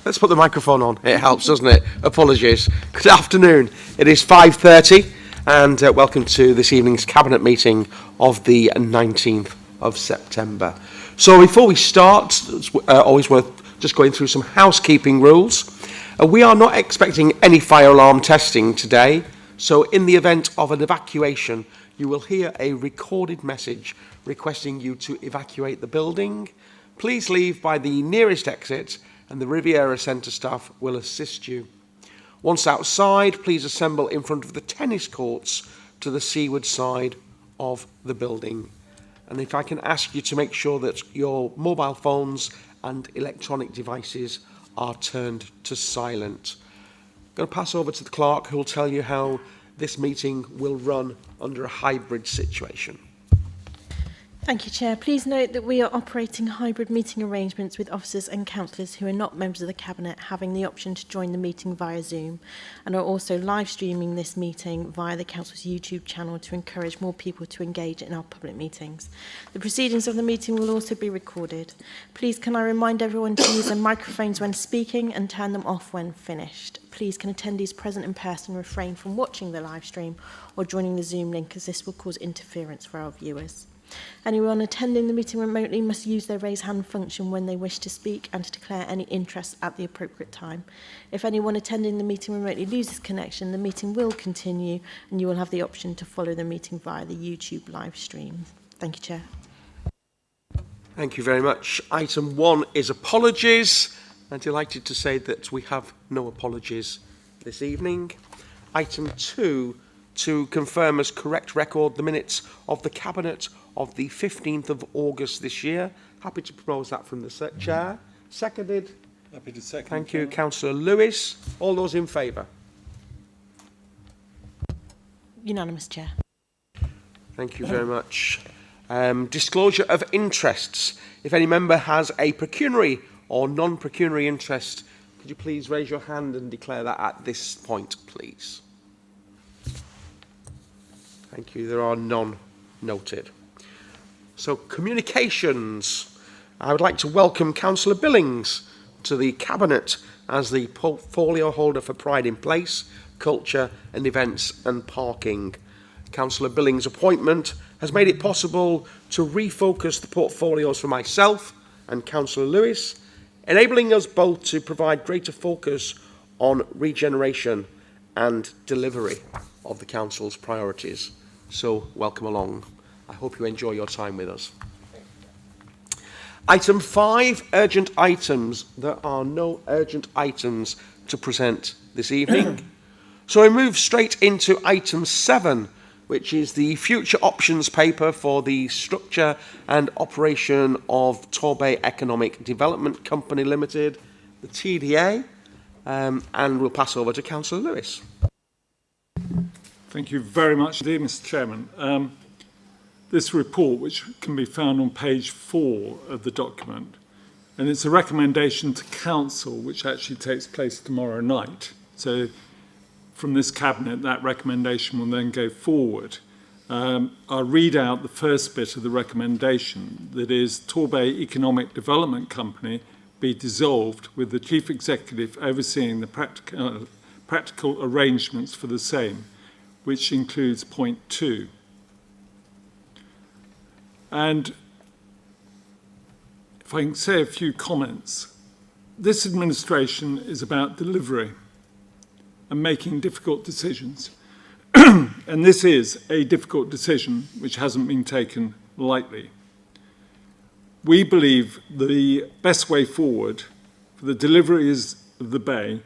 Let's put the microphone on. It helps, doesn't it? Apologies. Good afternoon. It is 5:30 and welcome to this evening's Cabinet meeting of the 19th of September. So before we start, it's always worth just going through some housekeeping rules. We are not expecting any fire alarm testing today, so in the event of an evacuation, you will hear a recorded message requesting you to evacuate the building. Please leave by the nearest exit and the Riviera Centre staff will assist you. Once outside, please assemble in front of the tennis courts to the seaward side of the building. And if I can ask you to make sure that your mobile phones and electronic devices are turned to silent. I'm going to pass over to the clerk who will tell you how this meeting will run under a hybrid situation. Thank you, Chair. Please note that we are operating hybrid meeting arrangements with officers and councillors who are not members of the Cabinet having the option to join the meeting via Zoom, and are also live streaming this meeting via the Council's YouTube channel to encourage more people to engage in our public meetings. The proceedings of the meeting will also be recorded. Please can I remind everyone to use their microphones when speaking and turn them off when finished. Please can attendees present in person refrain from watching the live stream or joining the Zoom link, as this will cause interference for our viewers. Anyone attending the meeting remotely must use their raise hand function when they wish to speak and to declare any interest at the appropriate time. If anyone attending the meeting remotely loses connection, the meeting will continue and you will have the option to follow the meeting via the YouTube live stream. Thank you, Chair. Thank you very much. Item 1 is apologies. I'm delighted to say that we have no apologies this evening. Item 2, to confirm as correct record the minutes of the Cabinet of the 15th of August this year. Happy to propose that from the Chair. Seconded. Happy to second. Thank you, Councillor Lewis. All those in favour? Unanimous, Chair. Thank you very much. Disclosure of interests. If any member has a pecuniary or non-pecuniary interest, could you please raise your hand and declare that at this point, please? Thank you. There are none noted. So, communications. I would like to welcome Councillor Billings to the Cabinet as the portfolio holder for Pride in Place, Culture and Events and Parking. Councillor Billings' appointment has made it possible to refocus the portfolios for myself and Councillor Lewis, enabling us both to provide greater focus on regeneration and delivery of the Council's priorities. So, welcome along. I hope you enjoy your time with us. Item 5, urgent items. There are no urgent items to present this evening. So I move straight into item 7, which is the future options paper for the structure and operation of Torbay Economic Development Company Limited, the TDA, and we'll pass over to Councillor Lewis. Thank you very much indeed, Mr. Chairman. This report, which can be found on page 4 of the document, and it's a recommendation to Council, which actually takes place tomorrow night. So from this Cabinet, that recommendation will then go forward. I'll read out the first bit of the recommendation, that is, Torbay Economic Development Company be dissolved with the Chief Executive overseeing the practical arrangements for the same, which includes point 2. And if I can say a few comments, this administration is about delivery and making difficult decisions. And this is a difficult decision which hasn't been taken lightly. We believe the best way forward for the deliveries of the Bay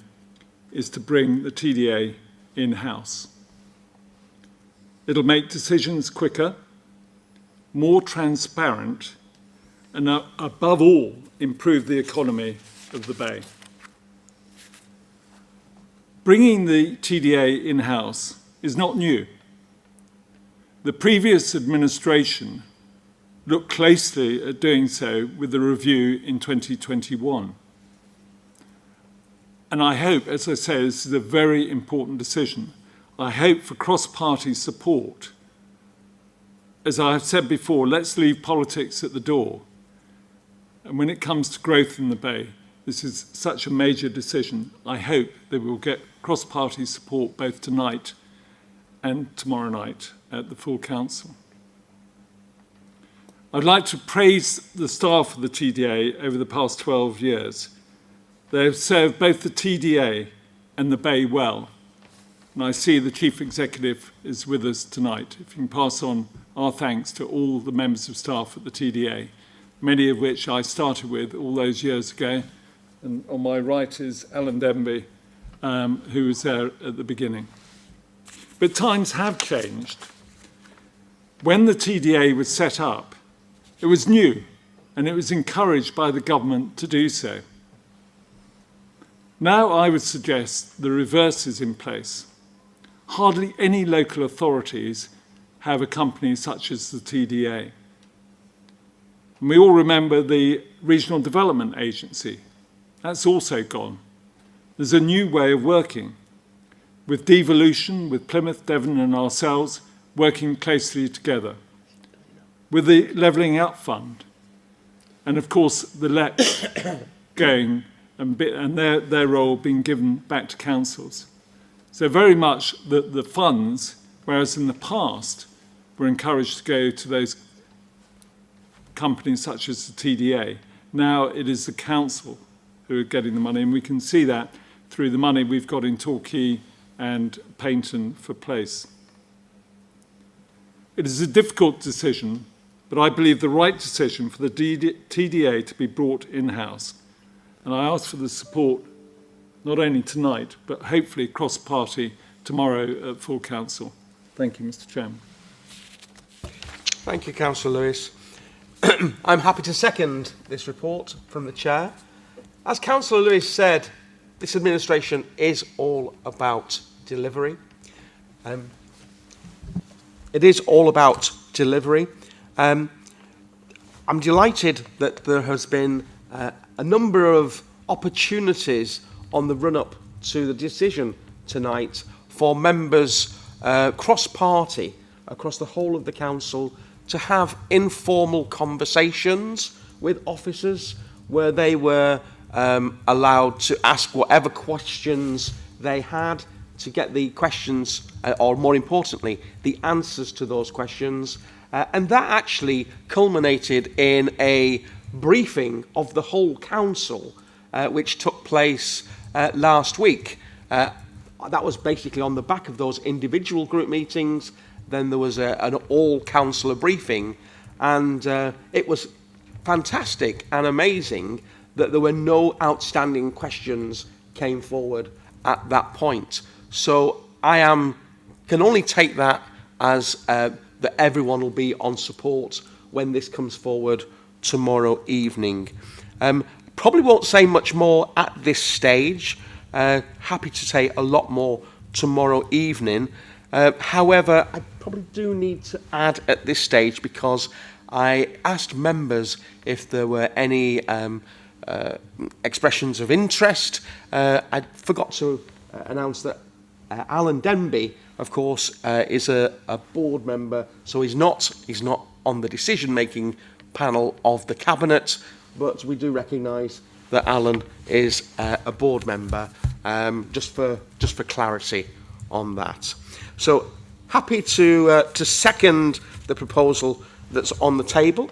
is to bring the TDA in-house. It'll make decisions quicker, more transparent, and above all, improve the economy of the Bay. Bringing the TDA in-house is not new. The previous administration looked closely at doing so with the review in 2021. And I hope, as I say, this is a very important decision. I hope for cross-party support. As I have said before, let's leave politics at the door. And when it comes to growth in the Bay, This is such a major decision. I hope that we'll get cross-party support both tonight and tomorrow night at the full council. I'd like to praise the staff of the TDA over the past 12 years. They have served both the TDA and the Bay well. And I see the Chief Executive is with us tonight. If you can pass on our thanks to all the members of staff at the TDA, many of which I started with all those years ago. And on my right is Alan Denby, who was there at the beginning. But times have changed. When the TDA was set up, it was new, and it was encouraged by the government to do so. Now I would suggest the reverse is in place. Hardly any local authorities have a company such as the TDA. And we all remember the Regional Development Agency. That's also gone. There's a new way of working, with devolution, with Plymouth, Devon and ourselves working closely together, with the Levelling Up Fund, and of course the LEP going and their role being given back to councils. So very much the funds, whereas in the past were encouraged to go to those companies such as the TDA, now it is the council who are getting the money, and we can see that through the money we've got in Torquay and Paignton for Place. It is a difficult decision, but I believe the right decision for the TDA to be brought in-house. And I ask for the support, not only tonight, but hopefully cross-party tomorrow at full council. Thank you, Mr. Chairman. Thank you, Councillor Lewis. I'm happy to second this report from the Chair. As Councillor Lewis said, this administration is all about delivery. It is all about delivery. I'm delighted that there has been a number of opportunities on the run-up to the decision tonight for members cross-party across the whole of the council to have informal conversations with officers where they were allowed to ask whatever questions they had, to get the questions, or more importantly, the answers to those questions. And that actually culminated in a briefing of the whole council, which took place last week. That was basically on the back of those individual group meetings. Then there was an all-councillor briefing, and it was fantastic and amazing that there were no outstanding questions came forward at that point. So I can only take that as that everyone will be on support when this comes forward tomorrow evening. Probably won't say much more at this stage. Happy to say a lot more tomorrow evening. However, I probably do need to add at this stage, because I asked members if there were any expressions of interest. I forgot to announce that Alan Denby, of course, is a board member, so he's not on the decision-making panel of the Cabinet, but we do recognise that Alan is a board member, just for clarity on that. So happy to second the proposal that's on the table,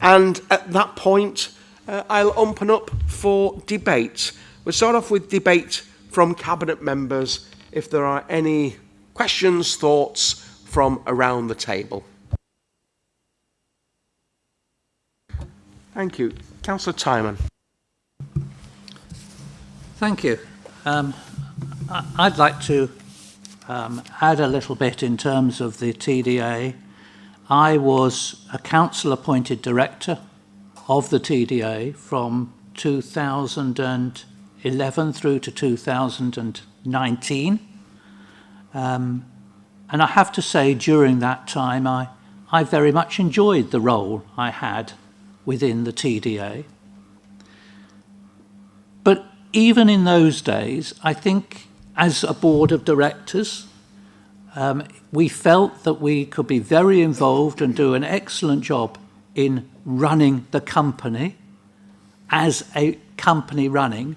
and at that point I'll open up for debate. We'll start off with debate from Cabinet members if there are any questions, thoughts from around the table. Thank you. Councillor Timon. Thank you. I'd like to add a little bit in terms of the TDA. I was a council-appointed director of the TDA from 2011 through to 2019. And I have to say, during that time, I very much enjoyed the role I had within the TDA. But even in those days, I think as a board of directors, we felt that we could be very involved and do an excellent job in running the company as a company running,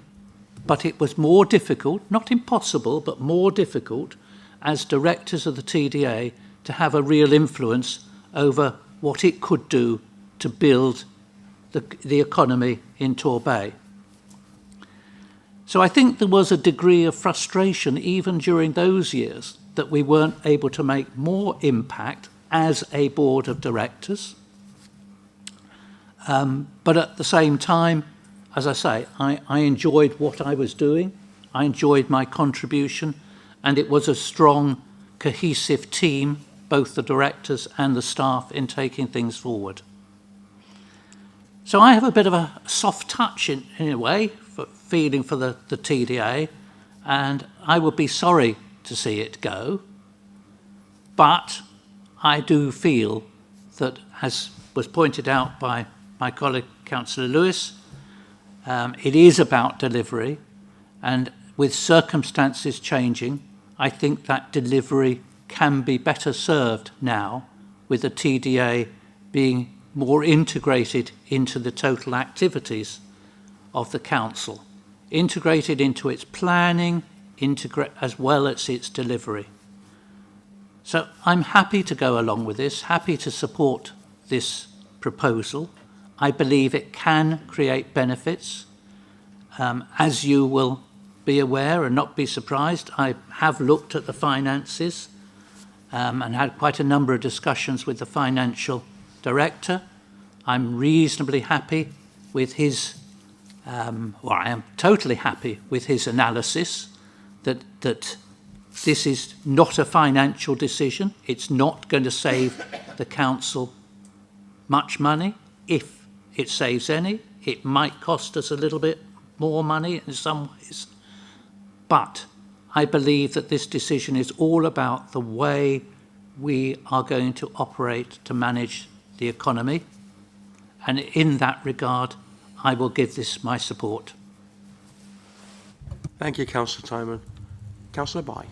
but it was more difficult, not impossible, but more difficult as directors of the TDA to have a real influence over what it could do to build the economy in Torbay. So I think there was a degree of frustration even during those years that we weren't able to make more impact as a board of directors. But at the same time, as I say, I enjoyed what I was doing. I enjoyed my contribution, and it was a strong, cohesive team, both the directors and the staff, in taking things forward. So I have a bit of a soft touch in a way, feeling for the TDA, and I would be sorry to see it go. But I do feel that, as was pointed out by my colleague, Councillor Lewis, it is about delivery, and with circumstances changing, I think that delivery can be better served now with the TDA being more integrated into the total activities of the council, integrated into its planning, as well as its delivery. So I'm happy to go along with this, happy to support this proposal. I believe it can create benefits. As you will be aware and not be surprised, I have looked at the finances and had quite a number of discussions with the financial director. I'm reasonably happy with his, well, I am totally happy with his analysis that this is not a financial decision. It's not going to save the council much money, if it saves any. It might cost us a little bit more money in some ways. But I believe that this decision is all about the way we are going to operate to manage the economy. And in that regard, I will give this my support. Thank you, Councillor Timon. Councillor Bye.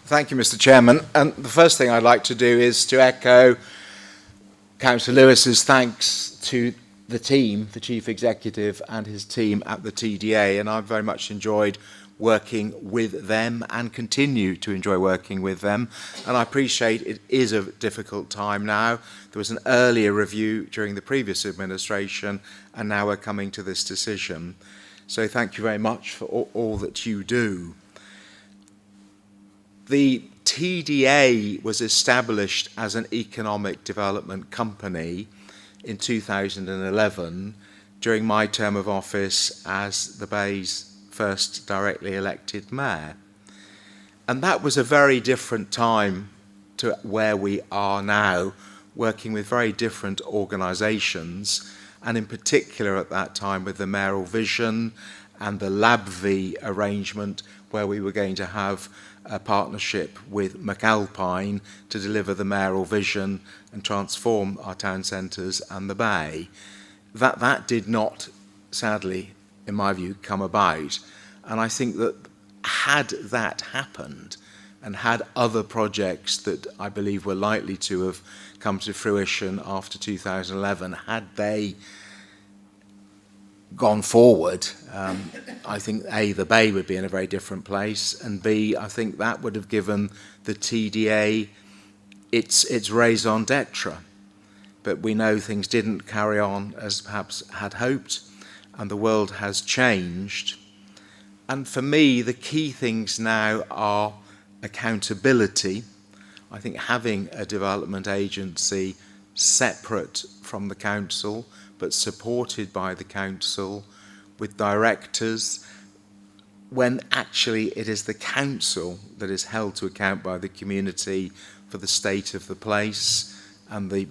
Thank you, Mr. Chairman. And the first thing I'd like to do is to echo Councillor Lewis's thanks to the team, the Chief Executive and his team at the TDA, and I've very much enjoyed working with them and continue to enjoy working with them. And I appreciate it is a difficult time now. There was an earlier review during the previous administration, and now we're coming to this decision. So thank you very much for all that you do. The TDA was established as an economic development company in 2011 during my term of office as the Bay's first directly elected mayor. And that was a very different time to where we are now, working with very different organisations, and in particular at that time with the mayoral vision and the LabV arrangement, where we were going to have a partnership with McAlpine to deliver the mayoral vision and transform our town centres and the Bay. That did not, sadly, in my view, come about. And I think that had that happened, and had other projects that I believe were likely to have come to fruition after 2011, had they gone forward, I think A, the Bay would be in a very different place, and B, I think that would have given the TDA its raison d'etre. But we know things didn't carry on as perhaps had hoped, and the world has changed. And for me, the key things now are accountability. I think having a development agency separate from the council, but supported by the council, with directors, when actually it is the council that is held to account by the community for the state of the place and the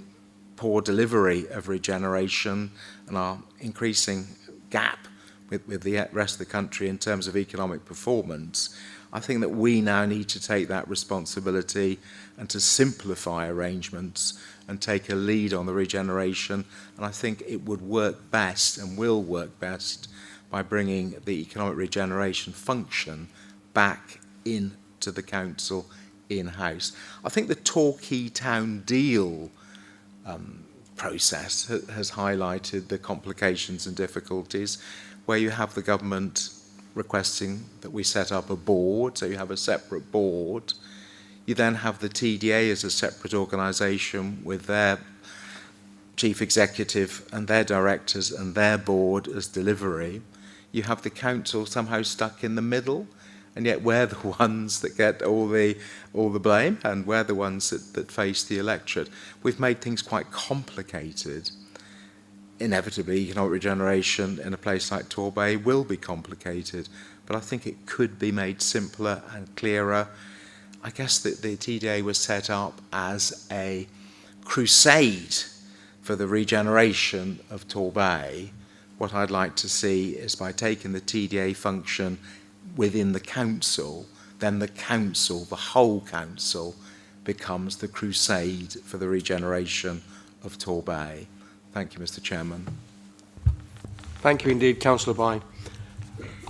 poor delivery of regeneration and our increasing gap with the rest of the country in terms of economic performance. I think that we now need to take that responsibility and to simplify arrangements and take a lead on the regeneration. And I think it would work best and will work best by bringing the economic regeneration function back into the council in-house. I think the Torquay Town deal process has highlighted the complications and difficulties, where you have the government requesting that we set up a board, so you have a separate board. You then have the TDA as a separate organisation with their chief executive and their directors and their board as delivery. You have the council somehow stuck in the middle, and yet we're the ones that get all the blame, and we're the ones that face the electorate. We've made things quite complicated. Inevitably, economic regeneration in a place like Torbay will be complicated, but I think it could be made simpler and clearer. I guess that the TDA was set up as a crusade for the regeneration of Torbay. What I'd like to see is, by taking the TDA function within the council, then the council, the whole council, becomes the crusade for the regeneration of Torbay. Thank you, Mr. Chairman. Thank you indeed, Councillor Bye.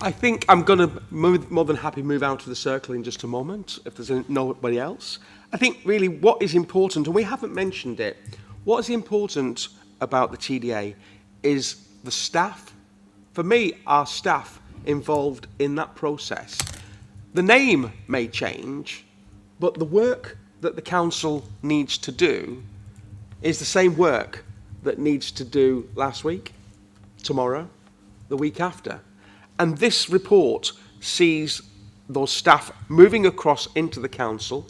I think I'm going to more than happy move out of the circle in just a moment, if there's nobody else. I think really what is important, and we haven't mentioned it, what is important about the TDA is the staff. For me, our staff involved in that process. The name may change, but the work that the council needs to do is the same work that needs to do last week, tomorrow, the week after. And this report sees those staff moving across into the council.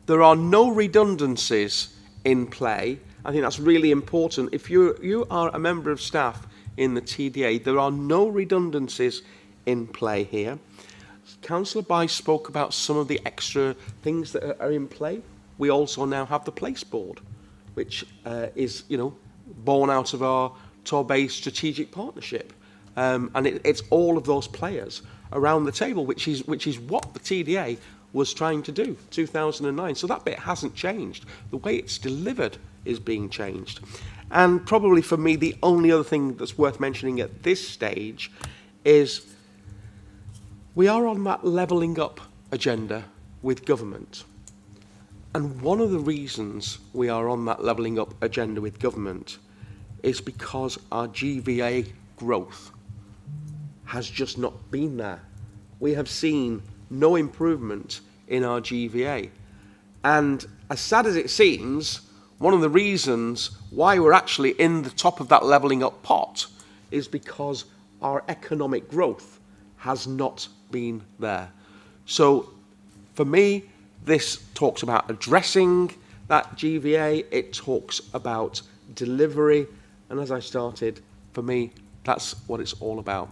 There are no redundancies in play. I think that's really important. If you are a member of staff in the TDA, there are no redundancies in play here. Councillor Bye spoke about some of the extra things that are in play. We also now have the place board, which is, born out of our Torbay strategic partnership. And it's all of those players around the table, which is what the TDA was trying to do, 2009. So that bit hasn't changed. The way it's delivered is being changed. And probably for me, the only other thing that's worth mentioning at this stage is we are on that levelling up agenda with government. And one of the reasons we are on that levelling up agenda with government is because our GVA growth has just not been there. We have seen no improvement in our GVA. And as sad as it seems, one of the reasons why we're actually in the top of that levelling up pot is because our economic growth has not been there. So for me, this talks about addressing that GVA, it talks about delivery, and as I started, for me, that's what it's all about.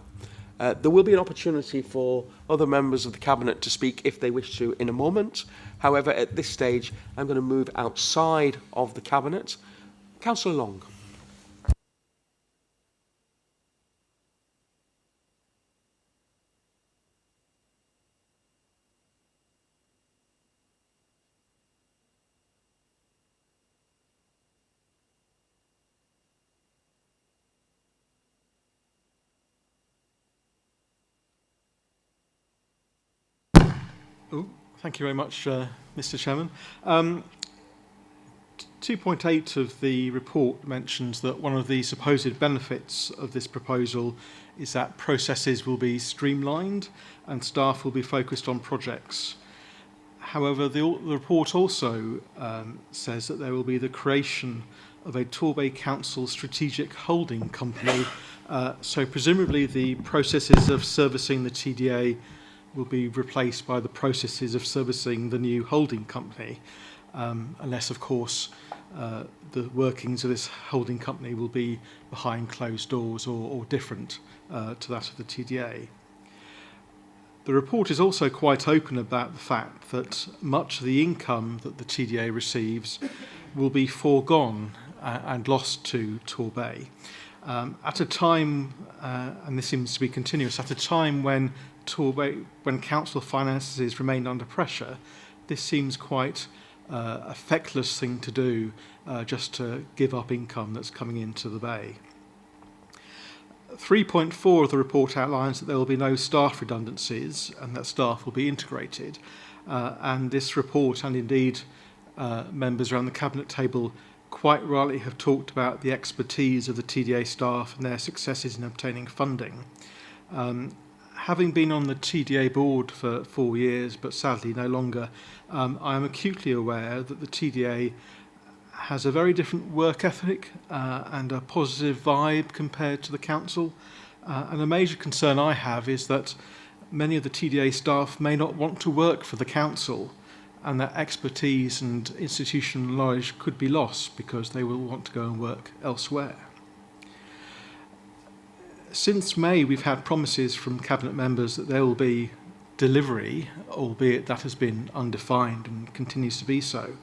There will be an opportunity for other members of the Cabinet to speak if they wish to in a moment. However, at this stage, I'm going to move outside of the Cabinet. Councillor Long. Thank you very much, Mr. Chairman. 2.8 of the report mentions that one of the supposed benefits of this proposal is that processes will be streamlined and staff will be focused on projects. However, the report also says that there will be the creation of a Torbay Council strategic holding company. So presumably the processes of servicing the TDA will be replaced by the processes of servicing the new holding company, unless, of course, the workings of this holding company will be behind closed doors or different to that of the TDA. The report is also quite open about the fact that much of the income that the TDA receives will be foregone and lost to Torbay. At a time, and this seems to be continuous, at a time when council finances remained under pressure, this seems quite a feckless thing to do, just to give up income that's coming into the Bay. 3.4 of the report outlines that there will be no staff redundancies and that staff will be integrated. And this report, and indeed members around the Cabinet table, quite rightly have talked about the expertise of the TDA staff and their successes in obtaining funding. Having been on the TDA board for 4 years, but sadly no longer, I am acutely aware that the TDA has a very different work ethic and a positive vibe compared to the council. And a major concern I have is that many of the TDA staff may not want to work for the council, and that expertise and institutional knowledge could be lost because they will want to go and work elsewhere. Since May, we've had promises from Cabinet members that there will be delivery, albeit that has been undefined and continues to be so.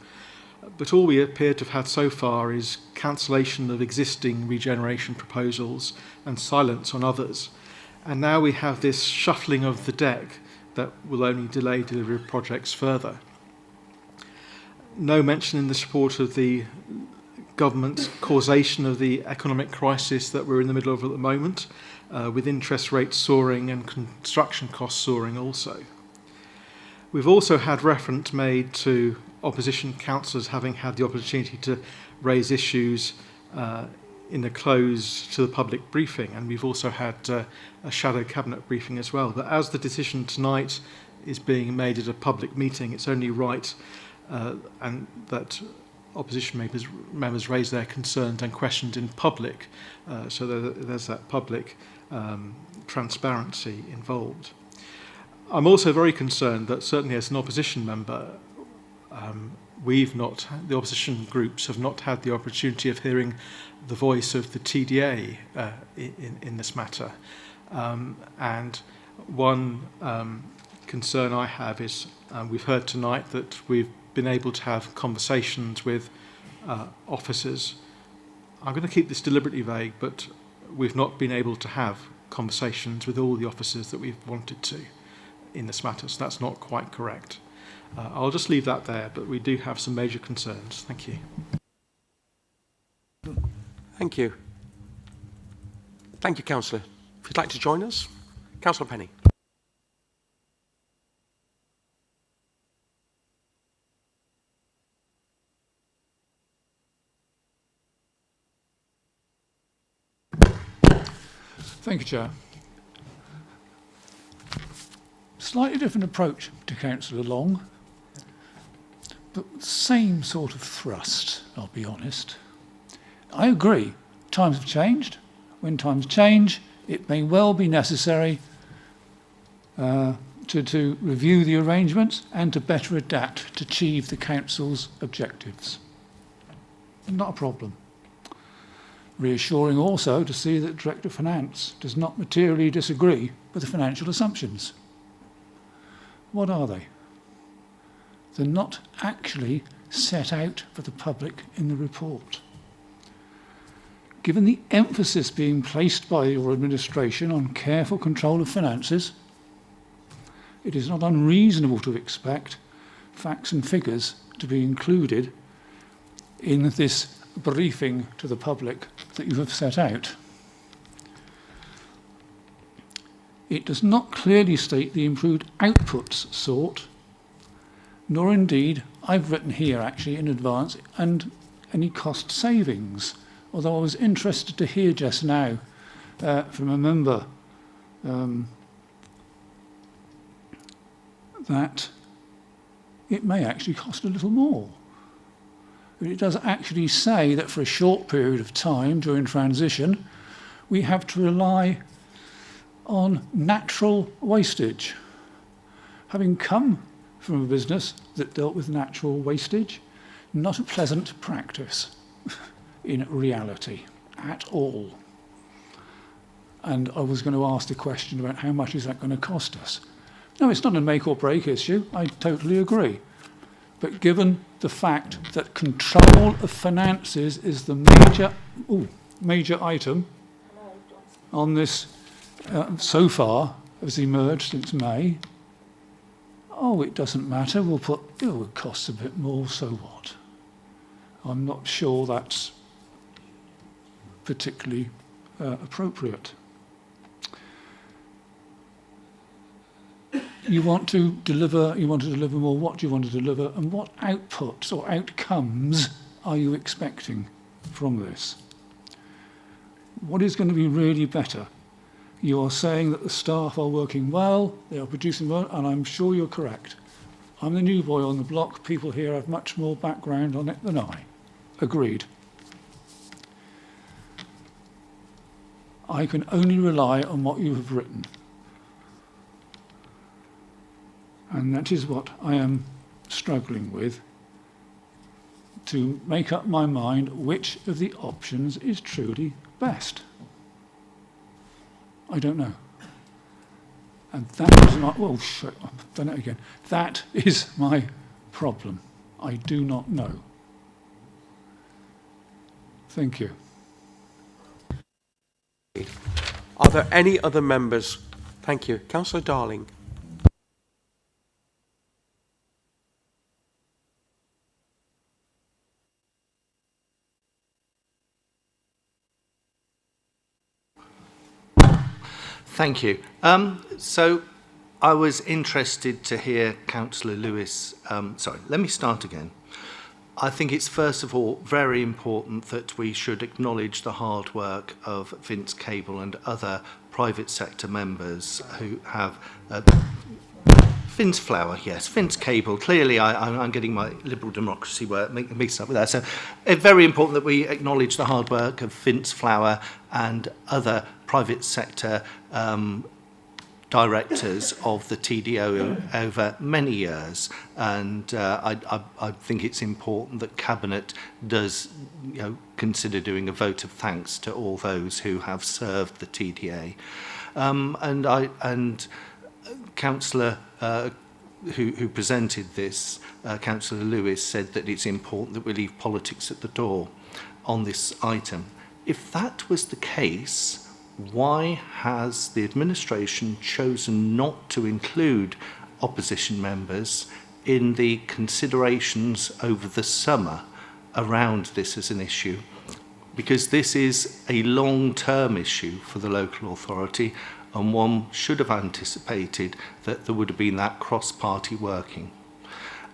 But all we appear to have had so far is cancellation of existing regeneration proposals and silence on others. And now we have this shuffling of the deck that will only delay delivery of projects further. No mention in this report of the government's causation of the economic crisis that we're in the middle of at the moment, with interest rates soaring and construction costs soaring also. We've also had reference made to opposition councillors having had the opportunity to raise issues in a close to the public briefing, and we've also had a shadow cabinet briefing as well. But as the decision tonight is being made at a public meeting, it's only right and that opposition members raise their concerns and questions in public, so that there's that public transparency involved. I'm also very concerned that certainly as an opposition member, the opposition groups have not had the opportunity of hearing the voice of the TDA in this matter. And one concern I have is we've heard tonight that we've been able to have conversations with officers. I'm going to keep this deliberately vague, but we've not been able to have conversations with all the officers that we've wanted to in this matter, so that's not quite correct. I'll just leave that there, but we do have some major concerns. Thank you. Thank you. Thank you, Councillor. If you'd like to join us, Councillor Penny. Thank you, Chair. Slightly different approach to Councillor Long, but same sort of thrust, I'll be honest. I agree, times have changed. When times change, it may well be necessary to review the arrangements and to better adapt to achieve the Council's objectives. Not a problem. Reassuring also to see that Director of Finance does not materially disagree with the financial assumptions. What are they? They're not actually set out for the public in the report. Given the emphasis being placed by your administration on careful control of finances, it is not unreasonable to expect facts and figures to be included in this briefing to the public that you have set out. It does not clearly state the improved outputs sought, nor indeed, I've written here actually in advance, and any cost savings. Although I was interested to hear just now from a member that it may actually cost a little more. It does actually say that for a short period of time during transition, we have to rely on natural wastage. Having come from a business that dealt with natural wastage, not a pleasant practice in reality at all. And I was going to ask the question about how much is that going to cost us. No, it's not a make or break issue, I totally agree. But given the fact that control of finances is the major item on this so far has emerged since May, it doesn't matter, we'll put, it costs a bit more, so what? I'm not sure that's particularly appropriate. You want to deliver more. What do you want to deliver, and what outputs or outcomes are you expecting from this? What is going to be really better? You are saying that the staff are working well, they are producing well, and I'm sure you're correct. I'm the new boy on the block. People here have much more background on it than I. Agreed. I can only rely on what you have written. And that is what I am struggling with, to make up my mind which of the options is truly best. I don't know. And that is my, well, shit, I've done it again. That is my problem. I do not know. Thank you. Are there any other members? Thank you. Councillor Darling. Thank you. So I was interested to hear Councillor Lewis. Sorry, let me start again. I think it's first of all very important that we should acknowledge the hard work of Vince Cable and other private sector members who have Vince Flower, yes, Vince Cable. Clearly, I'm getting my liberal democracy work mixed up with that. So it's very important that we acknowledge the hard work of Vince Flower and other private sector directors of the TDO over many years, and I think it's important that Cabinet does, consider doing a vote of thanks to all those who have served the TDA, and Councillor who presented this, Councillor Lewis, said that it's important that we leave politics at the door on this item. If that was the case, why has the administration chosen not to include opposition members in the considerations over the summer around this as an issue? Because this is a long-term issue for the local authority, and one should have anticipated that there would have been that cross-party working.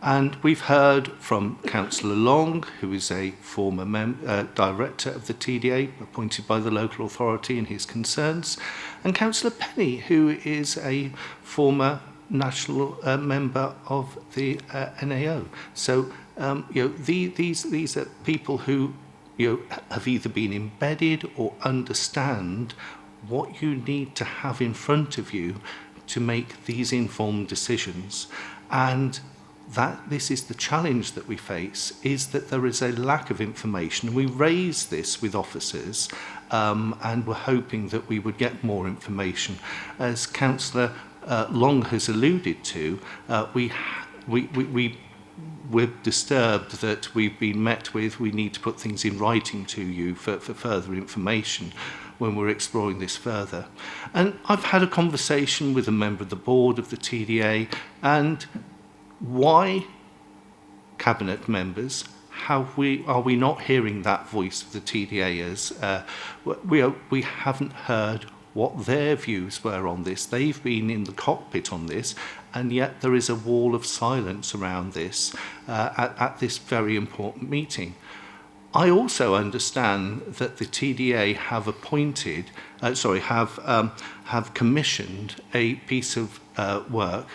And we've heard from Councillor Long, who is a former director of the TDA, appointed by the local authority, and his concerns, and Councillor Penny, who is a former national member of the NAO. So, these are people who have either been embedded or understand what you need to have in front of you to make these informed decisions. And that this is the challenge that we face, is that there is a lack of information. We raise this with officers, and we're hoping that we would get more information. As Councillor Long has alluded to, we're disturbed that we've been met with, we need to put things in writing to you for further information when we're exploring this further. And I've had a conversation with a member of the board of the TDA, and why, Cabinet members, are we not hearing that voice of the TDA? As we haven't heard what their views were on this. They've been in the cockpit on this, and yet there is a wall of silence around this at this very important meeting. I also understand that the TDA have have commissioned a piece of work,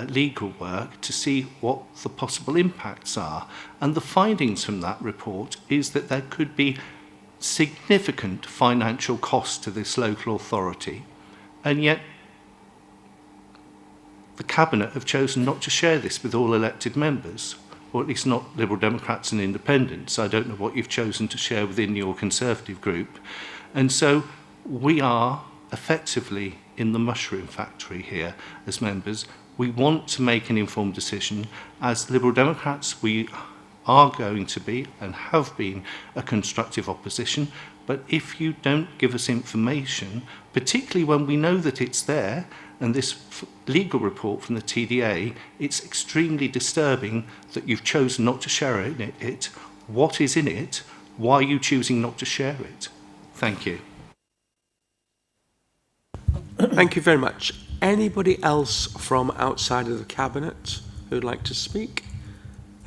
legal work, to see what the possible impacts are. And the findings from that report is that there could be significant financial costs to this local authority. And yet the Cabinet have chosen not to share this with all elected members, or at least not Liberal Democrats and Independents. I don't know what you've chosen to share within your Conservative group. And so we are effectively in the mushroom factory here as members. We want to make an informed decision. As Liberal Democrats, we are going to be and have been a constructive opposition. But if you don't give us information, particularly when we know that it's there, and this legal report from the TDA, it's extremely disturbing that you've chosen not to share it. What is in it? Why are you choosing not to share it? Thank you. Thank you very much. Anybody else from outside of the Cabinet who'd like to speak?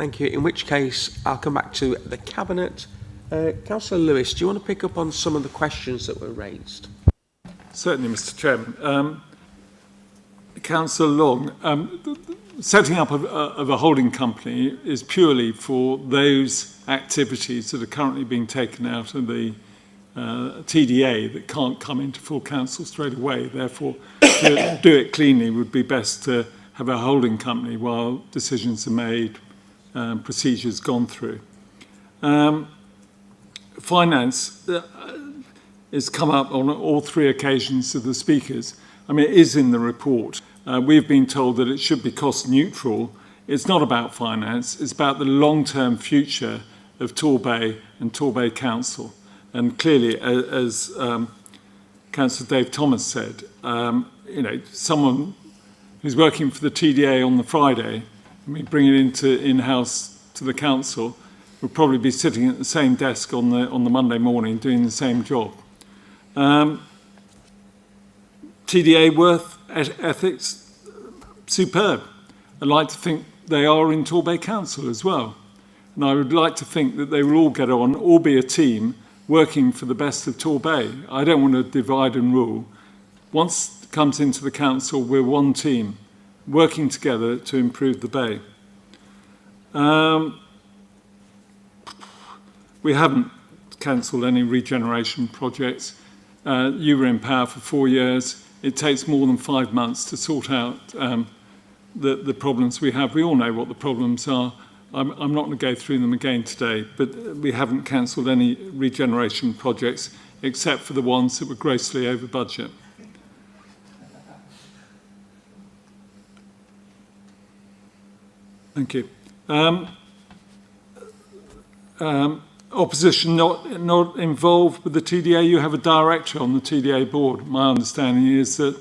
Thank you. In which case, I'll come back to the Cabinet. Councillor Lewis, do you want to pick up on some of the questions that were raised? Certainly, Mr. Chairman. Councillor Long, setting up of a holding company is purely for those activities that are currently being taken out of the TDA that can't come into full council straight away. Therefore, to do it cleanly would be best to have a holding company while decisions are made, procedures gone through. Finance has come up on all three occasions of the speakers. I mean, it is in the report. We've been told that it should be cost neutral. It's not about finance. It's about the long-term future of Torbay and Torbay Council. And clearly, as Councillor Dave Thomas said, someone who's working for the TDA on the Friday, bring it into in-house to the council, would probably be sitting at the same desk on the Monday morning doing the same job. TDA worth ethics, superb. I'd like to think they are in Torbay Council as well. And I would like to think that they will all get on, all be a team working for the best of Torbay. I don't want to divide and rule. Once it comes into the council, we're one team, working together to improve the Bay. We haven't cancelled any regeneration projects. You were in power for 4 years. It takes more than 5 months to sort out the problems we have. We all know what the problems are. I'm not going to go through them again today, but we haven't cancelled any regeneration projects except for the ones that were grossly over budget. Thank you. Opposition not involved with the TDA. You have a director on the TDA board. My understanding is that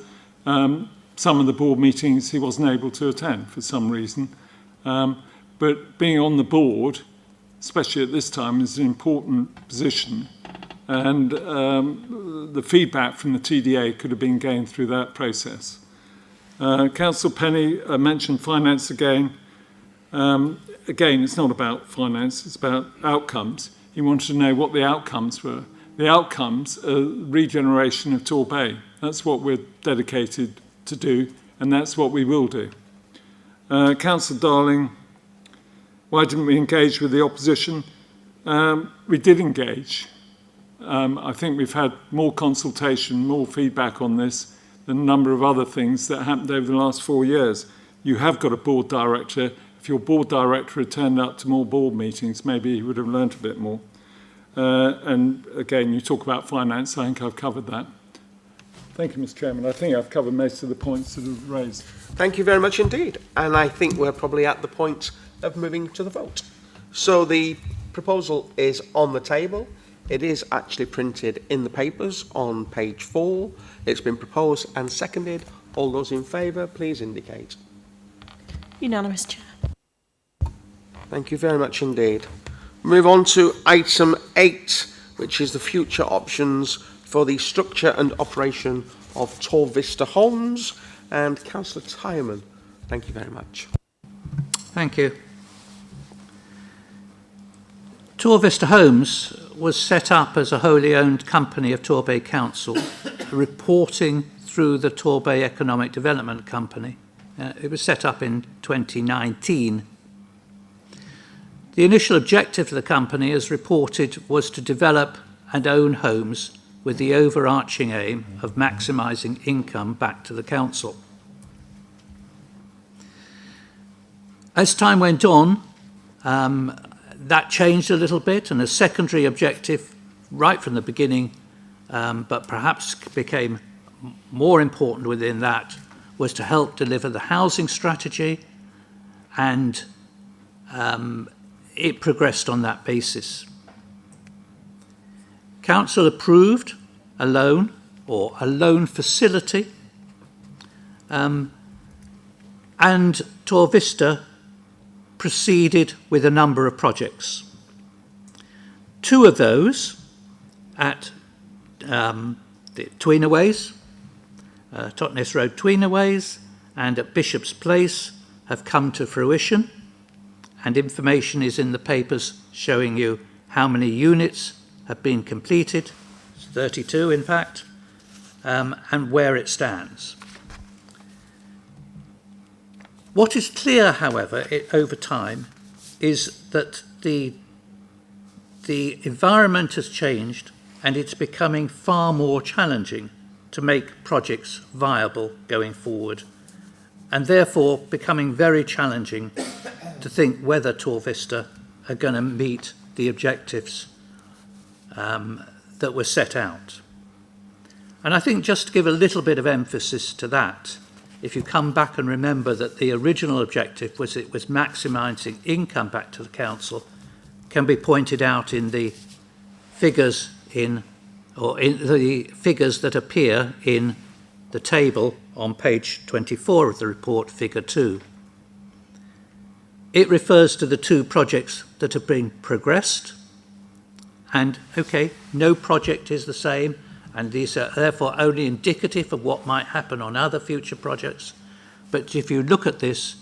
some of the board meetings he wasn't able to attend for some reason. But being on the board, especially at this time, is an important position. And the feedback from the TDA could have been gained through that process. Councillor Penny mentioned finance again. Again, it's not about finance, it's about outcomes. He wanted to know what the outcomes were. The outcomes are regeneration of Torbay. That's what we're dedicated to do, and that's what we will do. Councillor Darling, why didn't we engage with the opposition? We did engage. I think we've had more consultation, more feedback on this than a number of other things that happened over the last 4 years. You have got a board director. If your board director had turned up to more board meetings, maybe he would have learnt a bit more. And again, you talk about finance. I think I've covered that. Thank you, Mr. Chairman. I think I've covered most of the points that are raised. Thank you very much indeed. And I think we're probably at the point of moving to the vote. So the proposal is on the table. It is actually printed in the papers on page 4. It's been proposed and seconded. All those in favour, please indicate. Unanimous, Chair. Thank you very much indeed. Move on to item 8, which is the future options for the structure and operation of TorVista Homes. And Councillor Tyerman, thank you very much. Thank you. TorVista Homes was set up as a wholly owned company of Torbay Council, reporting through the Torbay Economic Development Company. It was set up in 2019. The initial objective of the company, as reported, was to develop and own homes with the overarching aim of maximising income back to the council. As time went on, that changed a little bit, and a secondary objective right from the beginning, but perhaps became more important within that, was to help deliver the housing strategy, and it progressed on that basis. Council approved a loan, or a loan facility, and TorVista proceeded with a number of projects. 2 of those at the Tweenaways, Totnes Road Tweenaways, and at Bishop's Place have come to fruition, and information is in the papers showing you how many units have been completed, 32 in fact, and where it stands. What is clear, however, over time, is that the environment has changed and it's becoming far more challenging to make projects viable going forward, and therefore becoming very challenging to think whether TorVista are going to meet the objectives that were set out. And I think just to give a little bit of emphasis to that, if you come back and remember that the original objective was maximising income back to the council, can be pointed out in the figures in the figures that appear in the table on page 24 of the report, figure 2. It refers to the 2 projects that have been progressed, and okay, no project is the same, and these are therefore only indicative of what might happen on other future projects. But if you look at this,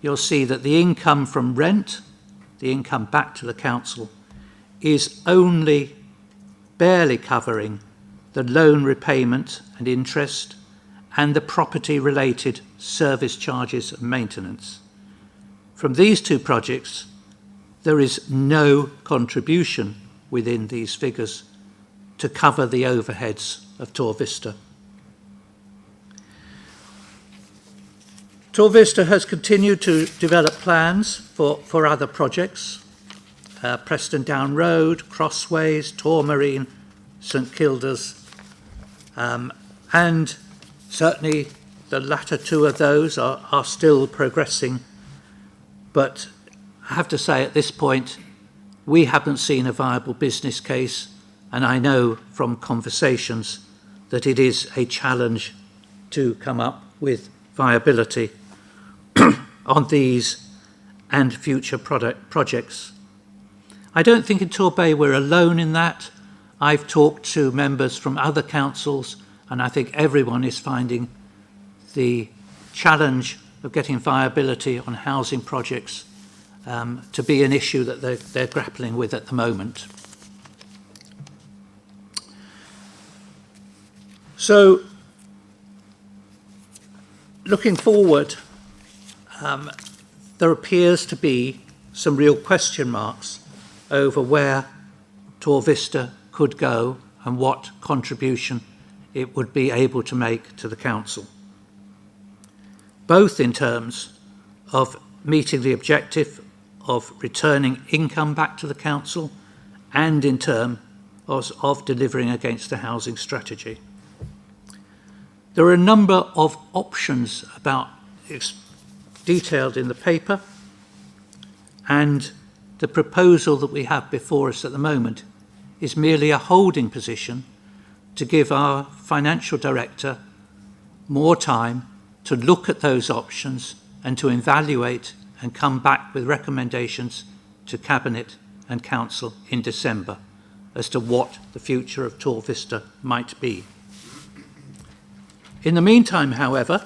you'll see that the income from rent, the income back to the council, is only barely covering the loan repayment and interest and the property-related service charges and maintenance. From these 2 projects, there is no contribution within these figures to cover the overheads of TorVista. TorVista has continued to develop plans for other projects, Preston Down Road, Crossways, Tourmarine, St Kilda's, and certainly the latter 2 of those are still progressing. But I have to say at this point, we haven't seen a viable business case, and I know from conversations that it is a challenge to come up with viability on these and future projects. I don't think in Torbay we're alone in that. I've talked to members from other councils, and I think everyone is finding the challenge of getting viability on housing projects to be an issue that they're grappling with at the moment. So, looking forward, there appears to be some real question marks over where TorVista could go and what contribution it would be able to make to the council, both in terms of meeting the objective of returning income back to the council and in terms of delivering against the housing strategy. There are a number of options detailed in the paper, and the proposal that we have before us at the moment is merely a holding position to give our financial director more time to look at those options and to evaluate and come back with recommendations to Cabinet and Council in December as to what the future of TorVista might be. In the meantime, however,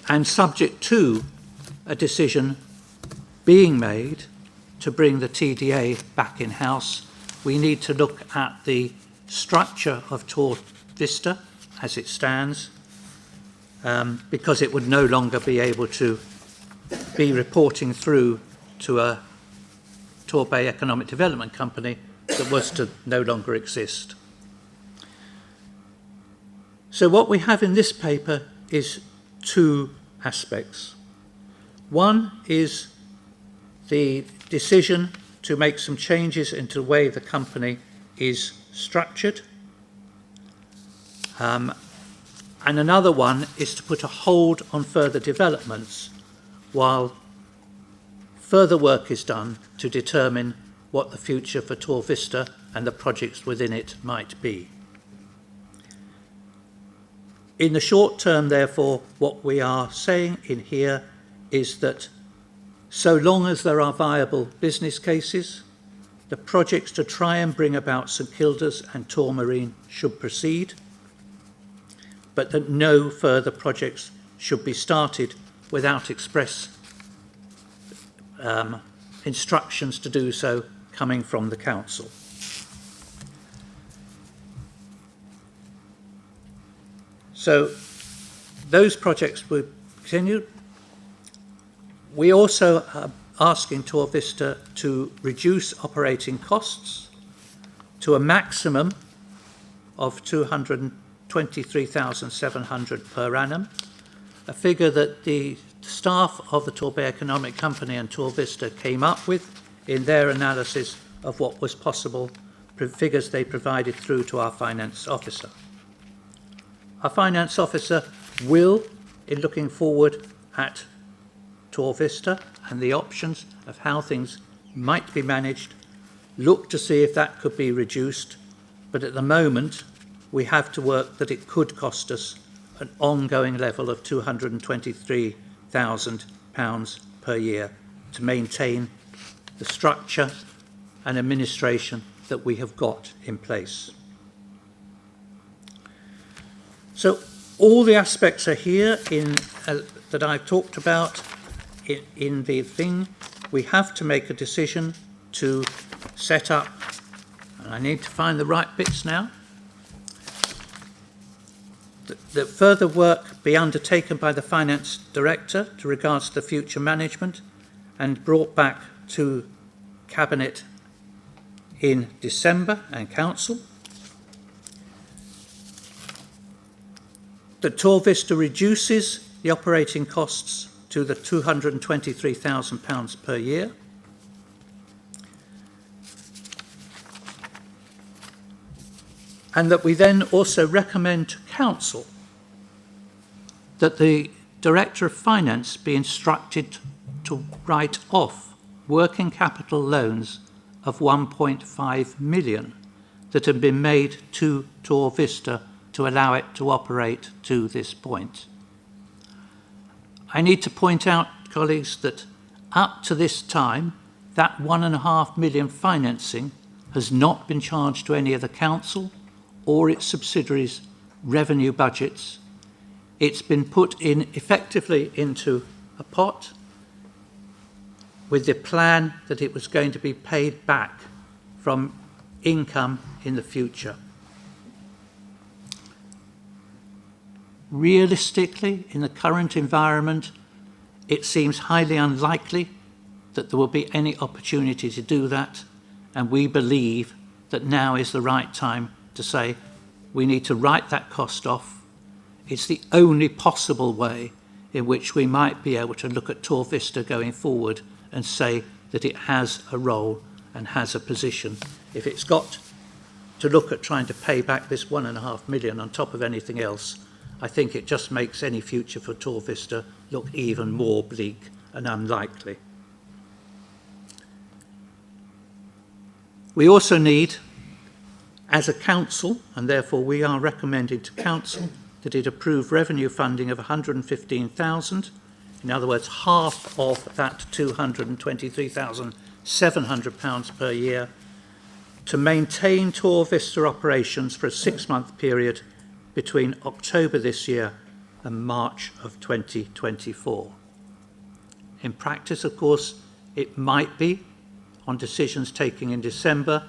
and subject to a decision being made to bring the TDA back in-house, we need to look at the structure of TorVista as it stands, because it would no longer be able to be reporting through to a Torbay Economic Development Company that was to no longer exist. So what we have in this paper is 2 aspects. One is the decision to make some changes into the way the company is structured. And another one is to put a hold on further developments while further work is done to determine what the future for TorVista and the projects within it might be. In the short term, therefore, what we are saying in here is that so long as there are viable business cases, the projects to try and bring about St Kilda's and Tourmarine should proceed, but that no further projects should be started without express instructions to do so coming from the council. So those projects were continued. We also are asking TorVista to reduce operating costs to a maximum of 223,700 per annum, a figure that the staff of the Torbay Economic Company and TorVista came up with in their analysis of what was possible, figures they provided through to our finance officer. Our finance officer will, in looking forward at TorVista and the options of how things might be managed, look to see if that could be reduced, but at the moment we have to work that it could cost us an ongoing level of £223,000 per year to maintain the structure and administration that we have got in place. So all the aspects are here in that I've talked about in the thing. We have to make a decision to set up, and I need to find the right bits now, that further work be undertaken by the finance director to regards to future management and brought back to Cabinet in December and Council. That TorVista reduces the operating costs to the £223,000 per year. And that we then also recommend to Council that the Director of Finance be instructed to write off working capital loans of 1.5 million that have been made to TorVista to allow it to operate to this point. I need to point out, colleagues, that up to this time, that £1.5 million financing has not been charged to any of the council or its subsidiaries' revenue budgets. It's been put in effectively into a pot with the plan that it was going to be paid back from income in the future. Realistically, in the current environment, it seems highly unlikely that there will be any opportunity to do that, and we believe that now is the right time to say we need to write that cost off. It's the only possible way in which we might be able to look at TorVista going forward and say that it has a role and has a position. If it's got to look at trying to pay back this £1.5 million on top of anything else, I think it just makes any future for TorVista look even more bleak and unlikely. We also need, as a council, and therefore we are recommending to council that it approve revenue funding of £115,000, in other words, half of that £223,700 per year, to maintain TorVista operations for a 6-month period between October this year and March of 2024. In practice, of course, it might be on decisions taken in December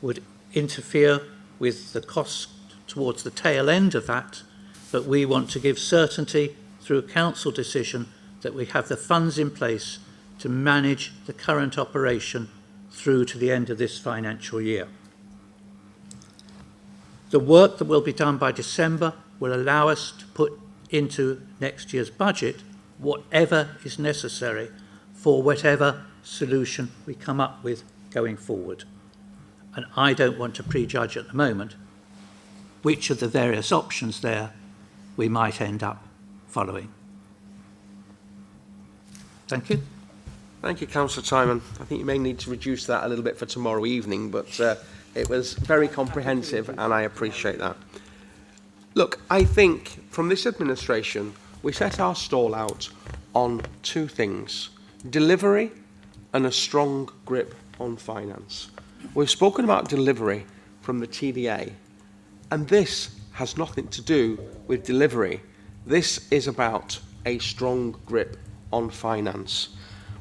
would interfere with the cost towards the tail end of that, but we want to give certainty through a council decision that we have the funds in place to manage the current operation through to the end of this financial year. The work that will be done by December will allow us to put into next year's budget whatever is necessary for whatever solution we come up with going forward. And I don't want to prejudge at the moment which of the various options there we might end up following. Thank you. Thank you, Councillor Timon. I think you may need to reduce that a little bit for tomorrow evening, but it was very comprehensive and I appreciate that. Look, I think from this administration, we set our stall out on two things: delivery and a strong grip on finance. We've spoken about delivery from the TDA, and this has nothing to do with delivery. This is about a strong grip on finance.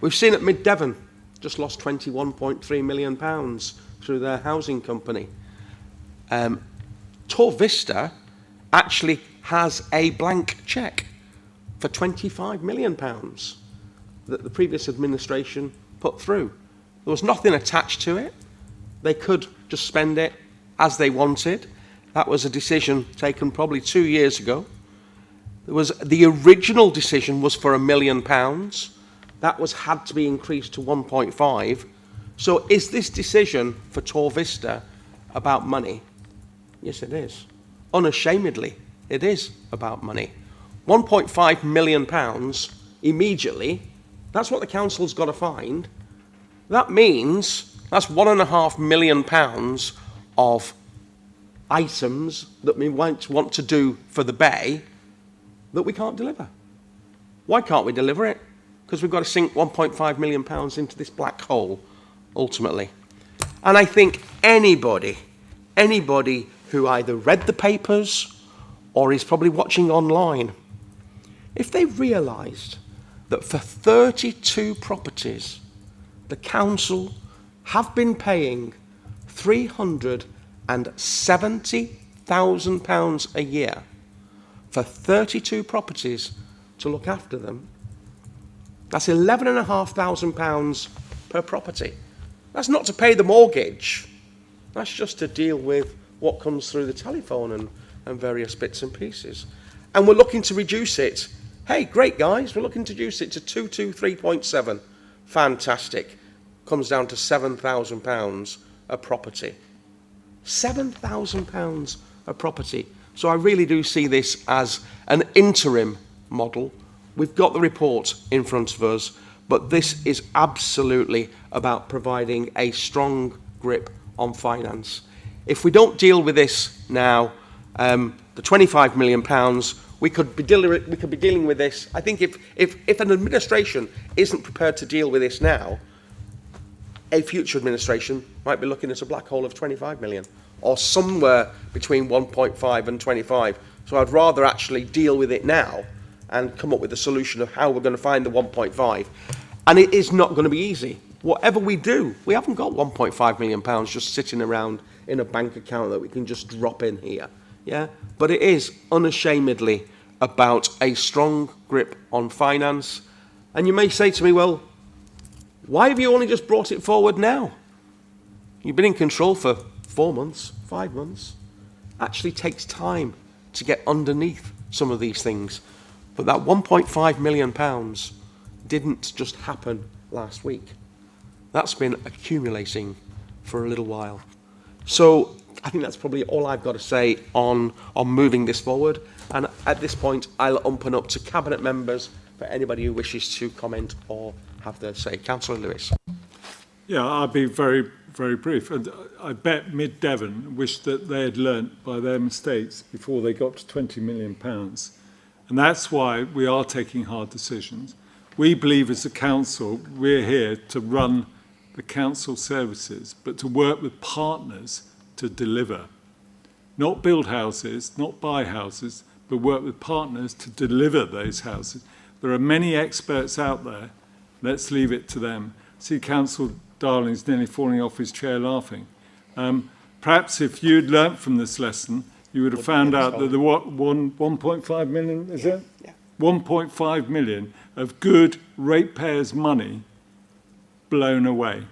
We've seen at Mid-Devon, just lost £21.3 million through their housing company. TorVista actually has a blank cheque for £25 million that the previous administration put through. There was nothing attached to it. They could just spend it as they wanted. That was a decision taken probably 2 years ago. The original decision was for £1 million. That had to be increased to 1.5. So is this decision for TorVista about money? Yes, it is. Unashamedly, it is about money. £1.5 million immediately, that's what the council's got to find. That means that's £1.5 million of items that we want to do for the bay that we can't deliver. Why can't we deliver it? Because we've got to sink £1.5 million into this black hole, ultimately. And I think anybody who either read the papers or is probably watching online, if they realised that for 32 properties, the council have been paying £370,000 a year for 32 properties to look after them, that's £11,500 per property. That's not to pay the mortgage. That's just to deal with what comes through the telephone and various bits and pieces. And we're looking to reduce it. Hey, great guys, we're looking to reduce it to 223.7. Fantastic. Comes down to £7,000 a property. £7,000 a property. So I really do see this as an interim model. We've got the report in front of us, but this is absolutely about providing a strong grip on finance. If we don't deal with this now, the £25 million, we could be dealing with this. I think if an administration isn't prepared to deal with this now, a future administration might be looking at a black hole of 25 million or somewhere between 1.5 and 25. So I'd rather actually deal with it now and come up with a solution of how we're going to find the 1.5. And it is not going to be easy. Whatever we do, we haven't got £1.5 million just sitting around in a bank account that we can just drop in here. Yeah? But it is unashamedly about a strong grip on finance. And you may say to me, well, why have you only just brought it forward now? You've been in control for 4 months, 5 months. Actually takes time to get underneath some of these things. But that £1.5 million didn't just happen last week. That's been accumulating for a little while. So I think that's probably all I've got to say on moving this forward. And at this point, I'll open up to Cabinet members for anybody who wishes to comment or have their say. Councillor Lewis. Yeah, I'll be very, very brief. And I bet Mid-Devon wish that they had learnt by their mistakes before they got to £20 million. And that's why we are taking hard decisions. We believe as a council, we're here to run the council services, but to work with partners to deliver. Not build houses, not buy houses, but work with partners to deliver those houses. There are many experts out there. Let's leave it to them. See, Councillor Darling's nearly falling off his chair laughing. Perhaps if you'd learnt from this lesson, you would have found out that the 1.5 million, is it? Yeah. 1.5 million of good ratepayers' money blown away.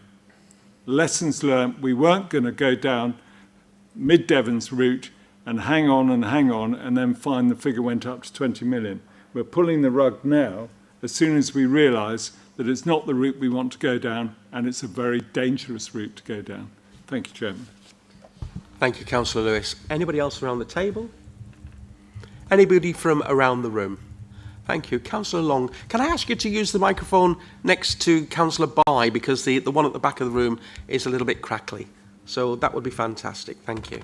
Lessons learnt. We weren't going to go down Mid-Devon's route and hang on, and then find the figure went up to 20 million. We're pulling the rug now as soon as we realise that it's not the route we want to go down, and it's a very dangerous route to go down. Thank you, Chairman. Thank you, Councillor Lewis. Anybody else around the table? Anybody from around the room? Thank you. Councillor Long, can I ask you to use the microphone next to Councillor Bye, because the one at the back of the room is a little bit crackly. So that would be fantastic. Thank you.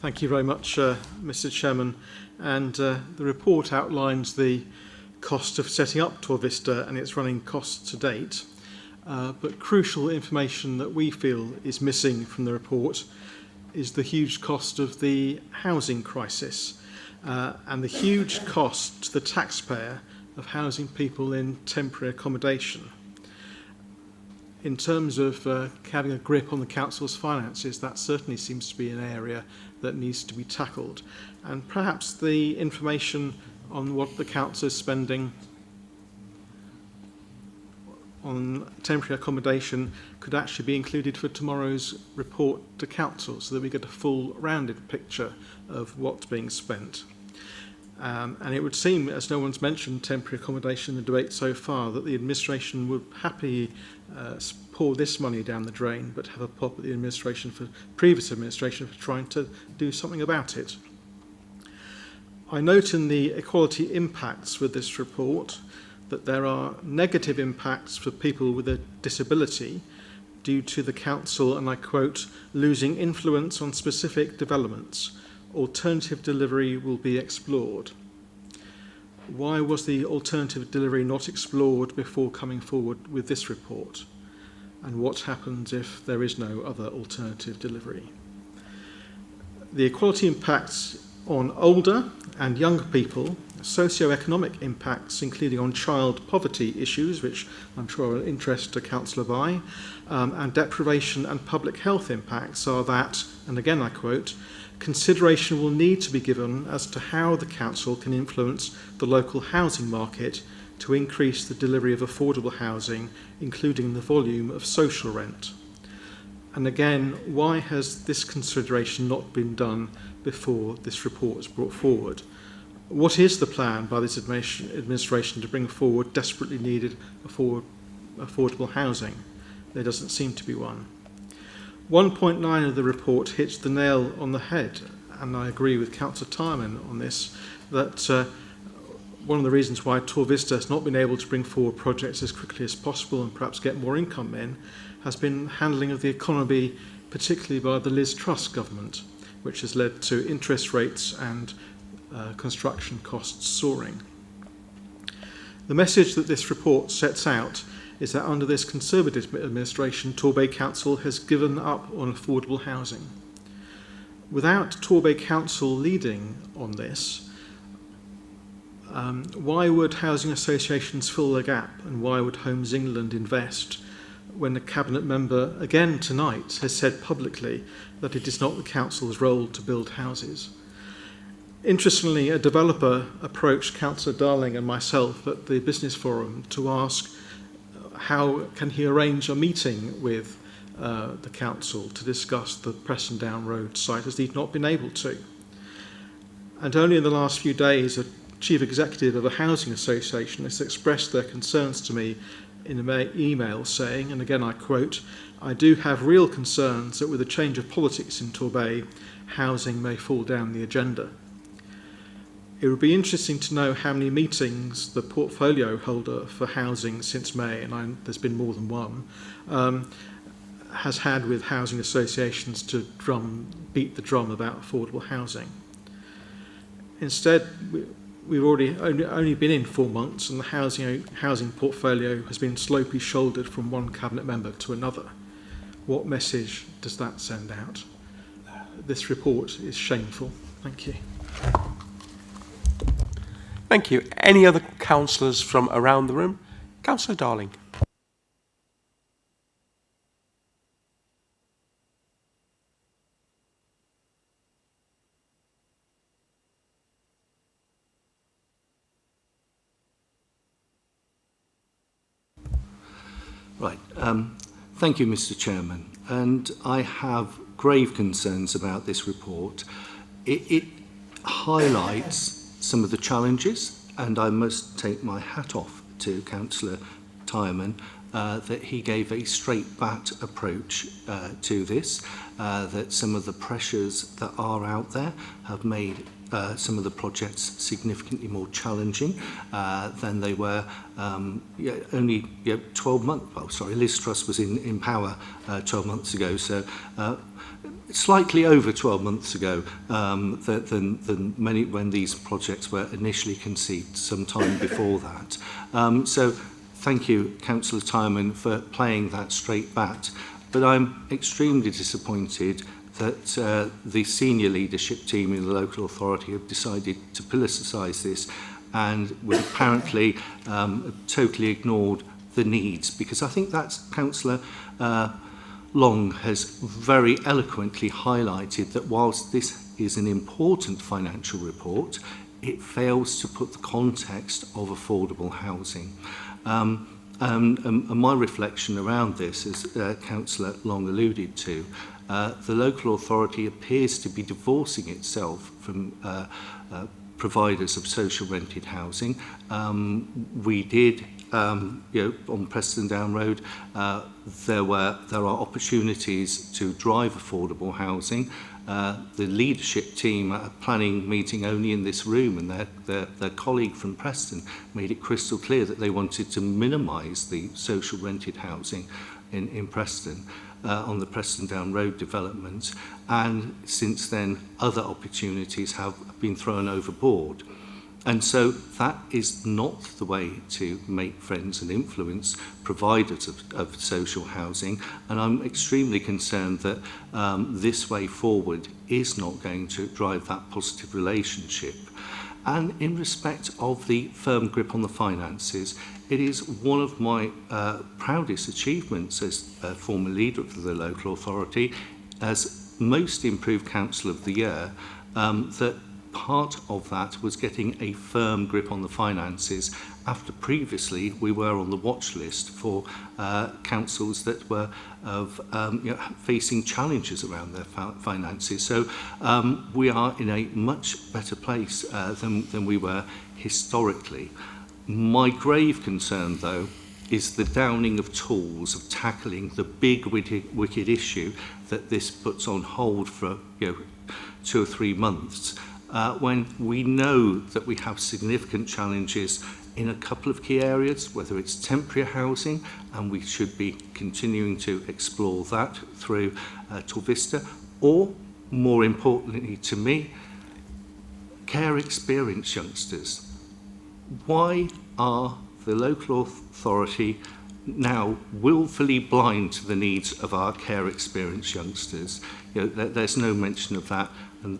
Thank you very much, Mr. Chairman. And the report outlines the cost of setting up TorVista and its running costs to date, but crucial information that we feel is missing from the report is the huge cost of the housing crisis and the huge cost to the taxpayer of housing people in temporary accommodation. In terms of having a grip on the council's finances, that certainly seems to be an area that needs to be tackled. And perhaps the information on what the council is spending on temporary accommodation could actually be included for tomorrow's report to council, so that we get a full rounded picture of what's being spent. And it would seem, as no one's mentioned temporary accommodation in the debate so far, that the administration would happily pour this money down the drain, but have a pop at the administration previous administration for trying to do something about it. I note in the equality impacts with this report that there are negative impacts for people with a disability due to the council, and I quote, losing influence on specific developments. Alternative delivery will be explored. Why was the alternative delivery not explored before coming forward with this report? And what happens if there is no other alternative delivery? The equality impacts on older and younger people, socio-economic impacts including on child poverty issues, which I'm sure are of interest to Councillor By, and deprivation and public health impacts are that, and again I quote, consideration will need to be given as to how the council can influence the local housing market to increase the delivery of affordable housing, including the volume of social rent. And again, why has this consideration not been done before this report was brought forward? What is the plan by this administration to bring forward desperately needed affordable housing? There doesn't seem to be one. 1.9 of the report hits the nail on the head, and I agree with Councillor Tyman on this, that one of the reasons why TorVista has not been able to bring forward projects as quickly as possible and perhaps get more income in has been handling of the economy, particularly by the Liz Truss government, which has led to interest rates and construction costs soaring. The message that this report sets out is that under this Conservative administration, Torbay Council has given up on affordable housing. Without Torbay Council leading on this, why would housing associations fill the gap, and why would Homes England invest when the Cabinet member again tonight has said publicly that it is not the Council's role to build houses? Interestingly, a developer approached Councillor Darling and myself at the Business Forum to ask how can he arrange a meeting with the council to discuss the Preston Down Road site, as he'd not been able to. And only in the last few days, a chief executive of a housing association has expressed their concerns to me in an email saying, and again I quote, "I do have real concerns that with a change of politics in Torbay, housing may fall down the agenda." It would be interesting to know how many meetings the portfolio holder for housing since May, and there's been more than one, has had with housing associations to beat the drum about affordable housing. Instead, we've only been in 4 months, and the housing portfolio has been slowly shouldered from one cabinet member to another. What message does that send out? This report is shameful. Thank you. Thank you. Any other councillors from around the room? Councillor Darling. Right. Thank you, Mr. Chairman. And I have grave concerns about this report. It highlights some of the challenges, and I must take my hat off to Councillor Tyman that he gave a straight bat approach to this, that some of the pressures that are out there have made some of the projects significantly more challenging than they were only 12 months, well, sorry, Liz Truss was in power 12 months ago, so slightly over 12 months ago than many when these projects were initially conceived, some time before that. So thank you, Councillor Tyman, for playing that straight bat. But I'm extremely disappointed that the senior leadership team in the local authority have decided to politicise this and will apparently totally ignored the needs, because I think that's Councillor Long has very eloquently highlighted that whilst this is an important financial report, it fails to put the context of affordable housing. And my reflection around this, as Councillor Long alluded to, the local authority appears to be divorcing itself from providers of social rented housing. We did, on Preston Down Road, there are opportunities to drive affordable housing. The leadership team at a planning meeting only in this room, and their colleague from Preston made it crystal clear that they wanted to minimise the social rented housing in Preston on the Preston Down Road development. And since then, other opportunities have been thrown overboard. And so that is not the way to make friends and influence providers of social housing. And I'm extremely concerned that this way forward is not going to drive that positive relationship. And in respect of the firm grip on the finances, it is one of my proudest achievements as a former leader of the local authority, as most improved council of the year, that part of that was getting a firm grip on the finances, after previously we were on the watch list for councils that were facing challenges around their finances. So we are in a much better place than we were historically. My grave concern, though, is the downing of tools of tackling the big wicked issue that this puts on hold for 2 or 3 months. When we know that we have significant challenges in a couple of key areas, whether it's temporary housing, and we should be continuing to explore that through TorVista, or more importantly to me, care experienced youngsters. Why are the local authority now willfully blind to the needs of our care experienced youngsters? There's no mention of that, and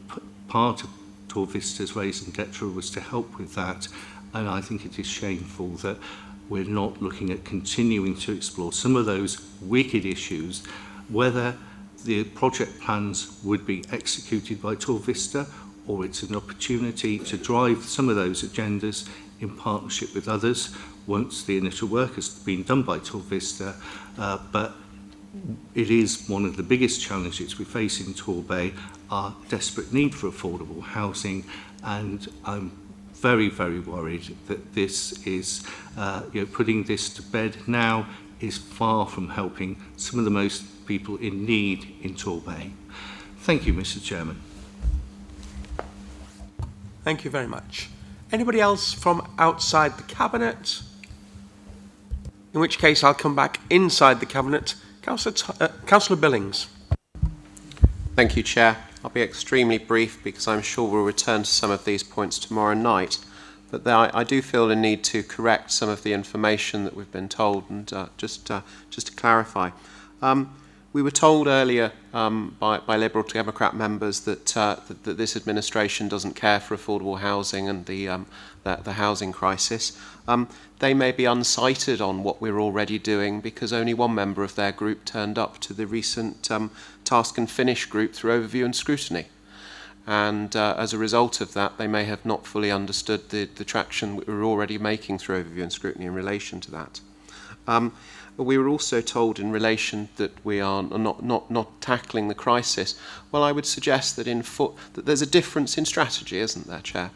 part of TorVista's raison d'etre was to help with that, and I think it is shameful that we're not looking at continuing to explore some of those wicked issues, whether the project plans would be executed by TorVista or it's an opportunity to drive some of those agendas in partnership with others once the initial work has been done by TorVista, but it is one of the biggest challenges we face in Torbay, our desperate need for affordable housing, and I'm very, very worried that this is, putting this to bed now is far from helping some of the most people in need in Torbay. Thank you, Mr. Chairman. Thank you very much. Anybody else from outside the Cabinet? In which case I'll come back inside the Cabinet. Councillor Billings. Thank you, Chair. I'll be extremely brief because I'm sure we'll return to some of these points tomorrow night. But I do feel a need to correct some of the information that we've been told, and just to clarify. We were told earlier by Liberal Democrat members that this administration doesn't care for affordable housing and the housing crisis. They may be unsighted on what we're already doing because only one member of their group turned up to the recent Task and Finish group through overview and scrutiny. And as a result of that, they may have not fully understood the traction we were already making through overview and scrutiny in relation to that. We were also told in relation that we are not tackling the crisis. Well, I would suggest that that there's a difference in strategy, isn't there, Chair?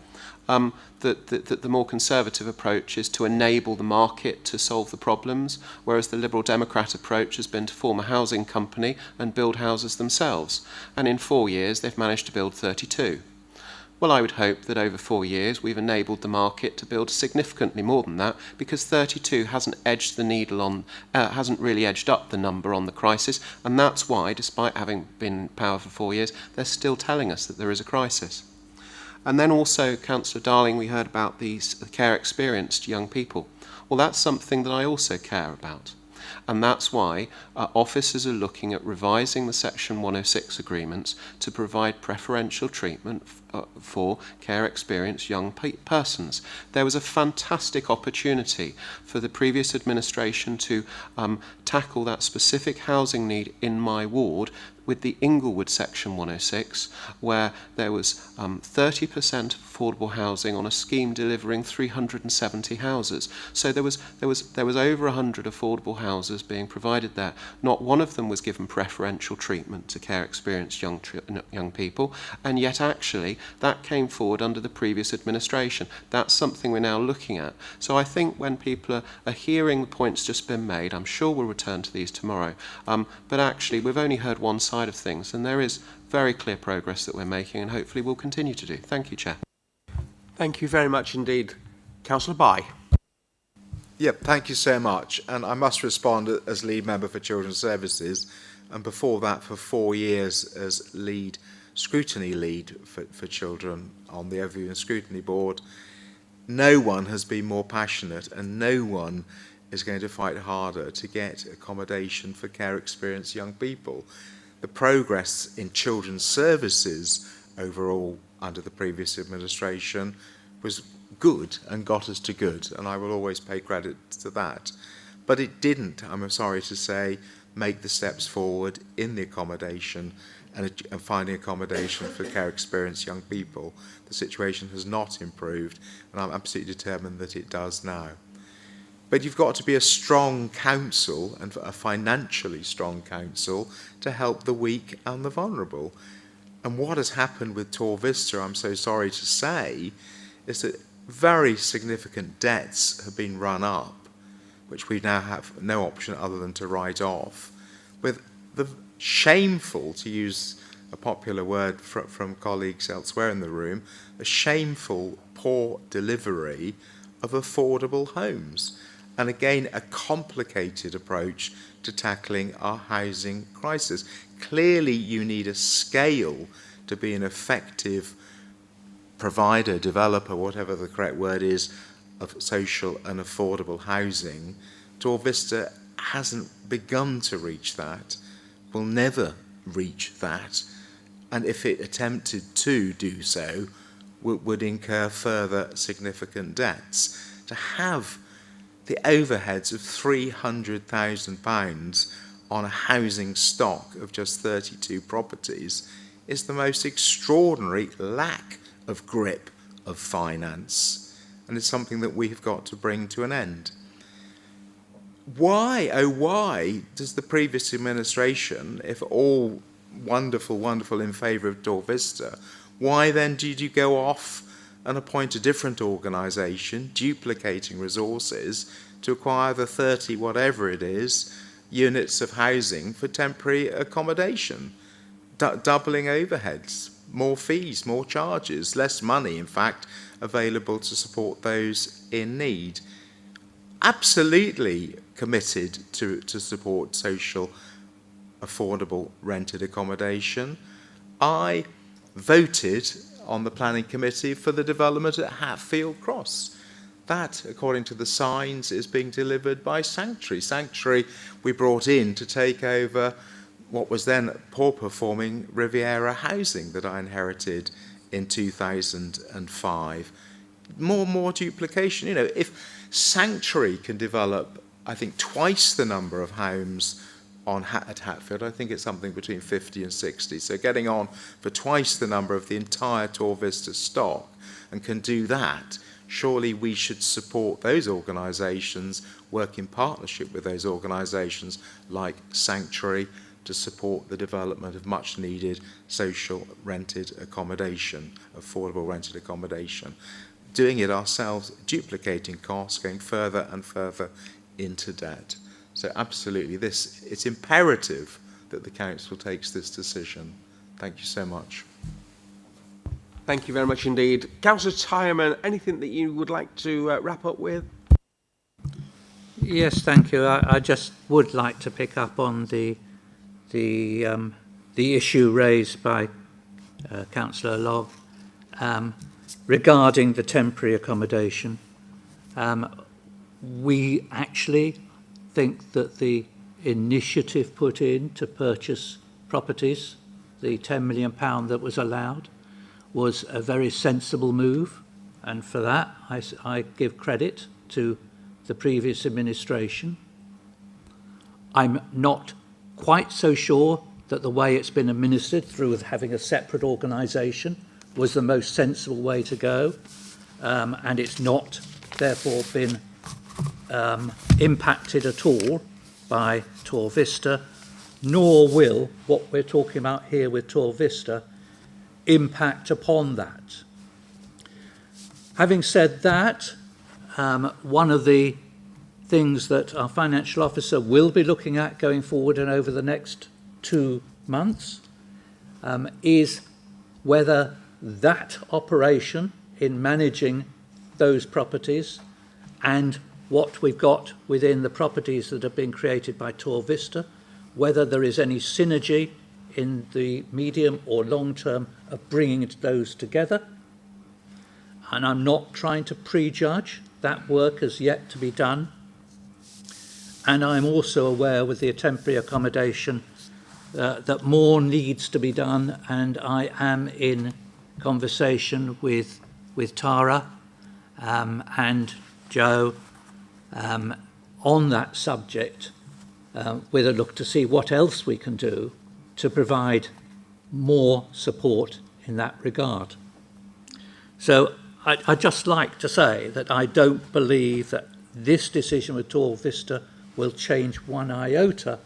That the more conservative approach is to enable the market to solve the problems, whereas the Liberal Democrat approach has been to form a housing company and build houses themselves. And in 4 years, they've managed to build 32. Well, I would hope that over 4 years we've enabled the market to build significantly more than that, because 32 hasn't edged the needle on, hasn't really edged up the number on the crisis, and that's why, despite having been in power for 4 years, they're still telling us that there is a crisis. And then also, Councillor Darling, we heard about these care experienced young people. Well, that's something that I also care about. And that's why officers are looking at revising the Section 106 agreements to provide preferential treatment for care experienced young persons. There was a fantastic opportunity for the previous administration to tackle that specific housing need in my ward with the Inglewood Section 106, where there was 30% affordable housing on a scheme delivering 370 houses. So there was over 100 affordable houses being provided there. Not one of them was given preferential treatment to care experienced young people, and yet actually that came forward under the previous administration. That's something we're now looking at. So I think when people are hearing the points just been made, I'm sure we'll return to these tomorrow, but actually we've only heard one side of things, and there is very clear progress that we're making, and hopefully we'll continue to do. Thank you, Chair. Thank you very much indeed. Councillor Bye. Yep, thank you so much. And I must respond as lead member for Children's Services, and before that for 4 years as scrutiny lead for children on the Overview and Scrutiny Board. No one has been more passionate, and no one is going to fight harder to get accommodation for care experienced young people. The progress in children's services overall under the previous administration was good and got us to good, and I will always pay credit to that. But it didn't, I'm sorry to say, make the steps forward in the accommodation and finding accommodation for care experienced young people. The situation has not improved, and I'm absolutely determined that it does now. But you've got to be a strong council, and a financially strong council, to help the weak and the vulnerable. And what has happened with TorVista, I'm so sorry to say, is that very significant debts have been run up, which we now have no option other than to write off, with the shameful, to use a popular word from colleagues elsewhere in the room, a shameful poor delivery of affordable homes. And again, a complicated approach to tackling our housing crisis. Clearly, you need a scale to be an effective provider, developer, whatever the correct word is, of social and affordable housing. TorVista hasn't begun to reach that, will never reach that, and if it attempted to do so, would incur further significant debts. To have the overheads of £300,000 on a housing stock of just 32 properties is the most extraordinary lack of grip of finance, and it's something that we have got to bring to an end. Why, oh why, does the previous administration, if all wonderful, wonderful in favour of TorVista, why then did you go off and appoint a different organisation, duplicating resources, to acquire the 30, whatever it is, units of housing for temporary accommodation, doubling overheads, more fees, more charges, less money, in fact, available to support those in need? Absolutely committed to support social, affordable rented accommodation. I voted on the planning committee for the development at Hatfield Cross. That, according to the signs, is being delivered by Sanctuary. Sanctuary we brought in to take over what was then poor-performing Riviera housing that I inherited in 2005. More duplication. You know, if Sanctuary can develop, I think, twice the number of homes at Hatfield, I think it's something between 50 and 60. So getting on for twice the number of the entire TorVista stock, and can do that, surely we should support those organisations, work in partnership with those organisations like Sanctuary to support the development of much needed social rented accommodation, affordable rented accommodation. Doing it ourselves, duplicating costs, going further and further into debt. So absolutely, it's imperative that the Council takes this decision. Thank you so much. Thank you very much indeed. Councillor Tyerman, anything that you would like to wrap up with? Yes, thank you. I just would like to pick up on the issue raised by Councillor Logg regarding the temporary accommodation. We actually think that the initiative put in to purchase properties, the £10 million that was allowed, was a very sensible move, and for that I give credit to the previous administration. I'm not quite so sure that the way it's been administered through having a separate organisation was the most sensible way to go, and it's not therefore been impacted at all by TorVista, nor will what we're talking about here with TorVista impact upon that. Having said that, one of the things that our financial officer will be looking at going forward and over the next 2 months is whether that operation in managing those properties and what we've got within the properties that have been created by TorVista, whether there is any synergy in the medium or long term of bringing those together. And I'm not trying to prejudge. That work has yet to be done. And I'm also aware with the temporary accommodation that more needs to be done, and I am in conversation with Tara and Joe on that subject with a look to see what else we can do to provide more support in that regard. So I'd just like to say that I don't believe that this decision with TorVista will change one iota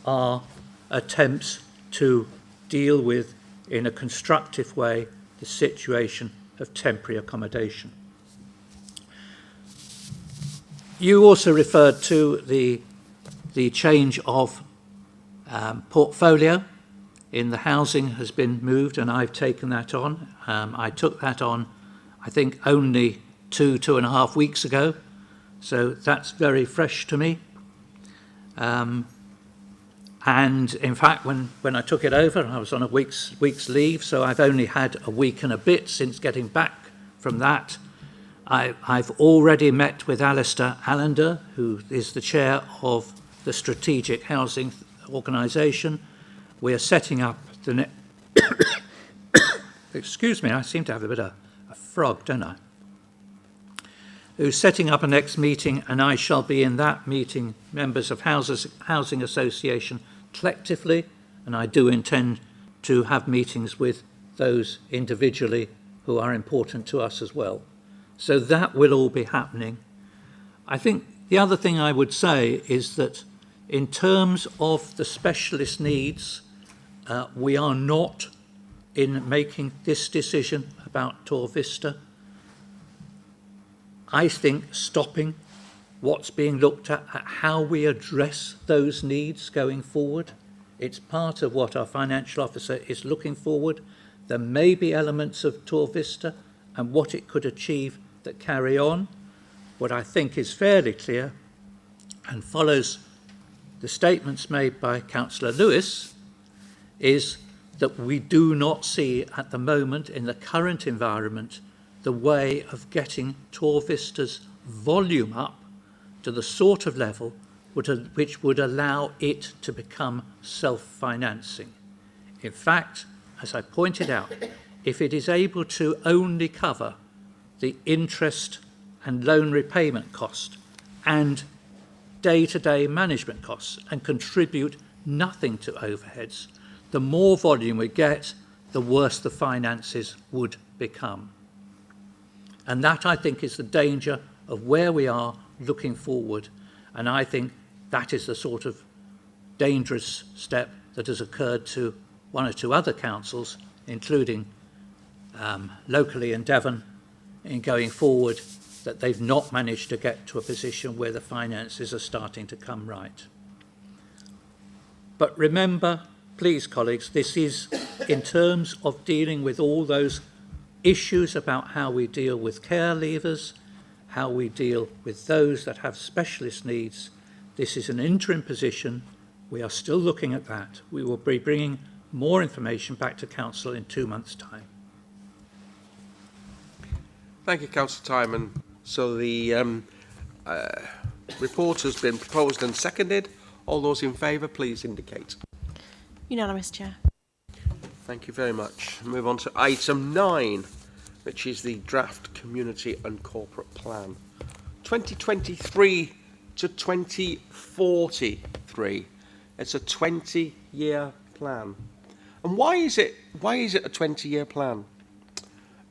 our attempts to deal with, in a constructive way, the situation of temporary accommodation. You also referred to the change of portfolio in the housing has been moved, and I've taken that on. I took that on, I think, only 2.5 weeks ago, so that's very fresh to me. And in fact, when I took it over, I was on a week's leave, so I've only had a week and a bit since getting back from that. I've already met with Alistair Allender, who is the chair of the Strategic Housing Organisation. We are setting up the excuse me, I seem to have a bit of a frog, don't I? Who's setting up a next meeting, and I shall be in that meeting, members of Housing Association collectively, and I do intend to have meetings with those individually who are important to us as well. So that will all be happening. I think the other thing I would say is that in terms of the specialist needs, we are not in making this decision about TorVista. I think stopping what's being looked at how we address those needs going forward. It's part of what our financial officer is looking forward. There may be elements of TorVista and what it could achieve that carry on. What I think is fairly clear and follows the statements made by Councillor Lewis is that we do not see at the moment in the current environment the way of getting TorVista's volume up to the sort of level which would allow it to become self-financing. In fact, as I pointed out, if it is able to only cover the interest and loan repayment cost and day-to-day management costs and contribute nothing to overheads, the more volume we get, the worse the finances would become. And that, I think, is the danger of where we are looking forward. And I think that is the sort of dangerous step that has occurred to one or two other councils, including locally in Devon, in going forward, that they've not managed to get to a position where the finances are starting to come right. But remember, please, colleagues, this is in terms of dealing with all those issues about how we deal with care leavers, how we deal with those that have specialist needs. This is an interim position. We are still looking at that. We will be bringing more information back to Council in 2 months' time. Thank you, Councillor Timon. So the report has been proposed and seconded. All those in favour, please indicate. Unanimous, Chair. Thank you very much. Move on to item 9, which is the draft community and corporate plan. 2023 to 2043. It's a 20-year plan. And why is it a 20-year plan?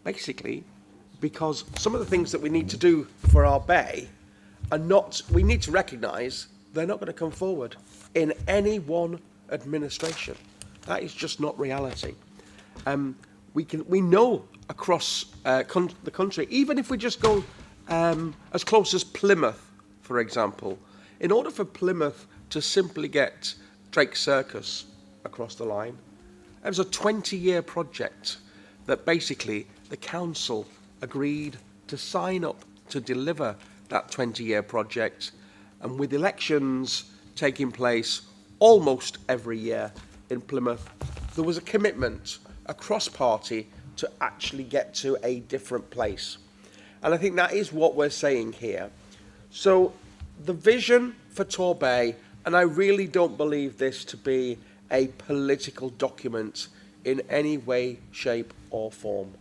Basically, because some of the things that we need to do for our bay are not, we need to recognise they're not going to come forward in any one administration. That is just not reality. We know across the country, even if we just go as close as Plymouth, for example, in order for Plymouth to simply get Drake Circus across the line, it was a 20-year project that basically the council agreed to sign up to deliver that 20-year project, and with elections taking place almost every year in Plymouth, there was a commitment across party to actually get to a different place. And I think that is what we're saying here. So the vision for Torbay, and I really don't believe this to be a political document in any way, shape or form.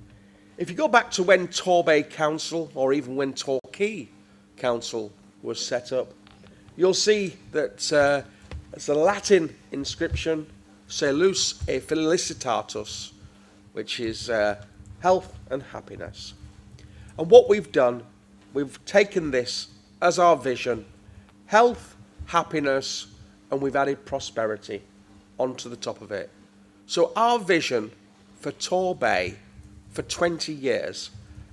If you go back to when Torbay Council, or even when Torquay Council was set up, you'll see that it's a Latin inscription, Salus e Felicitatus, which is health and happiness. And what we've done, we've taken this as our vision, health, happiness, and we've added prosperity onto the top of it. So our vision for Torbay for 20 years,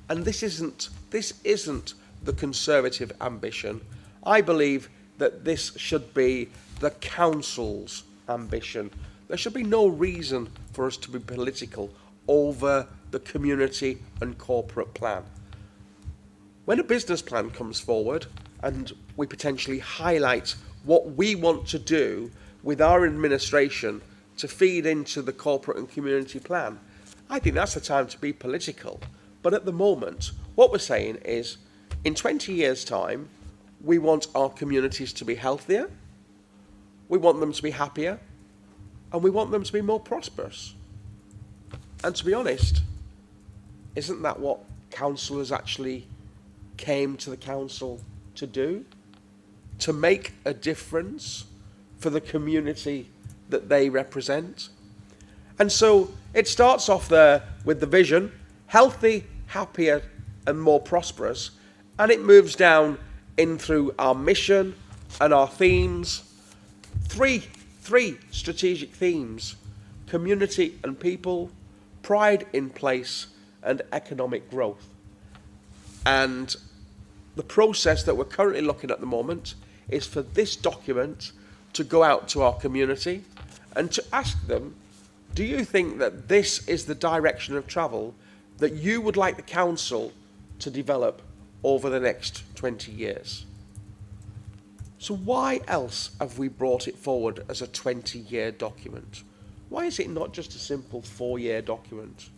and this isn't the Conservative ambition. I believe that this should be the council's ambition. There should be no reason for us to be political over the community and corporate plan. When a business plan comes forward and we potentially highlight what we want to do with our administration to feed into the corporate and community plan, I think that's the time to be political. But at the moment, what we're saying is, in 20 years' time, we want our communities to be healthier, we want them to be happier, and we want them to be more prosperous. And to be honest, isn't that what councillors actually came to the council to do? To make a difference for the community that they represent? And so it starts off there with the vision, healthy, happier and more prosperous, and it moves down in through our mission and our themes. Three strategic themes: community and people, pride in place, and economic growth. And the process that we're currently looking at the moment is for this document to go out to our community and to ask them, do you think that this is the direction of travel that you would like the council to develop over the next 20 years? So why else have we brought it forward as a 20-year document? Why is it not just a simple 4-year document?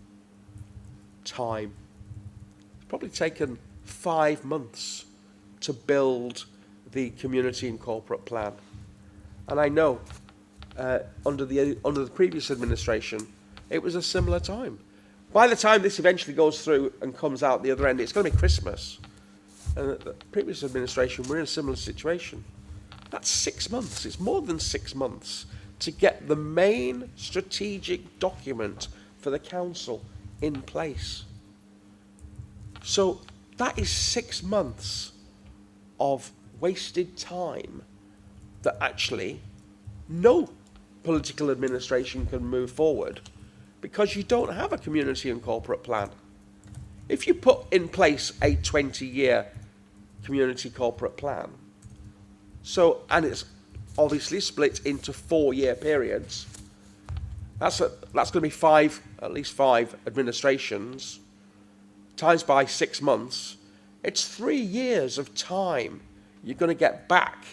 Time. It's probably taken 5 months to build the community and corporate plan. And I know under the previous administration, it was a similar time. By the time this eventually goes through and comes out the other end, it's going to be Christmas. And the previous administration, we're in a similar situation. That's 6 months. It's more than 6 months to get the main strategic document for the council in place. So that is 6 months of wasted time that actually no political administration can move forward because you don't have a community and corporate plan. If you put in place a 20-year community corporate plan, and it's obviously split into 4-year periods, that's going to be at least five administrations times by 6 months, it's 3 years of time you're going to get back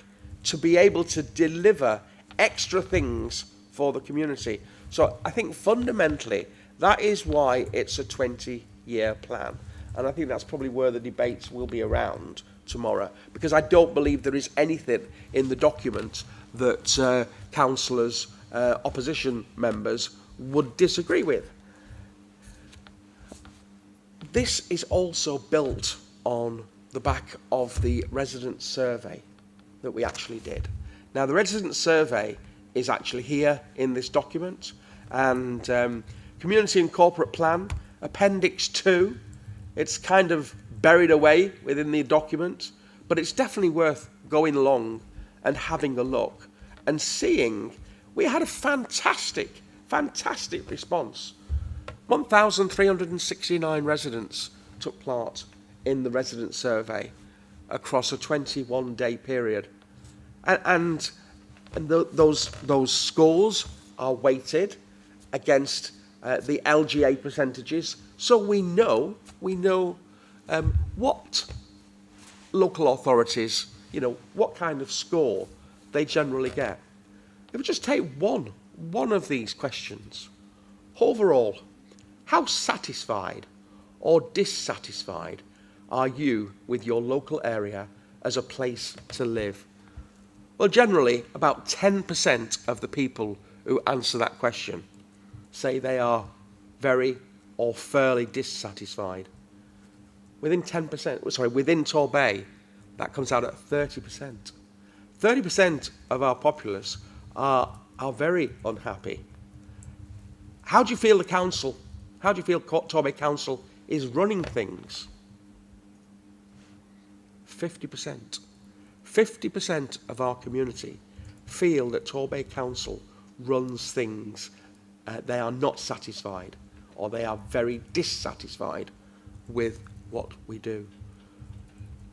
to be able to deliver extra things for the community. So I think fundamentally that is why it's a 20-year plan. And I think that's probably where the debates will be around tomorrow, because I don't believe there is anything in the document that councillors, opposition members would disagree with. This is also built on the back of the resident survey that we actually did. Now, the resident survey is actually here in this document, and Community and Corporate Plan, Appendix 2, it's kind of buried away within the document, but it's definitely worth going along and having a look and seeing. We had a fantastic response. 1,369 residents took part in the resident survey across a 21-day period. And those scores are weighted against the LGA percentages, so we know what local authorities, what kind of score they generally get. If we just take one of these questions, overall, how satisfied or dissatisfied are you with your local area as a place to live? Well, generally, about 10% of the people who answer that question say they are very or fairly dissatisfied. Within Torbay, that comes out at 30%. 30% of our populace are very unhappy. How do you feel the council, how do you feel Torbay Council is running things? 50%. 50% of our community feel that Torbay Council runs things, they are not satisfied, or they are very dissatisfied with what we do.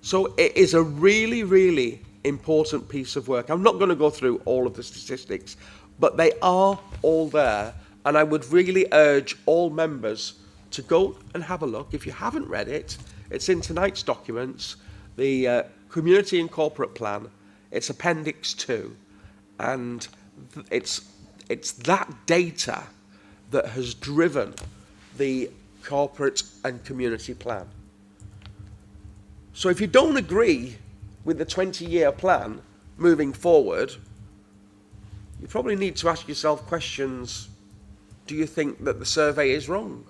So it is a really, really important piece of work. I'm not going to go through all of the statistics, but they are all there, and I would really urge all members to go and have a look. If you haven't read it, it's in tonight's documents, the Community and Corporate Plan, it's Appendix 2, and it's that data that has driven the corporate and community plan. So if you don't agree with the 20-year plan moving forward, you probably need to ask yourself questions. Do you think that the survey is wrong?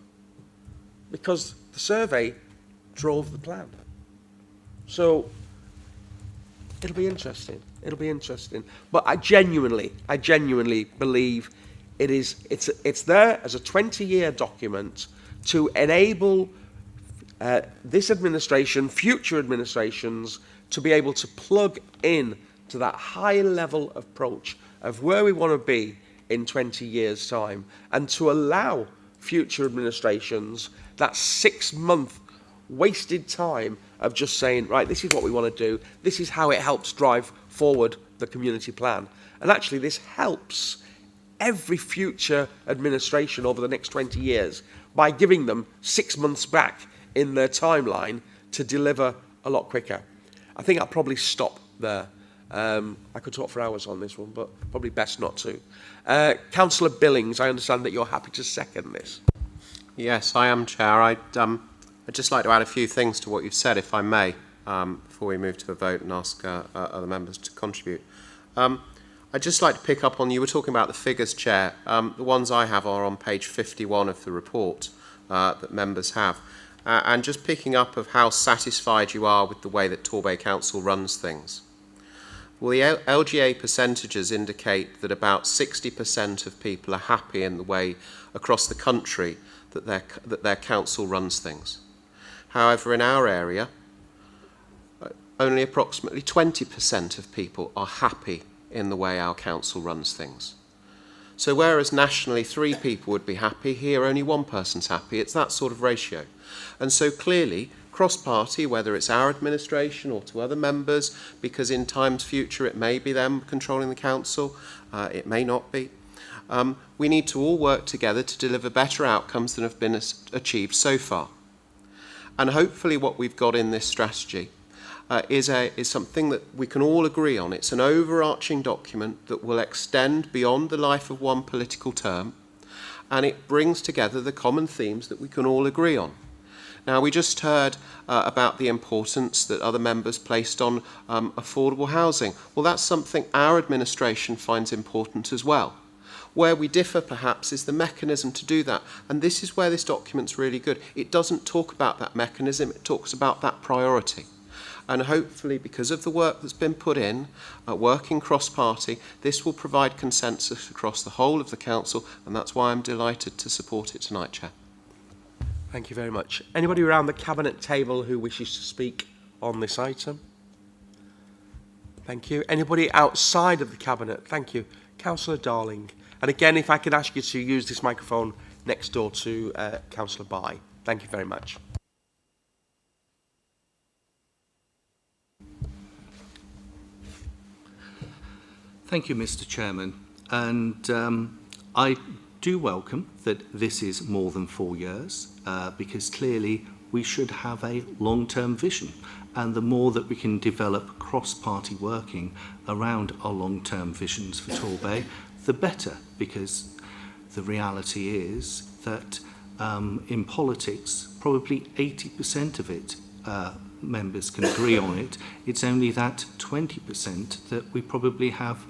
Because the survey drove the plan. So it'll be interesting. It'll be interesting. But I genuinely believe it's there as a 20-year document to enable this administration, future administrations, to be able to plug in to that high level approach of where we want to be in 20 years' time, and to allow future administrations that 6-month wasted time of just saying, right, this is what we want to do, this is how it helps drive forward the community plan. And actually this helps every future administration over the next 20 years by giving them 6 months back in their timeline to deliver a lot quicker. I think I'll probably stop there. I could talk for hours on this one, but probably best not to. Councillor Billings, I understand that you're happy to second this. Yes, I am, Chair. I'd just like to add a few things to what you've said, if I may, before we move to a vote and ask other members to contribute. I'd just like to pick up on, you were talking about the figures, Chair. The ones I have are on page 51 of the report that members have. And just picking up of how satisfied you are with the way that Torbay Council runs things. Well, the LGA percentages indicate that about 60% of people are happy in the way across the country that their council runs things. However, in our area, only approximately 20% of people are happy in the way our council runs things. So whereas nationally 3 people would be happy, here only 1 person's happy. It's that sort of ratio. And so clearly, cross-party, whether it's our administration or to other members, because in times future it may be them controlling the council, it may not be. We need to all work together to deliver better outcomes than have been achieved so far. And hopefully what we've got in this strategy is something that we can all agree on. It's an overarching document that will extend beyond the life of one political term, and it brings together the common themes that we can all agree on. Now, we just heard about the importance that other members placed on affordable housing. Well, that's something our administration finds important as well. Where we differ, perhaps, is the mechanism to do that. And this is where this document's really good. It doesn't talk about that mechanism, it talks about that priority. And hopefully, because of the work that's been put in, working cross-party, this will provide consensus across the whole of the council, and that's why I'm delighted to support it tonight, Chair. Thank you very much. Anybody around the Cabinet table who wishes to speak on this item? Thank you. Anybody outside of the Cabinet? Thank you. Councillor Darling. And again, if I could ask you to use this microphone next door to Councillor Bye. Thank you very much. Thank you, Mr. Chairman. And I do welcome that this is more than 4 years, because clearly we should have a long-term vision. And the more that we can develop cross-party working around our long-term visions for Torbay, the better, because the reality is that in politics, probably 80% of it members can agree on it. It's only that 20% that we probably have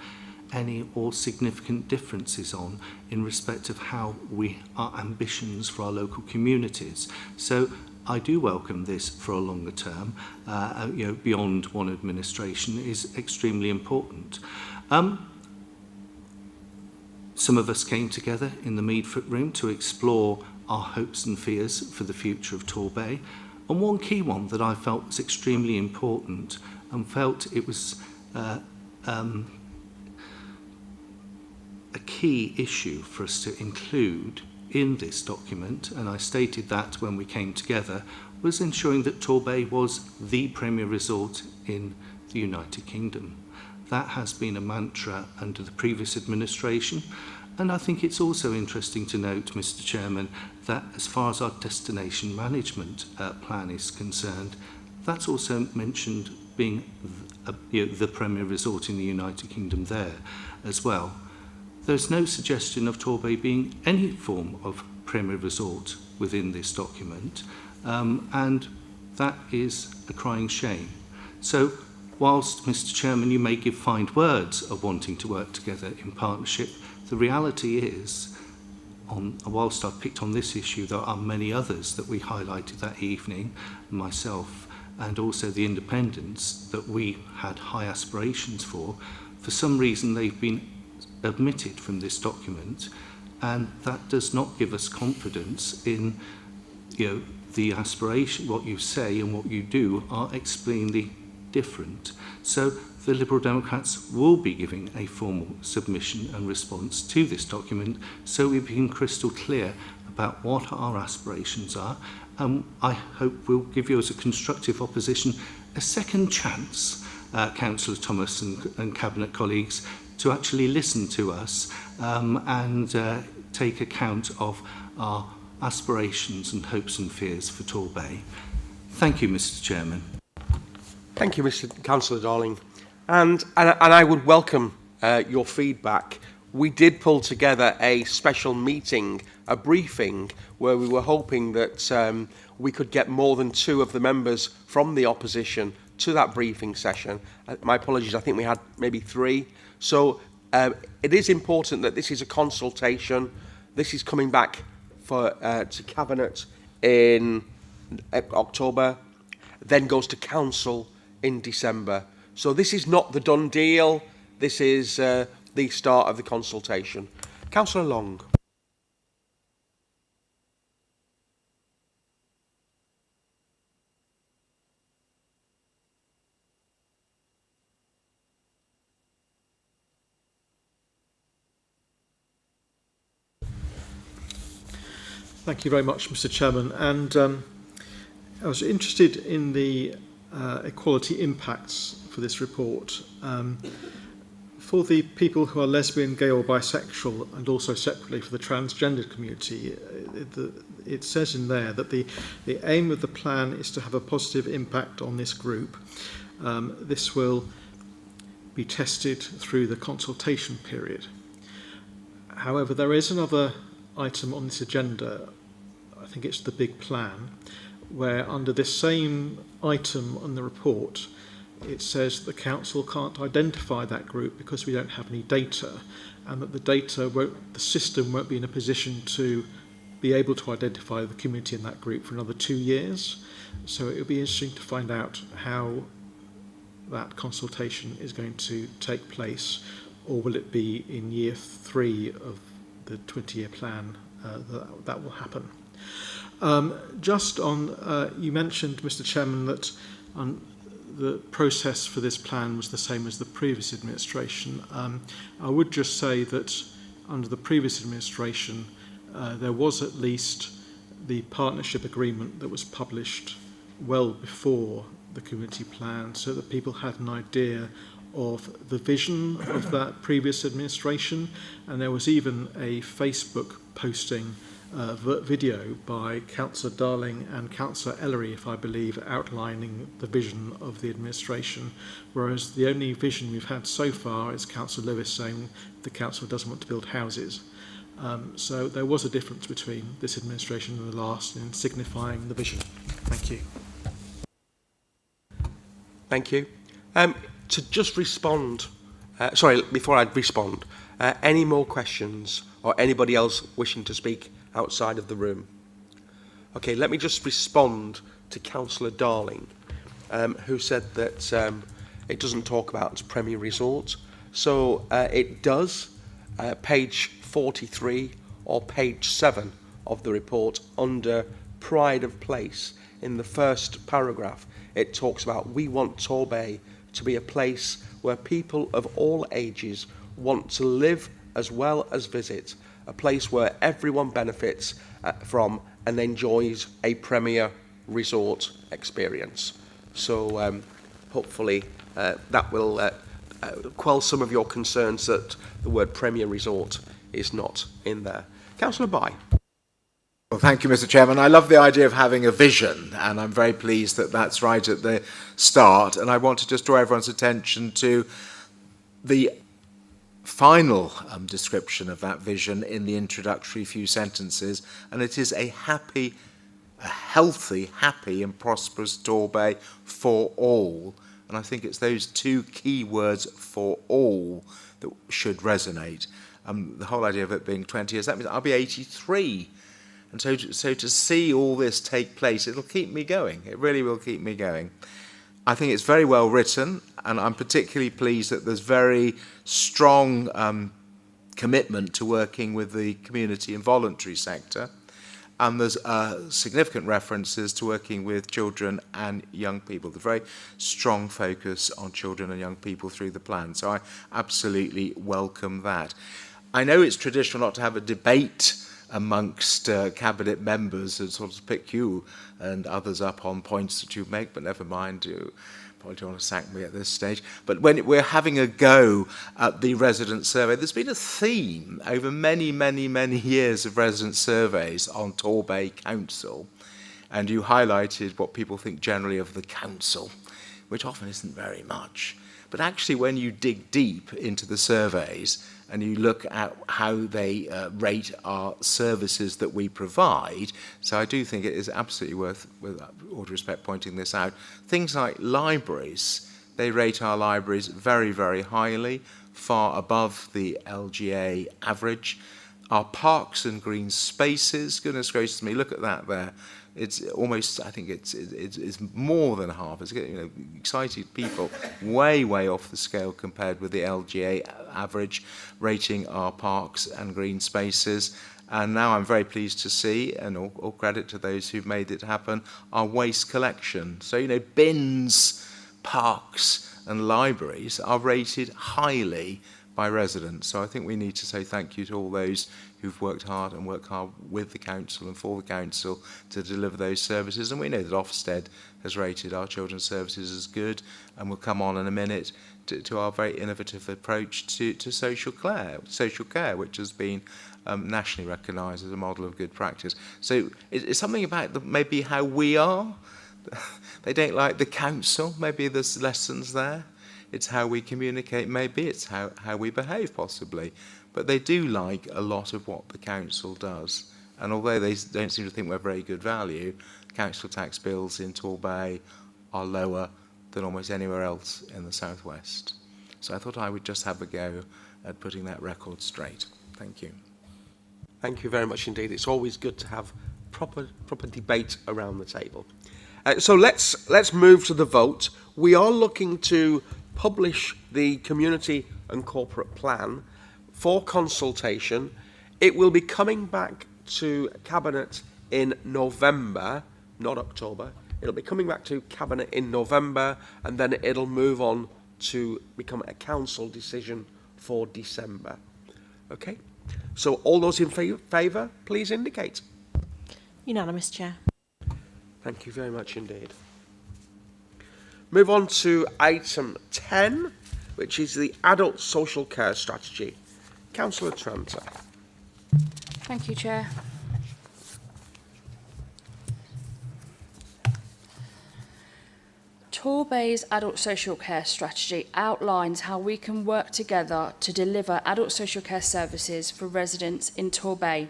any or significant differences on in respect of how our ambitions for our local communities. So I do welcome this for a longer term, beyond one administration is extremely important. Some of us came together in the Meadfoot room to explore our hopes and fears for the future of Torbay. And one key one that I felt was extremely important and felt it was a key issue for us to include in this document, and I stated that when we came together, was ensuring that Torbay was the premier resort in the United Kingdom. That has been a mantra under the previous administration, and I think it's also interesting to note, Mr. Chairman, that as far as our destination management plan is concerned, that's also mentioned being the premier resort in the United Kingdom there as well. There's no suggestion of Torbay being any form of premier resort within this document, and that is a crying shame. So, whilst, Mr. Chairman, you may give fine words of wanting to work together in partnership, the reality is, whilst I've picked on this issue, there are many others that we highlighted that evening, myself, and also the independents that we had high aspirations for. For some reason, they've been omitted from this document, and that does not give us confidence in, the aspiration. What you say and what you do are extremely different. So the Liberal Democrats will be giving a formal submission and response to this document, so we've been crystal clear about what our aspirations are, and I hope we'll give you, as a constructive opposition, a second chance, Councillor Thomas and Cabinet colleagues, to actually listen to us and take account of our aspirations and hopes and fears for Torbay. Thank you, Mr. Chairman. Thank you, Mr. Councillor Darling. And I would welcome your feedback. We did pull together a special meeting, a briefing, where we were hoping that we could get more than 2 of the members from the opposition to that briefing session. My apologies, I think we had maybe 3. So it is important that this is a consultation. This is coming back to Cabinet in October, then goes to Council in December. So this is not the done deal. This is the start of the consultation. Councillor Long. Thank you very much, Mr. Chairman. And I was interested in the equality impacts for this report. For the people who are lesbian, gay or bisexual, and also separately for the transgender community, it says in there that the aim of the plan is to have a positive impact on this group. This will be tested through the consultation period. However, there is another item on this agenda, I think it's the big plan, where under this same item on the report, it says the council can't identify that group because we don't have any data, and that the system won't be in a position to be able to identify the community in that group for another 2 years. So it will be interesting to find out how that consultation is going to take place, or will it be in year 3 of the 20-year plan that will happen. Just on, you mentioned, Mr. Chairman, that the process for this plan was the same as the previous administration. I would just say that under the previous administration, there was at least the partnership agreement that was published well before the community plan, so that people had an idea of the vision of that previous administration. And there was even a Facebook posting video by Councillor Darling and Councillor Ellery, if I believe, outlining the vision of the administration, whereas the only vision we've had so far is Councillor Lewis saying the council doesn't want to build houses. So there was a difference between this administration and the last in signifying the vision. Thank you. Thank you. To just respond, before I respond, any more questions or anybody else wishing to speak outside of the room? Okay, let me just respond to Councillor Darling, who said that it doesn't talk about Premier Resort. So it does, page 43 or page 7 of the report under Pride of Place. In the first paragraph, it talks about we want Torbay to be a place where people of all ages want to live as well as visit, a place where everyone benefits from and enjoys a Premier Resort experience. So hopefully that will quell some of your concerns that the word Premier Resort is not in there. Councillor Bye. Well, thank you, Mr. Chairman. I love the idea of having a vision, and I'm very pleased that that's right at the start. And I want to just draw everyone's attention to the final description of that vision in the introductory few sentences, and it is a healthy, happy and prosperous Torbay for all. And I think it's those two key words, for all, that should resonate. The whole idea of it being 20 years, that means I'll be 83. And so to see all this take place, it'll keep me going. It really will keep me going. I think it's very well written, and I'm particularly pleased that there's very strong commitment to working with the community and voluntary sector. And there's significant references to working with children and young people. There's a very strong focus on children and young people through the plan. So I absolutely welcome that. I know it's traditional not to have a debate amongst cabinet members and sort of pick you and others up on points that you make, but never mind, you probably don't want to sack me at this stage. But when we're having a go at the resident survey, there's been a theme over many, many, many years of resident surveys on Torbay Council, and you highlighted what people think generally of the council, which often isn't very much. But actually, when you dig deep into the surveys and you look at how they rate our services that we provide, so I do think it is absolutely worth, with all due respect, pointing this out. Things like libraries, they rate our libraries very, very highly, far above the LGA average. Our parks and green spaces, goodness gracious me, look at that there. It's almost, I think it's more than half. It's, excited people way, way off the scale compared with the LGA average, rating our parks and green spaces. And now I'm very pleased to see, and all credit to those who've made it happen, our waste collection. So, bins, parks and libraries are rated highly by residents. So I think we need to say thank you to all those who've worked hard with the council and for the council to deliver those services. And we know that Ofsted has rated our children's services as good, and we'll come on in a minute to our very innovative approach to social care, which has been nationally recognised as a model of good practice. So it's something about maybe how we are. They don't like the council. Maybe there's lessons there. It's how we communicate. Maybe it's how we behave, possibly. But they do like a lot of what the council does. And although they don't seem to think we're very good value, council tax bills in Torbay are lower than almost anywhere else in the southwest. So I thought I would just have a go at putting that record straight. Thank you. Thank you very much indeed. It's always good to have proper debate around the table. So let's move to the vote. We are looking to publish the community and corporate plan for consultation. It will be coming back to Cabinet in November, not October. It'll be coming back to Cabinet in November, and then it'll move on to become a council decision for December. Okay? So all those in favour, please indicate. Unanimous, Chair. Thank you very much indeed. Move on to item 10, which is the Adult Social Care Strategy. Councillor Tranter. Thank you, Chair. Torbay's Adult Social Care Strategy outlines how we can work together to deliver adult social care services for residents in Torbay.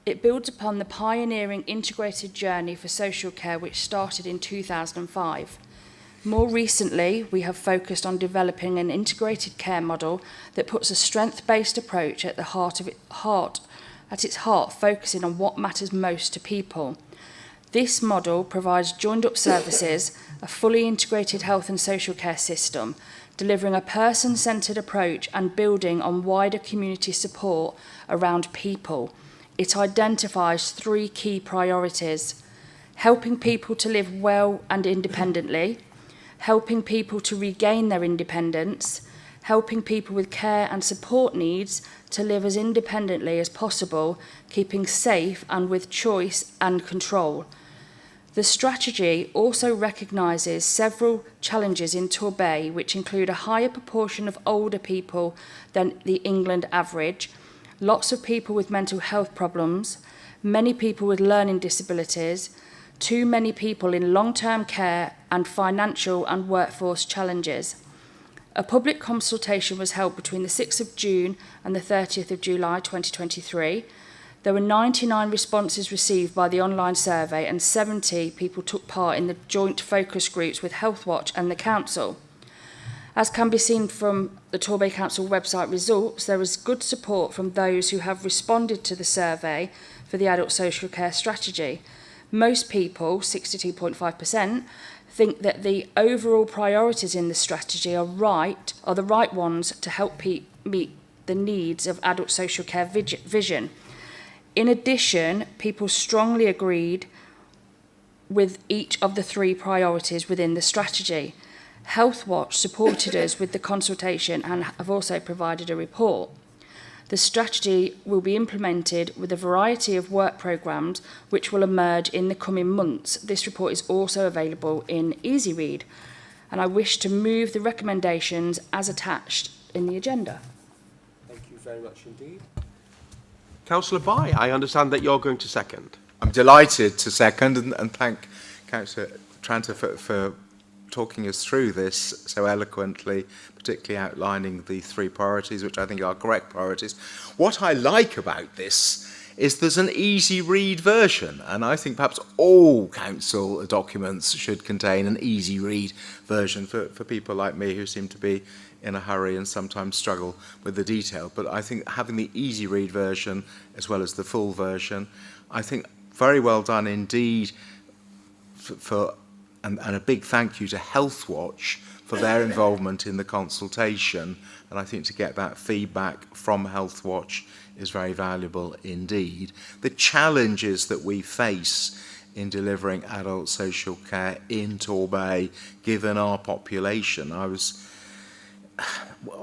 It builds upon the pioneering integrated journey for social care which started in 2005. More recently, we have focused on developing an integrated care model that puts a strength-based approach at its heart, focusing on what matters most to people. This model provides joined-up services, a fully integrated health and social care system, delivering a person-centred approach and building on wider community support around people. It identifies 3 key priorities: helping people to live well and independently, helping people to regain their independence, helping people with care and support needs to live as independently as possible, keeping safe and with choice and control. The strategy also recognises several challenges in Torbay, which include a higher proportion of older people than the England average, lots of people with mental health problems, many people with learning disabilities, too many people in long-term care, and financial and workforce challenges. A public consultation was held between the 6th of June and the 30th of July 2023. There were 99 responses received by the online survey, and 70 people took part in the joint focus groups with Healthwatch and the council. As can be seen from the Torbay Council website results, there is good support from those who have responded to the survey for the adult social care strategy. Most people, 62.5%, think that the overall priorities in the strategy are the right ones to help meet the needs of adult social care vision. In addition, people strongly agreed with each of the 3 priorities within the strategy. Healthwatch supported us with the consultation and have also provided a report. The strategy will be implemented with a variety of work programmes which will emerge in the coming months. This report is also available in Easy Read, and I wish to move the recommendations as attached in the agenda. Thank you very much indeed. Councillor Bye, I understand that you're going to second. I'm delighted to second and thank Councillor Tranter for talking us through this so eloquently, particularly outlining the 3 priorities, which I think are correct priorities. What I like about this is there's an easy read version, and I think perhaps all council documents should contain an easy read version for people like me who seem to be in a hurry and sometimes struggle with the detail. But I think having the easy read version as well as the full version, I think very well done indeed and a big thank you to Healthwatch for their involvement in the consultation. And I think to get that feedback from Healthwatch is very valuable indeed. The challenges that we face in delivering adult social care in Torbay, given our population. I was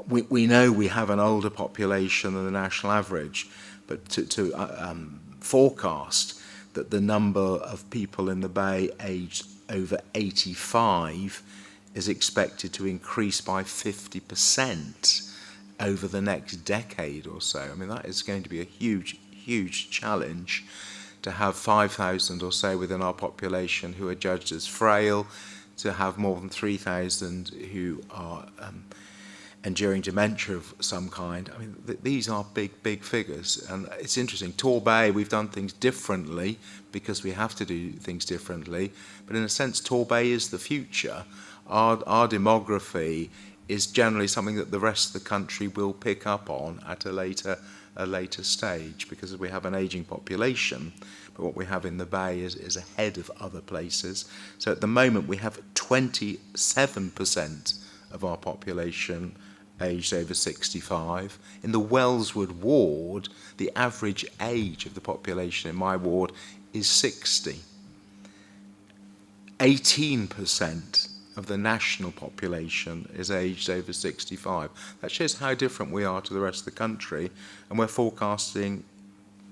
we know we have an older population than the national average, but to forecast that the number of people in the Bay aged over 85 is expected to increase by 50% over the next decade or so. I mean, that is going to be a huge, huge challenge to have 5,000 or so within our population who are judged as frail, to have more than 3,000 who are enduring dementia of some kind. I mean, these are big, big figures. And it's interesting. Torbay, we've done things differently because we have to do things differently. But in a sense, Torbay is the future. Our demography is generally something that the rest of the country will pick up on at a later stage, because we have an ageing population, but what we have in the Bay is ahead of other places. So at the moment we have 27% of our population aged over 65. In the Wellswood ward, the average age of the population in my ward is 60. 18% of the national population is aged over 65. That shows how different we are to the rest of the country, and we're forecasting,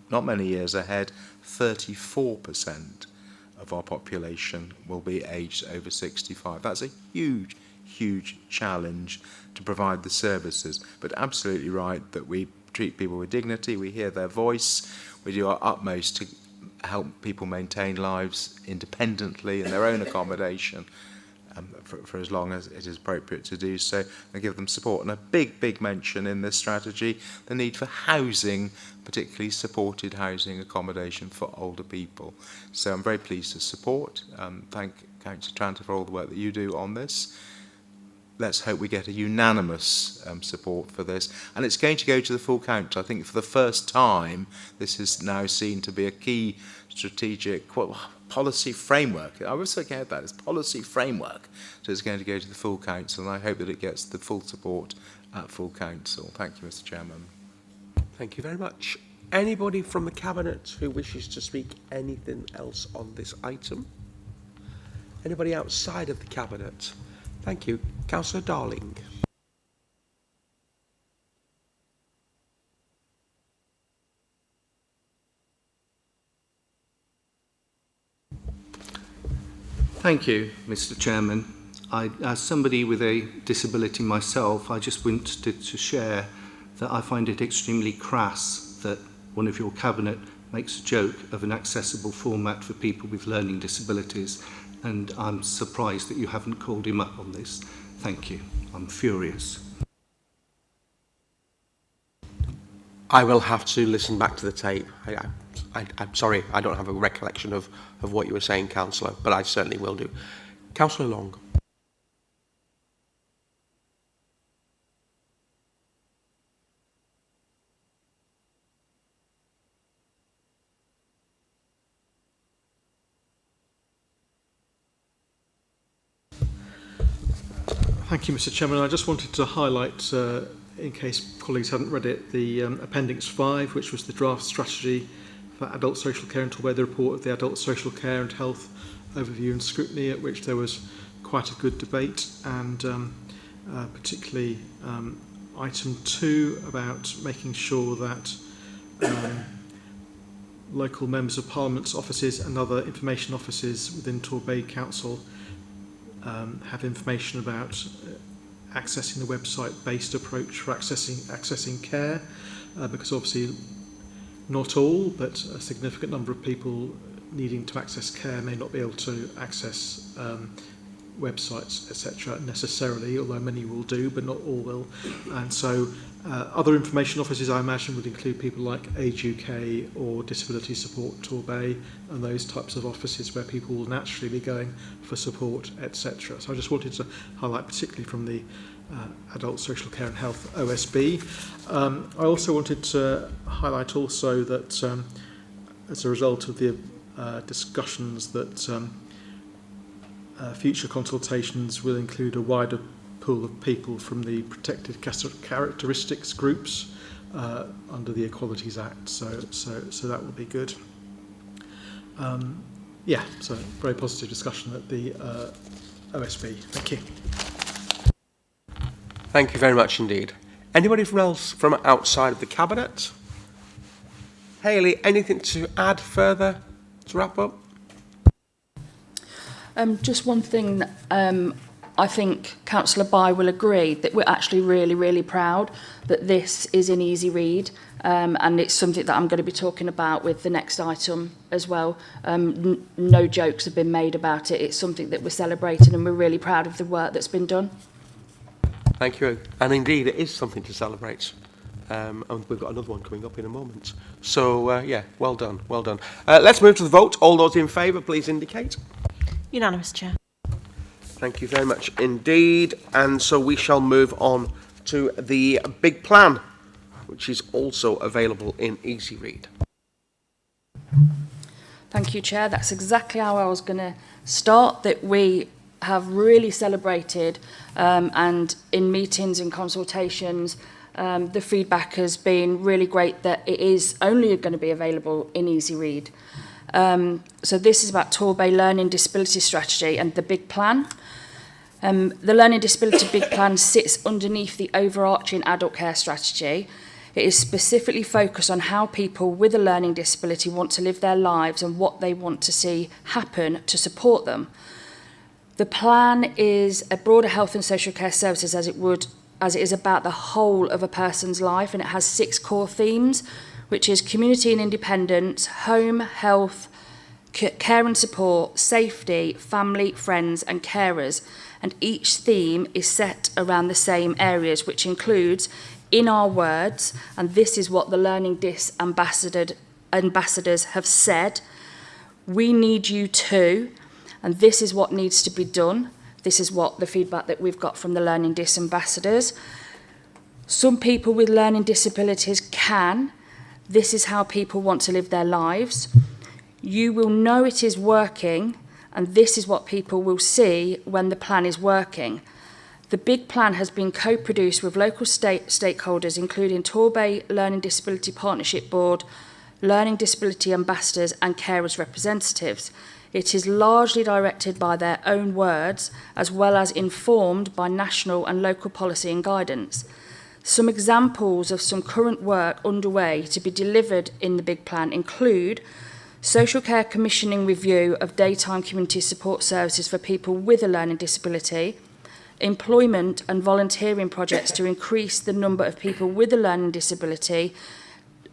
not many years ahead, 34% of our population will be aged over 65. That's a huge, huge challenge to provide the services, but absolutely right that we treat people with dignity, we hear their voice, we do our utmost to help people maintain lives independently in their own accommodation, for as long as it is appropriate to do so, and give them support. And a big, big mention in this strategy, the need for housing, particularly supported housing accommodation for older people. So I'm very pleased to support. Thank Councillor Tranter for all the work that you do on this. Let's hope we get a unanimous support for this. And it's going to go to the full council. I think for the first time, this is now seen to be a key strategic policy framework. I was looking at that. It's policy framework. So it's going to go to the full council, and I hope that it gets the full support at full council. Thank you, Mr. Chairman. Thank you very much. Anybody from the Cabinet who wishes to speak anything else on this item? Anybody outside of the Cabinet? Thank you. Councillor Darling. Thank you, Mr. Chairman. As somebody with a disability myself, I just wanted to share that I find it extremely crass that one of your cabinet makes a joke of an accessible format for people with learning disabilities, and I'm surprised that you haven't called him up on this. Thank you. I'm furious. I will have to listen back to the tape. I'm sorry, I don't have a recollection of what you were saying, Councillor, but I certainly will do. Councillor Long. Thank you, Mr. Chairman. I just wanted to highlight, in case colleagues hadn't read it, the Appendix 5, which was the draft strategy for adult social care, and Torbay, the report of the Adult Social Care and Health Overview and Scrutiny, at which there was quite a good debate, and particularly item 2 about making sure that local members of Parliament's offices and other information offices within Torbay Council have information about accessing the website-based approach for accessing care, because obviously not all, but a significant number of people needing to access care may not be able to access websites, etc. necessarily, although many will do, but not all will. And so other information offices, I imagine, would include people like Age UK or Disability Support Torbay, and those types of offices where people will naturally be going for support, etc. So I just wanted to highlight, particularly from the Adult Social Care and Health OSB. I also wanted to highlight also that as a result of the discussions that future consultations will include a wider pool of people from the protected characteristics groups under the Equalities Act, so that will be good. Yeah, so very positive discussion at the OSB. Thank you. Thank you very much indeed. Anybody else from outside of the Cabinet? Hayley, anything to add further to wrap up? Just one thing, I think Councillor Bye will agree that we're actually really, really proud that this is an easy read, and it's something that I'm going to be talking about with the next item as well. No jokes have been made about it. It's something that we're celebrating, and we're really proud of the work that's been done. Thank you. And indeed, it is something to celebrate. And we've got another one coming up in a moment. So, yeah, well done, well done. Let's move to the vote. All those in favour, please indicate. Unanimous, Chair. Thank you very much indeed. And so we shall move on to the big plan, which is also available in Easy Read. Thank you, Chair. That's exactly how I was going to start, that we have really celebrated and in meetings and consultations, the feedback has been really great that it is only going to be available in Easy Read. So this is about Torbay Learning Disability Strategy and the big plan. The Learning Disability Big Plan sits underneath the overarching adult care strategy. It is specifically focused on how people with a learning disability want to live their lives and what they want to see happen to support them. The plan is a broader health and social care services as it is about the whole of a person's life, and it has 6 core themes, which is community and independence, home, health, care and support, safety, family, friends and carers. And each theme is set around the same areas, which includes, in our words, and this is what the Learning Dis ambassadors have said, we need you too, and this is what needs to be done. This is what the feedback that we've got from the Learning Dis ambassadors. Some people with learning disabilities can. This is how people want to live their lives. You will know it is working, and this is what people will see when the plan is working. The big plan has been co-produced with local stakeholders, including Torbay Learning Disability Partnership Board, Learning Disability Ambassadors and carers representatives. It is largely directed by their own words, as well as informed by national and local policy and guidance. Some examples of some current work underway to be delivered in the big plan include social care commissioning review of daytime community support services for people with a learning disability, employment and volunteering projects to increase the number of people with a learning disability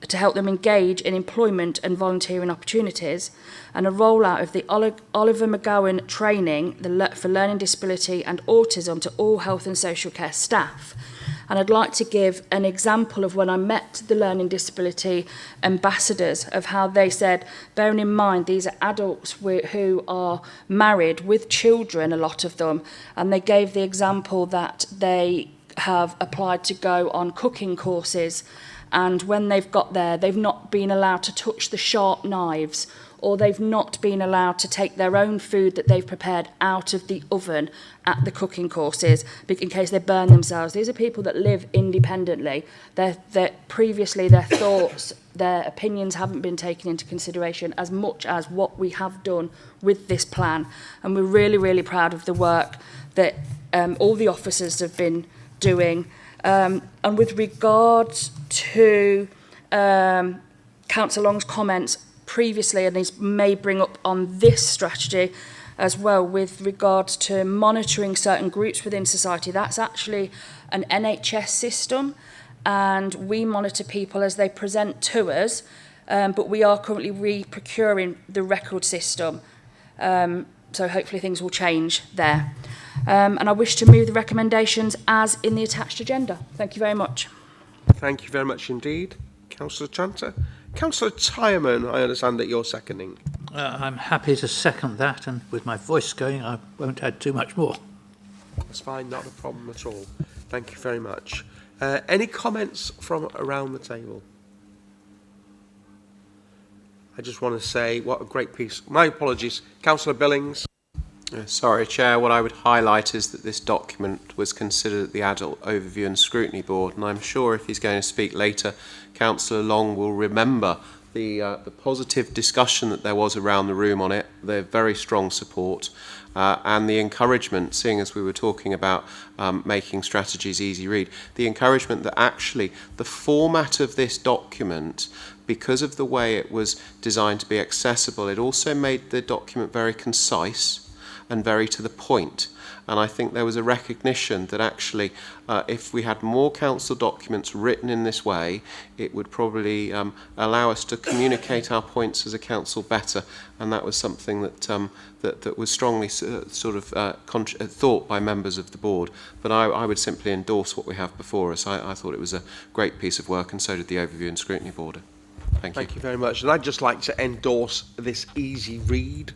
to help them engage in employment and volunteering opportunities, and a rollout of the Oliver McGowan training for learning disability and autism to all health and social care staff. And I'd like to give an example of when I met the learning disability ambassadors of how they said, bearing in mind these are adults who are married with children, a lot of them, and they gave the example that they have applied to go on cooking courses, and when they've got there, they've not been allowed to touch the sharp knives, or they've not been allowed to take their own food that they've prepared out of the oven at the cooking courses in case they burn themselves. These are people that live independently. Previously, their thoughts, their opinions haven't been taken into consideration as much as what we have done with this plan. And we're really, really proud of the work that all the officers have been doing. And with regards to Councillor Long's comments previously, and these may bring up on this strategy as well, with regards to monitoring certain groups within society, that's actually an NHS system, and we monitor people as they present to us, but we are currently re-procuring the record system, so hopefully things will change there. And I wish to move the recommendations as in the attached agenda. Thank you very much. Thank you very much indeed, Councillor Tranter. Councillor Tyerman, I understand that you're seconding. I'm happy to second that, and with my voice going, I won't add too much more. That's fine, not a problem at all. Thank you very much. Any comments from around the table? I just want to say what a great piece. My apologies, Councillor Billings. Sorry, Chair. What I would highlight is that this document was considered at the Adult Overview and Scrutiny Board, and I'm sure if he's going to speak later, Councillor Long will remember the positive discussion that there was around the room on it, the very strong support, and the encouragement, seeing as we were talking about making strategies easy read, the encouragement that actually the format of this document, because of the way it was designed to be accessible, it also made the document very concise and very to the point. And I think there was a recognition that actually if we had more council documents written in this way, it would probably allow us to communicate our points as a council better. And that was something that that was strongly thought by members of the board. But I would simply endorse what we have before us. I thought it was a great piece of work, and so did the Overview and Scrutiny Board. Thank you. Thank you very much. And I'd just like to endorse this easy read.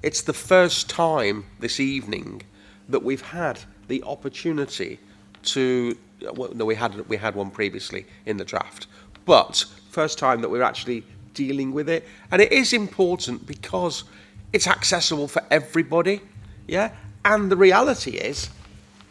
It's the first time this evening that we've had the opportunity to, well, no, we had one previously in the draft, but first time that we're actually dealing with it. And it is important because it's accessible for everybody, yeah? And the reality is,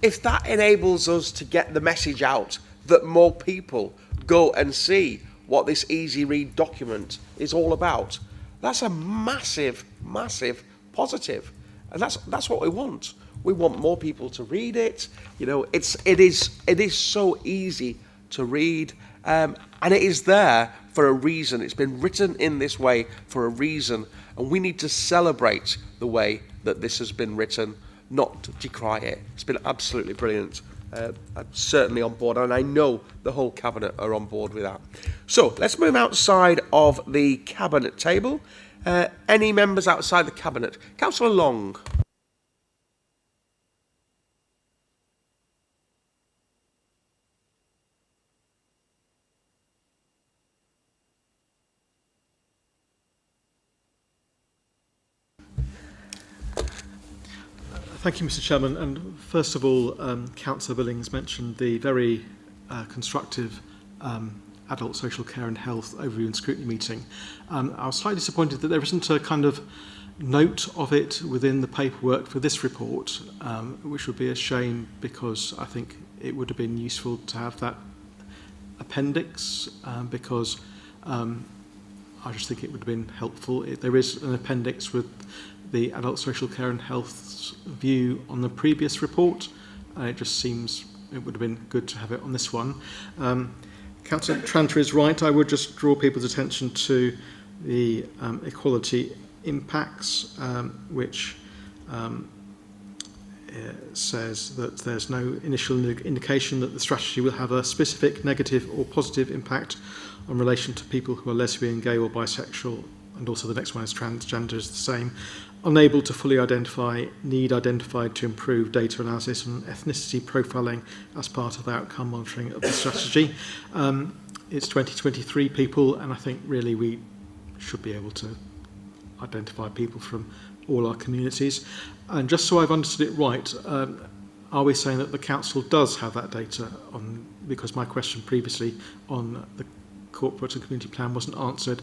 if that enables us to get the message out that more people go and see what this easy read document is all about, that's a massive, massive positive. And that's what we want. We want more people to read it. You know, it is so easy to read, and it is there for a reason. It's been written in this way for a reason, and we need to celebrate the way that this has been written, not to decry it. It's been absolutely brilliant. I'm certainly on board, and I know the whole Cabinet are on board with that. So let's move outside of the Cabinet table. Any members outside the Cabinet? Councillor Long. Thank you, Mr. Chairman. And first of all, Councillor Billings mentioned the very constructive Adult Social Care and Health Overview and Scrutiny meeting. I was slightly disappointed that there isn't a kind of note of it within the paperwork for this report, which would be a shame, because I think it would have been useful to have that appendix, because I just think it would have been helpful. There is an appendix with the Adult Social Care and Health's view on the previous report, and it just seems it would have been good to have it on this one. Councillor Tranter is right. I would just draw people's attention to the equality impacts, which says that there's no initial indication that the strategy will have a specific negative or positive impact on relation to people who are lesbian, gay or bisexual, and also the next one is transgender is the same. Unable to fully identify, need identified to improve data analysis on ethnicity profiling as part of the outcome monitoring of the strategy. It's 2023 people, and I think really we should be able to identify people from all our communities. And just so I've understood it right, are we saying that the council does have that data on, because my question previously on the corporate and community plan wasn't answered,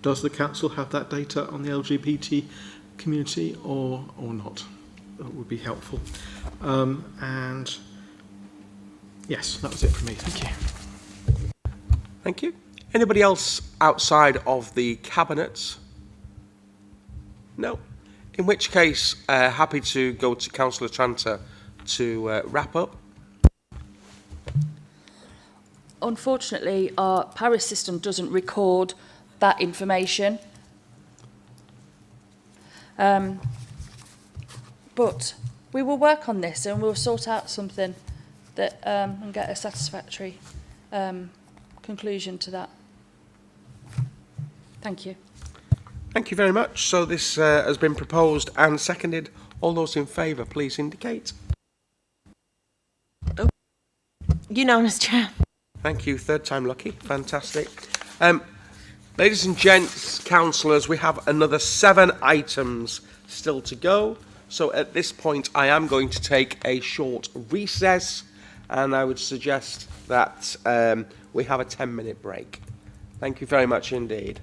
does the council have that data on the LGBT community or not? That would be helpful. And yes, that was it from me. Thank you. Thank you. Anybody else outside of the Cabinet? No. In which case, happy to go to Councillor Tranter to wrap up. Unfortunately, our Paris system doesn't record that information. But we will work on this and we'll sort out something that and get a satisfactory conclusion to that. Thank you. Thank you very much. So this has been proposed and seconded. All those in favour, please indicate. Oh. Unanimous, Chair. Thank you. Third time lucky. Fantastic. Ladies and gents, councillors, we have another 7 items still to go. So at this point, I am going to take a short recess, and I would suggest that we have a 10-minute break. Thank you very much indeed.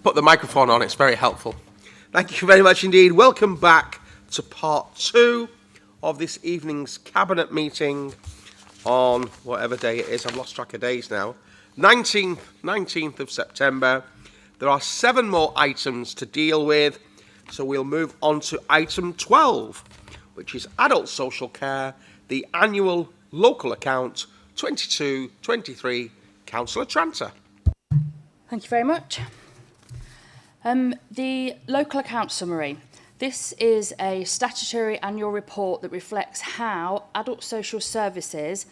put the microphone on. It's very helpful. Thank you very much indeed. Welcome back to part 2 of this evening's Cabinet meeting on whatever day it is. I've lost track of days now. 19th of September. There are 7 more items to deal with. So we'll move on to item 12, which is adult social care, the annual local account 22-23. Councillor Tranter. Thank you very much. The local account summary. This is a statutory annual report that reflects how adult social services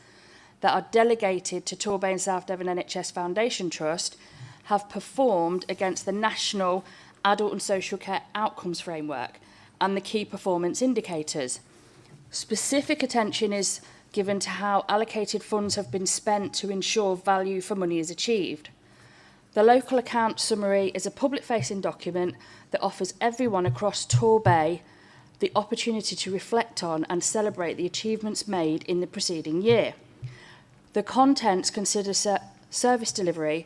that are delegated to Torbay and South Devon NHS Foundation Trust have performed against the National Adult and Social Care Outcomes Framework and the key performance indicators. Specific attention is given to how allocated funds have been spent to ensure value for money is achieved. The local account summary is a public-facing document that offers everyone across Torbay the opportunity to reflect on and celebrate the achievements made in the preceding year. The contents consider service delivery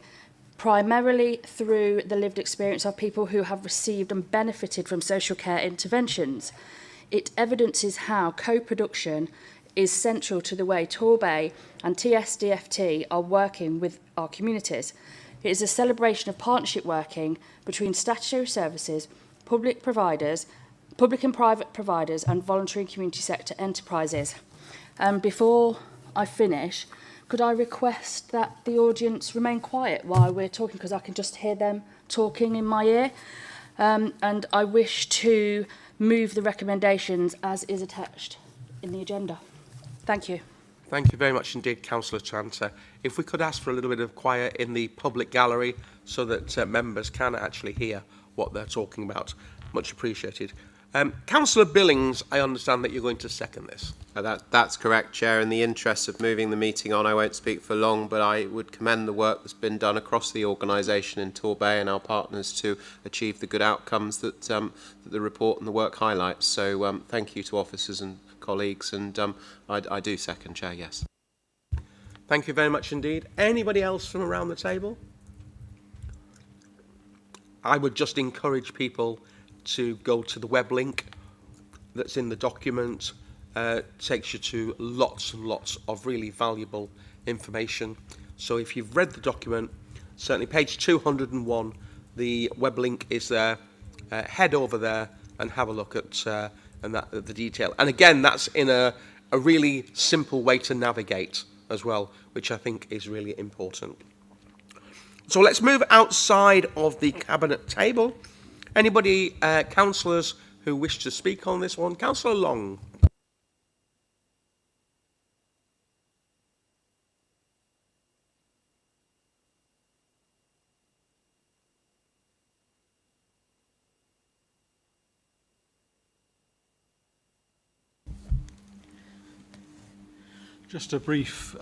primarily through the lived experience of people who have received and benefited from social care interventions. It evidences how co-production is central to the way Torbay and TSDFT are working with our communities. It is a celebration of partnership working between statutory services, public and private providers, and voluntary and community sector enterprises. Before I finish, could I request that the audience remain quiet while we're talking, because I can just hear them talking in my ear. And I wish to move the recommendations as is attached in the agenda. Thank you. Thank you very much indeed, Councillor Tranter. If we could ask for a little bit of quiet in the public gallery so that members can actually hear what they're talking about. Much appreciated. Councillor Billings, I understand that you're going to second this. That's correct, Chair. In the interest of moving the meeting on, I won't speak for long, but I would commend the work that's been done across the organisation in Torbay and our partners to achieve the good outcomes that, that the report and the work highlights. So thank you to officers and colleagues, and I do second, Chair, yes. Thank you very much indeed. Anybody else from around the table? I would just encourage people to go to the web link that's in the document. Takes you to lots and lots of really valuable information. So if you've read the document, certainly page 201, the web link is there. Head over there and have a look at the detail. And again, that's in a really simple way to navigate as well, which I think is really important. So let's move outside of the Cabinet table. Anybody, councillors who wish to speak on this one? Councillor Long. Just a brief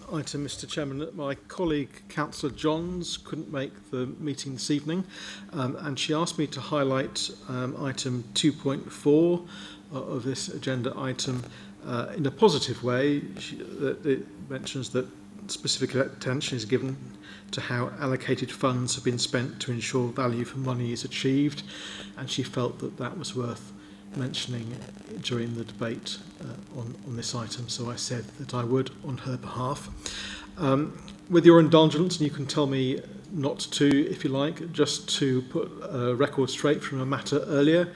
item, Mr Chairman. My colleague, Councillor Johns, couldn't make the meeting this evening, and she asked me to highlight item 2.4 of this agenda item in a positive way. It mentions that specific attention is given to how allocated funds have been spent to ensure value for money is achieved, and she felt that that was worth mentioning during the debate on this item, so I said that I would on her behalf. With your indulgence, and you can tell me not to if you like, just to put a record straight from a matter earlier,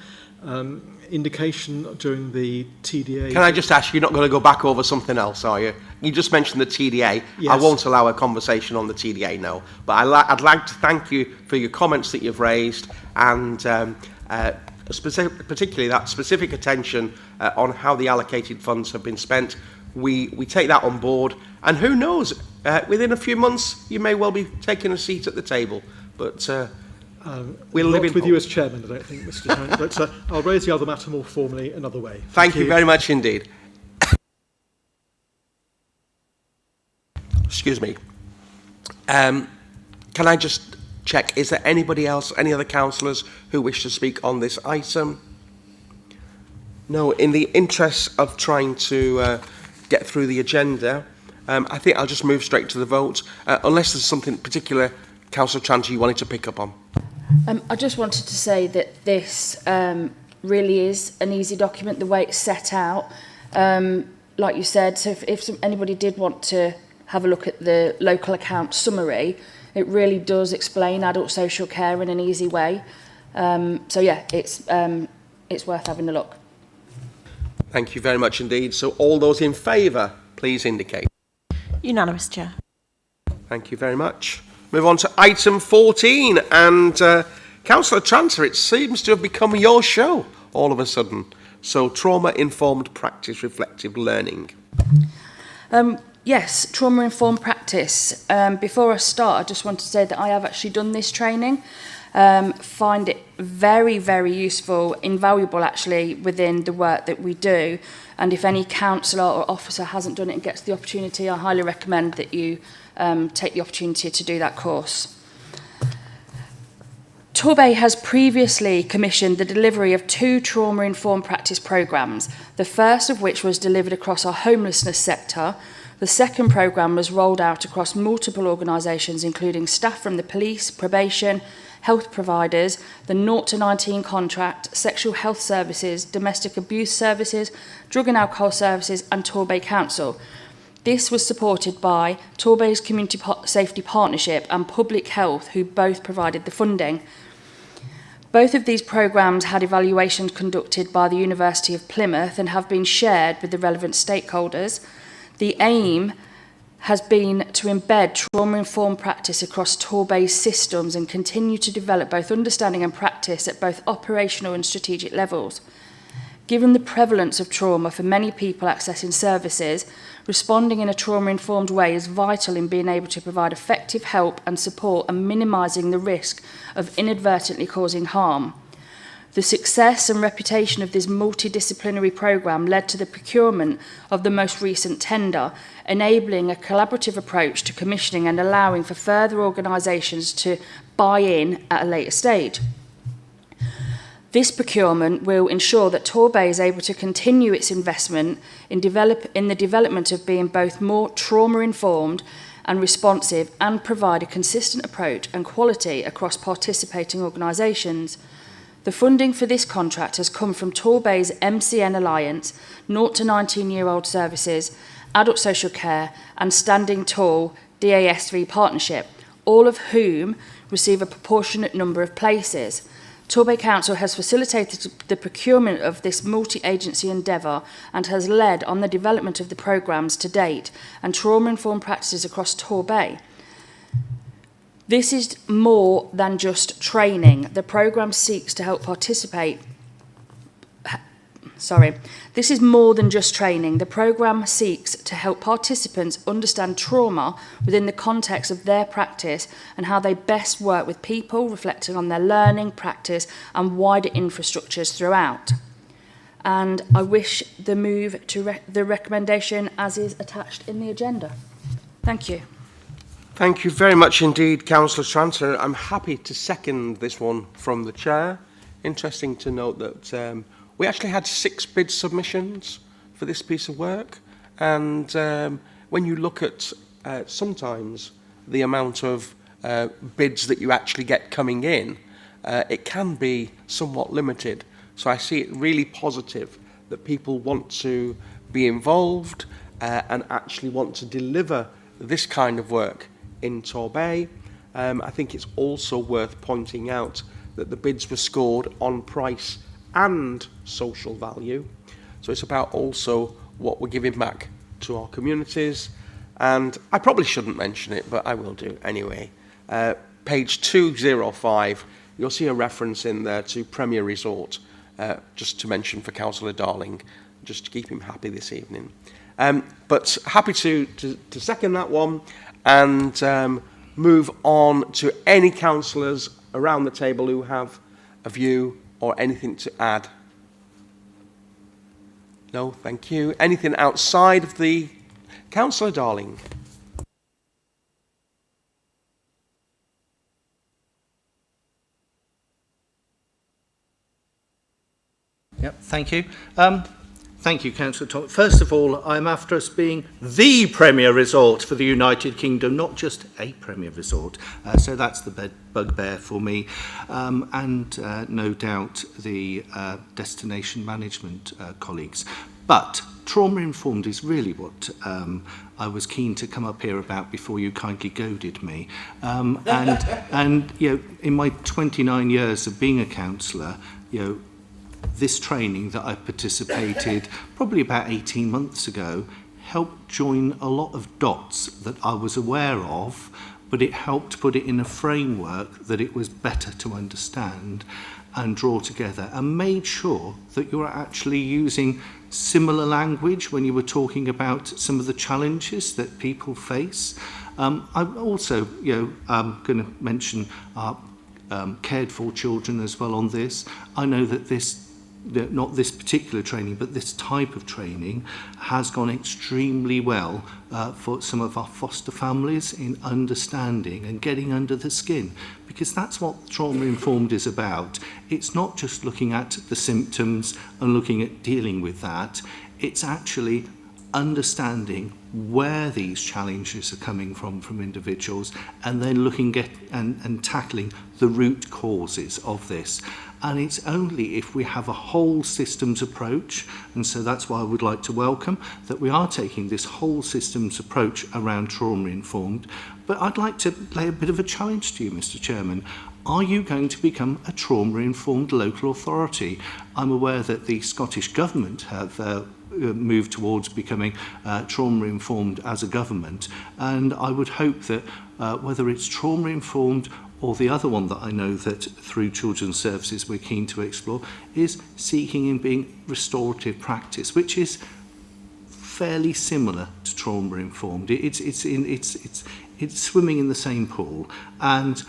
indication during the TDA... Can I just ask, you're not going to go back over something else, are you? You just mentioned the TDA. Yes. I won't allow a conversation on the TDA, no. But I'd like to thank you for your comments that you've raised, and particularly that specific attention on how the allocated funds have been spent. We take that on board, and who knows, within a few months you may well be taking a seat at the table, but we'll live in with hope. you as chairman, I don't think, Mr Chairman, but I'll raise the other matter more formally another way. Thank you very much indeed. Excuse me. Can I just check, is there anybody else, any other councillors who wish to speak on this item? No, in the interest of trying to get through the agenda, I think I'll just move straight to the vote, unless there's something particular, Councillor Tranter, you wanted to pick up on. I just wanted to say that this really is an easy document, the way it's set out. Like you said, so if anybody did want to have a look at the local account summary, it really does explain adult social care in an easy way. So yeah, it's worth having a look. Thank you very much indeed. So all those in favour, please indicate. Unanimous, Chair. Thank you very much. Move on to item 14, and Councillor Tranter, it seems to have become your show all of a sudden. So trauma-informed practice reflective learning. Yes, trauma-informed practice. Before I start, I just want to say that I have actually done this training. Find it very, very useful, invaluable actually within the work that we do. And if any councillor or officer hasn't done it and gets the opportunity, I highly recommend that you take the opportunity to do that course. Torbay has previously commissioned the delivery of 2 trauma-informed practice programmes, the first of which was delivered across our homelessness sector. The second programme was rolled out across multiple organisations, including staff from the police, probation, health providers, the 0 to 19 contract, sexual health services, domestic abuse services, drug and alcohol services, and Torbay Council. This was supported by Torbay's Community Safety Partnership and Public Health, who both provided the funding. Both of these programmes had evaluations conducted by the University of Plymouth and have been shared with the relevant stakeholders. The aim has been to embed trauma-informed practice across Torbay's systems and continue to develop both understanding and practice at both operational and strategic levels. Given the prevalence of trauma for many people accessing services, responding in a trauma-informed way is vital in being able to provide effective help and support and minimising the risk of inadvertently causing harm. The success and reputation of this multidisciplinary programme led to the procurement of the most recent tender, enabling a collaborative approach to commissioning and allowing for further organisations to buy in at a later stage. This procurement will ensure that Torbay is able to continue its investment in the development of being both more trauma-informed and responsive and provide a consistent approach and quality across participating organisations. The funding for this contract has come from Torbay's MCN Alliance, 0 to 19-year-old services, adult social care and Standing Tall DASV partnership, all of whom receive a proportionate number of places. Torbay Council has facilitated the procurement of this multi-agency endeavour and has led on the development of the programmes to date and trauma-informed practices across Torbay. This is more than just training. The programme seeks to help This is more than just training. The programme seeks to help participants understand trauma within the context of their practice and how they best work with people, reflecting on their learning, practice and wider infrastructures throughout. And I wish the move to the recommendation as is attached in the agenda. Thank you. Thank you very much indeed, Councillor Tranter. I'm happy to second this one from the Chair. Interesting to note that we actually had 6 bid submissions for this piece of work, and when you look at sometimes the amount of bids that you actually get coming in, it can be somewhat limited. So I see it really positive that people want to be involved and actually want to deliver this kind of work in Torbay. I think it's also worth pointing out that the bids were scored on price and social value. So it's about also what we're giving back to our communities. And I probably shouldn't mention it, but I will do anyway. Page 205, you'll see a reference in there to Premier Resort, just to mention for Councillor Darling, just to keep him happy this evening. But happy to second that one and move on to any councillors around the table who have a view or anything to add. No, thank you. Anything outside of the... Councillor Darling. Yep, thank you. Thank you, Councillor Thomas. First of all, I'm after us being the premier resort for the United Kingdom, not just a premier resort. So that's the bugbear for me. And no doubt the destination management colleagues. But trauma-informed is really what I was keen to come up here about before you kindly goaded me. And you know, in my 29 years of being a councillor, you know, this training that I participated probably about 18 months ago helped join a lot of dots that I was aware of, but it helped put it in a framework that it was better to understand and draw together, and made sure that you were actually using similar language when you were talking about some of the challenges that people face. I'm also, I'm going to mention cared for children as well on this. I know that not this particular training, but this type of training has gone extremely well for some of our foster families in understanding and getting under the skin, because that's what trauma-informed is about. It's not just looking at the symptoms and looking at dealing with that. It's actually understanding where these challenges are coming from individuals, and then looking at and tackling the root causes of this. And it's only if we have a whole systems approach, and so that's why I would like to welcome that we are taking this whole systems approach around trauma-informed. But I'd like to lay a bit of a challenge to you, Mr. Chairman. Are you going to become a trauma-informed local authority? I'm aware that the Scottish Government have moved towards becoming trauma-informed as a government, and I would hope that whether it's trauma-informed or the other one that I know that through Children's Services we're keen to explore is seeking and being restorative practice, which is fairly similar to trauma-informed. It's swimming in the same pool, and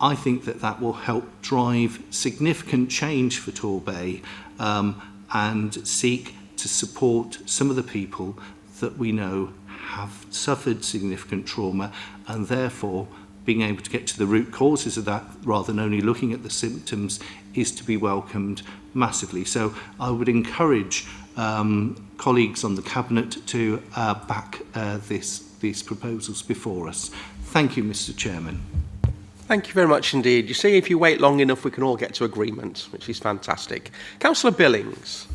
I think that will help drive significant change for Torbay and seek to support some of the people that we know have suffered significant trauma, and therefore being able to get to the root causes of that rather than only looking at the symptoms is to be welcomed massively. So I would encourage colleagues on the Cabinet to back these proposals before us. Thank you, Mr. Chairman. Thank you very much indeed. You see, if you wait long enough, we can all get to agreement, which is fantastic. Councillor Billings.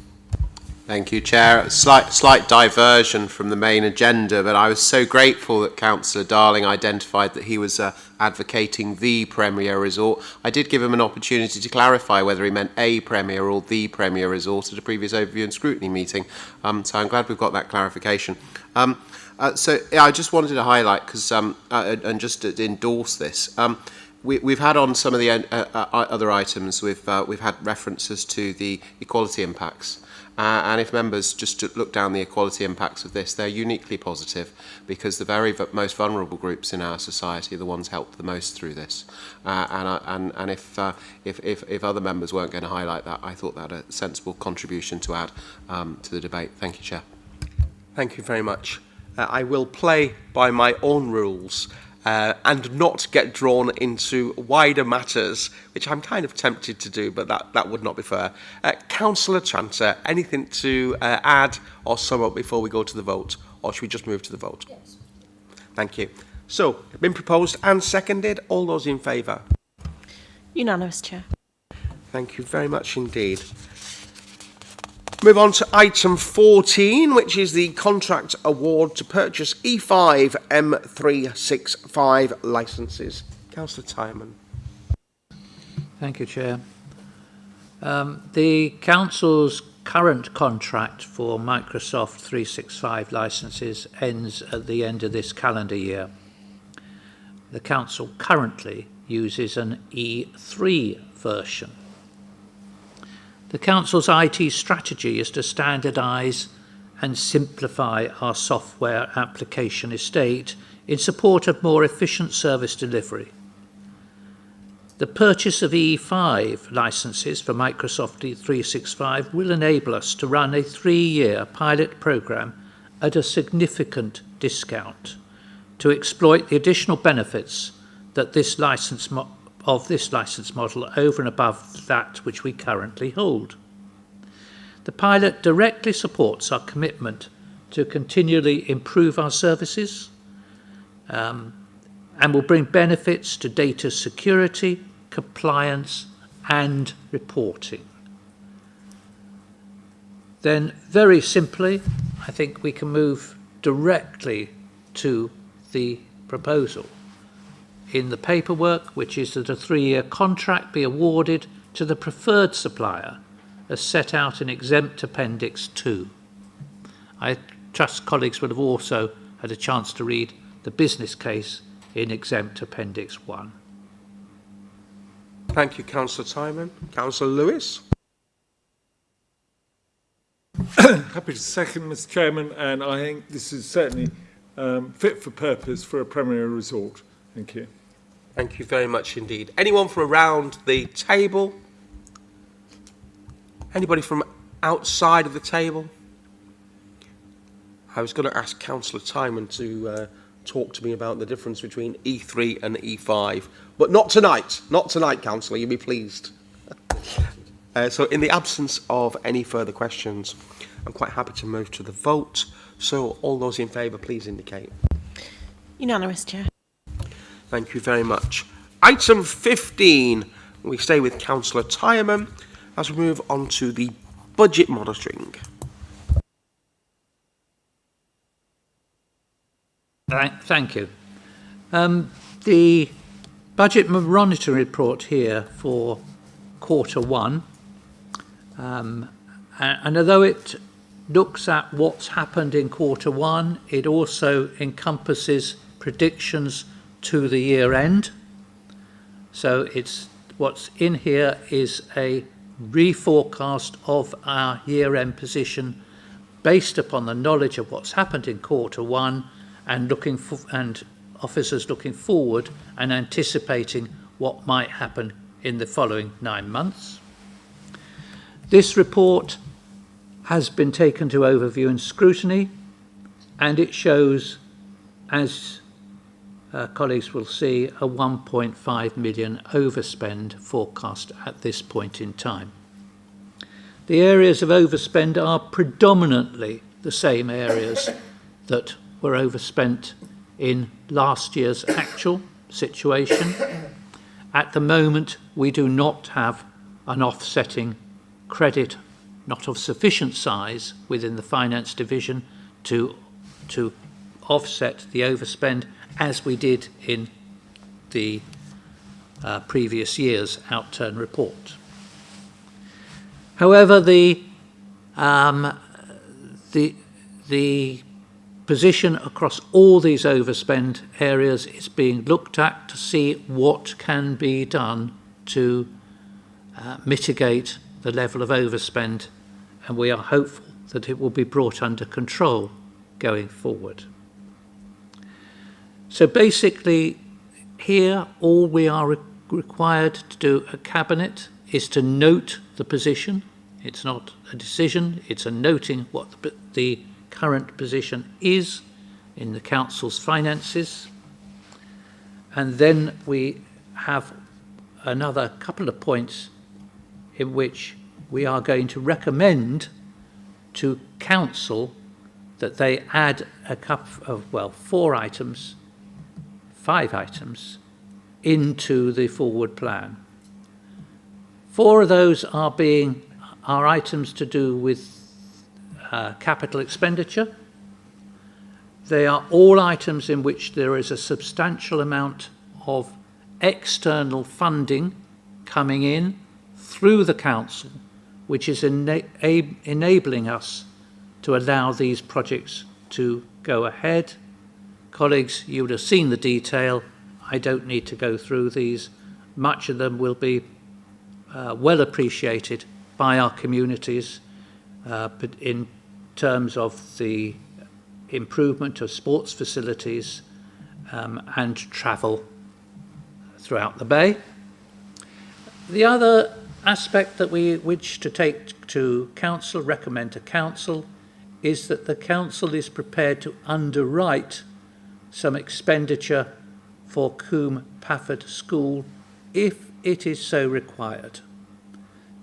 Thank you, Chair. A slight diversion from the main agenda, but I was so grateful that Councillor Darling identified that he was advocating the Premier Resort. I did give him an opportunity to clarify whether he meant a Premier or the Premier Resort at a previous overview and scrutiny meeting. So I'm glad we've got that clarification. So yeah, I just wanted to highlight, because and just to endorse this. We've had on some of the other items, we've had references to the equality impacts. And if members just to look down the equality impacts of this, they're uniquely positive, because the very most vulnerable groups in our society are the ones helped the most through this. And if other members weren't going to highlight that, I thought that a sensible contribution to add to the debate. Thank you, Chair. Thank you very much. I will play by my own rules and not get drawn into wider matters, which I'm kind of tempted to do, but that would not be fair. Councillor Chanter, anything to add or sum up before we go to the vote, or should we just move to the vote? Yes. Thank you. So, it's been proposed and seconded. All those in favour? Unanimous, Chair. Thank you very much indeed. Move on to item 14, which is the contract award to purchase E5 M365 licences. Councillor Tyman. Thank you, Chair. The Council's current contract for Microsoft 365 licences ends at the end of this calendar year. The Council currently uses an E3 version. The Council's IT strategy is to standardise and simplify our software application estate in support of more efficient service delivery. The purchase of E5 licences for Microsoft 365 will enable us to run a 3-year pilot programme at a significant discount to exploit the additional benefits that this license model over and above that which we currently hold. The pilot directly supports our commitment to continually improve our services and will bring benefits to data security, compliance and reporting. Then, very simply, I think we can move directly to the proposal. In the paperwork, which is that a 3-year contract be awarded to the preferred supplier as set out in Exempt Appendix 2. I trust colleagues would have also had a chance to read the business case in Exempt Appendix 1. Thank you, Councillor Timon. Councillor Lewis. Happy to second, Mr. Chairman, and I think this is certainly fit for purpose for a premier resort. Thank you. Thank you very much indeed. Anyone from around the table? Anybody from outside of the table? I was going to ask Councillor Timon to talk to me about the difference between E3 and E5, but not tonight. Not tonight, Councillor. You'll be pleased. So in the absence of any further questions, I'm quite happy to move to the vote. So all those in favour, please indicate. Unanimous, Chair. Thank you very much. Item 15, we stay with Councillor Tyerman as we move on to the budget monitoring. Thank you. The budget monitoring report here for Q1, and although it looks at what's happened in Q1, it also encompasses predictions to the year end. So it's what's in here is a reforecast of our year end position based upon the knowledge of what's happened in Q1 and officers looking forward and anticipating what might happen in the following 9 months. This report has been taken to overview and scrutiny, and it shows, as colleagues will see, a 1.5 million overspend forecast at this point in time. The areas of overspend are predominantly the same areas that were overspent in last year's actual situation. At the moment, we do not have an offsetting credit, not of sufficient size, within the finance division to offset the overspend as we did in the previous year's Outturn report. However, the position across all these overspend areas is being looked at to see what can be done to mitigate the level of overspend, and we are hopeful that it will be brought under control going forward. So basically, here all we are required to do at Cabinet is to note the position. It's not a decision, it's a noting what the current position is in the Council's finances. And then we have another couple of points in which we are going to recommend to Council that they add a couple of, well, 5 items into the forward plan. 4 of those are items to do with capital expenditure. They are all items in which there is a substantial amount of external funding coming in through the Council, which is enabling us to allow these projects to go ahead. Colleagues, you would have seen the detail. I don't need to go through these. Much of them will be well appreciated by our communities, but in terms of the improvement of sports facilities and travel throughout the Bay. The other aspect that we wish to take to Council, recommend to Council, is that the Council is prepared to underwrite some expenditure for Coombe Pafford School if it is so required.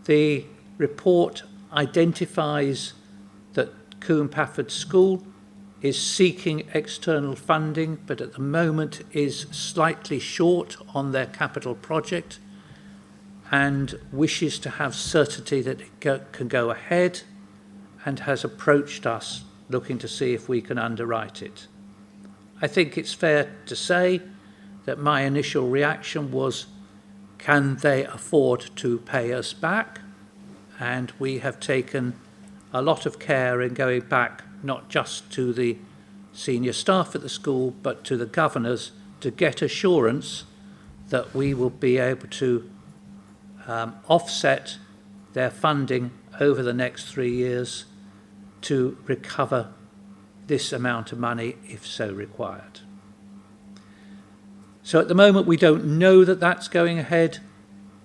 The report identifies that Coombe Pafford School is seeking external funding, but at the moment is slightly short on their capital project and wishes to have certainty that it can go ahead, and has approached us looking to see if we can underwrite it. I think it's fair to say that my initial reaction was, can they afford to pay us back? And we have taken a lot of care in going back not just to the senior staff at the school, but to the governors to get assurance that we will be able to offset their funding over the next 3 years to recover this amount of money if so required. So at the moment we don't know that that's going ahead,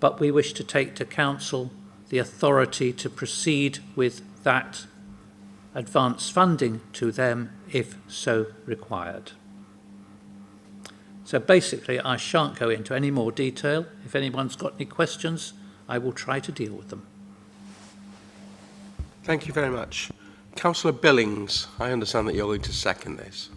but we wish to take to council the authority to proceed with that advance funding to them if so required. So basically I shan't go into any more detail. If anyone's got any questions, I will try to deal with them. Thank you very much. Councillor Billings, I understand that you're going to second this.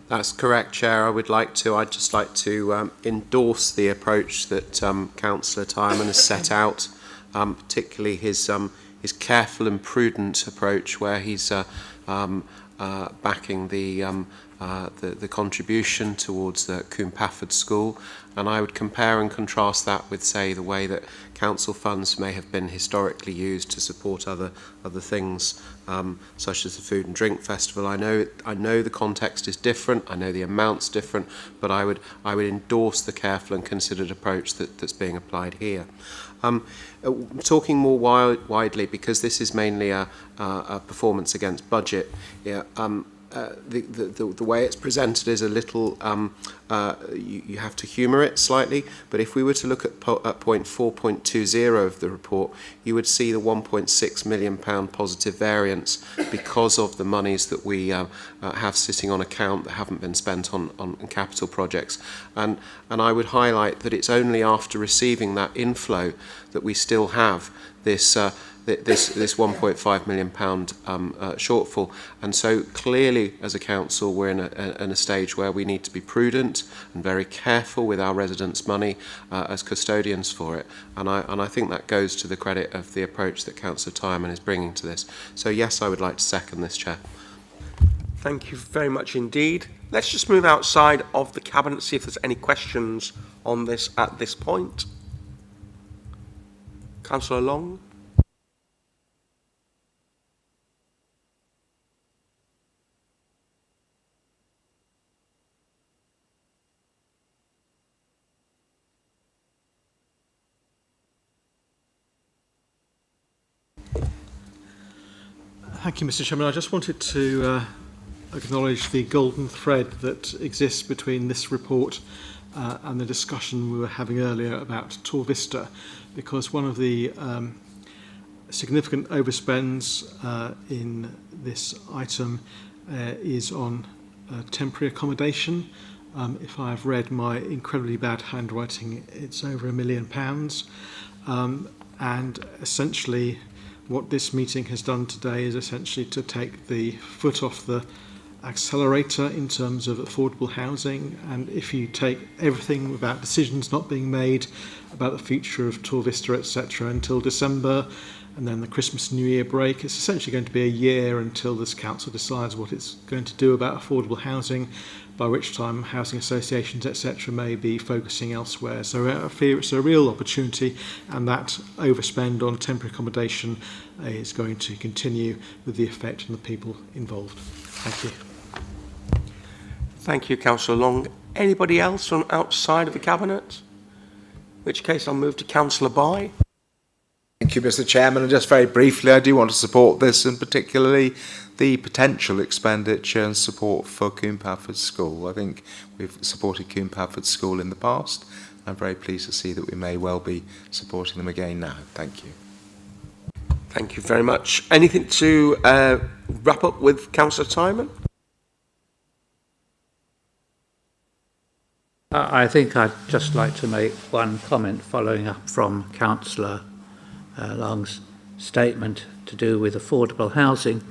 That's correct, Chair. I'd just like to endorse the approach that Councillor Tyman has set out, particularly his careful and prudent approach, where he's backing the contribution towards the Coombe Pafford School, and I would compare and contrast that with, say, the way that council funds may have been historically used to support other things, such as the Food and Drink Festival. I know the context is different, I know the amount's different, but I would endorse the careful and considered approach that's being applied here. Talking more widely, because this is mainly a performance against budget, the way it's presented is a little, you have to humour it slightly, but if we were to look at point 4.20 of the report, you would see the £1.6 million positive variance because of the monies that we have sitting on account that haven't been spent on capital projects. And I would highlight that it's only after receiving that inflow that we still have this this £1.5 million shortfall, and so clearly as a council we're in a stage where we need to be prudent and very careful with our residents' money as custodians for it, and I think that goes to the credit of the approach that Councillor Tyman is bringing to this. So yes, I would like to second this, Chair. Thank you very much indeed. Let's just move outside of the Cabinet, see if there's any questions on this at this point. Councillor Long. Thank you, Mr. Chairman. I just wanted to acknowledge the golden thread that exists between this report and the discussion we were having earlier about TorVista, because one of the significant overspends in this item is on temporary accommodation. If I've read my incredibly bad handwriting, it's over £1 million. And essentially, what this meeting has done today is essentially to take the foot off the accelerator in terms of affordable housing. And if you take everything about decisions not being made about the future of TorVista, etc., until December, and then the Christmas New Year break, it's essentially going to be a year until this council decides what it's going to do about affordable housing, by which time housing associations, etc., may be focusing elsewhere. So I fear it's a real opportunity, and that overspend on temporary accommodation is going to continue with the effect on the people involved. Thank you. Thank you, Councillor Long. Anybody else from outside of the Cabinet? In which case I'll move to Councillor Bye. Thank you, Mr. Chairman. And just very briefly, I do want to support this, and particularly the potential expenditure and support for Coombe Pafford School. I think we've supported Coombe Pafford School in the past. I'm very pleased to see that we may well be supporting them again now. Thank you. Thank you very much. Anything to wrap up with, Councillor Tyman? I think I'd just like to make one comment following up from Councillor Long's statement to do with affordable housing.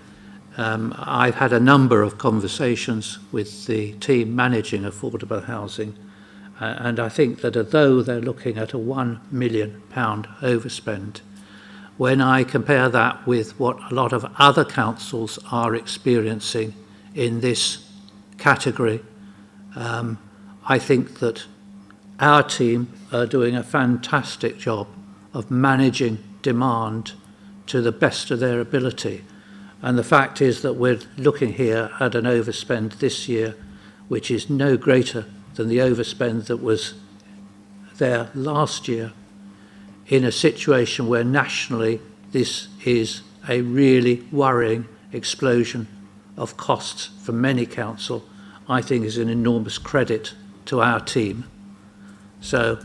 I've had a number of conversations with the team managing affordable housing, and I think that although they're looking at a £1 million overspend, when I compare that with what a lot of other councils are experiencing in this category, I think that our team are doing a fantastic job of managing demand to the best of their ability. And the fact is that we're looking here at an overspend this year, which is no greater than the overspend that was there last year, in a situation where nationally this is a really worrying explosion of costs for many council. I think is an enormous credit to our team. So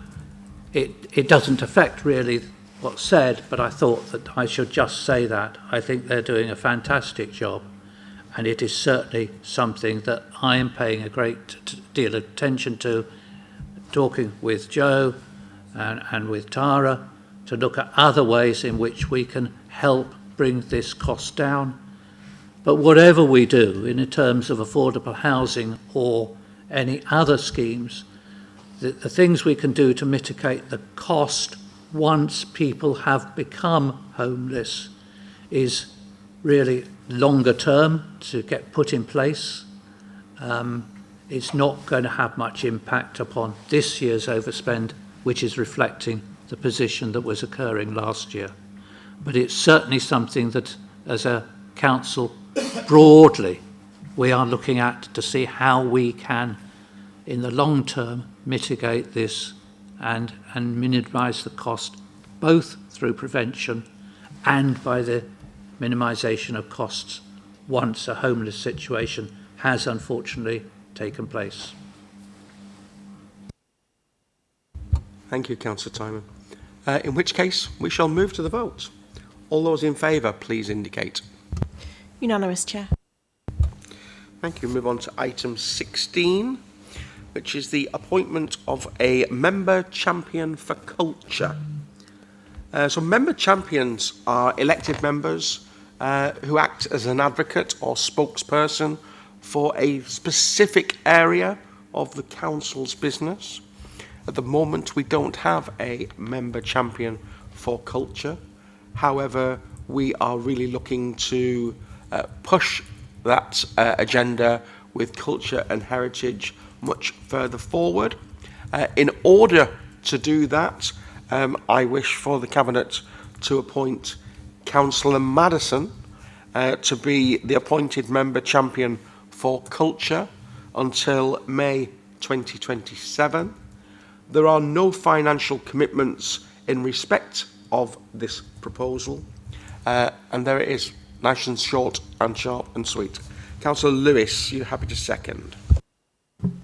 it doesn't affect really what's said, but I thought that I should just say that. I think they're doing a fantastic job, and it is certainly something that I am paying a great deal of attention to, talking with Joe and with Tara to look at other ways in which we can help bring this cost down. But whatever we do in terms of affordable housing or any other schemes, the things we can do to mitigate the cost once people have become homeless is really longer term to get put in place. It's not going to have much impact upon this year's overspend, which is reflecting the position that was occurring last year. But it's certainly something that, as a council, broadly, we are looking at to see how we can, in the long term, mitigate this and minimise the cost, both through prevention and by the minimisation of costs once a homeless situation has unfortunately taken place. Thank you, Councillor Timon. In which case, we shall move to the vote. All those in favour, please indicate. Unanimous, Chair. Thank you. Move on to item 16, which is the appointment of a member champion for culture. So member champions are elected members who act as an advocate or spokesperson for a specific area of the council's business. At the moment, we don't have a member champion for culture. However, we are really looking to push that agenda with culture and heritage much further forward. In order to do that, I wish for the Cabinet to appoint Councillor Madison to be the appointed member champion for culture until May 2027. There are no financial commitments in respect of this proposal, and there it is, nice and short and sharp and sweet. Councillor Lewis, you happy to second?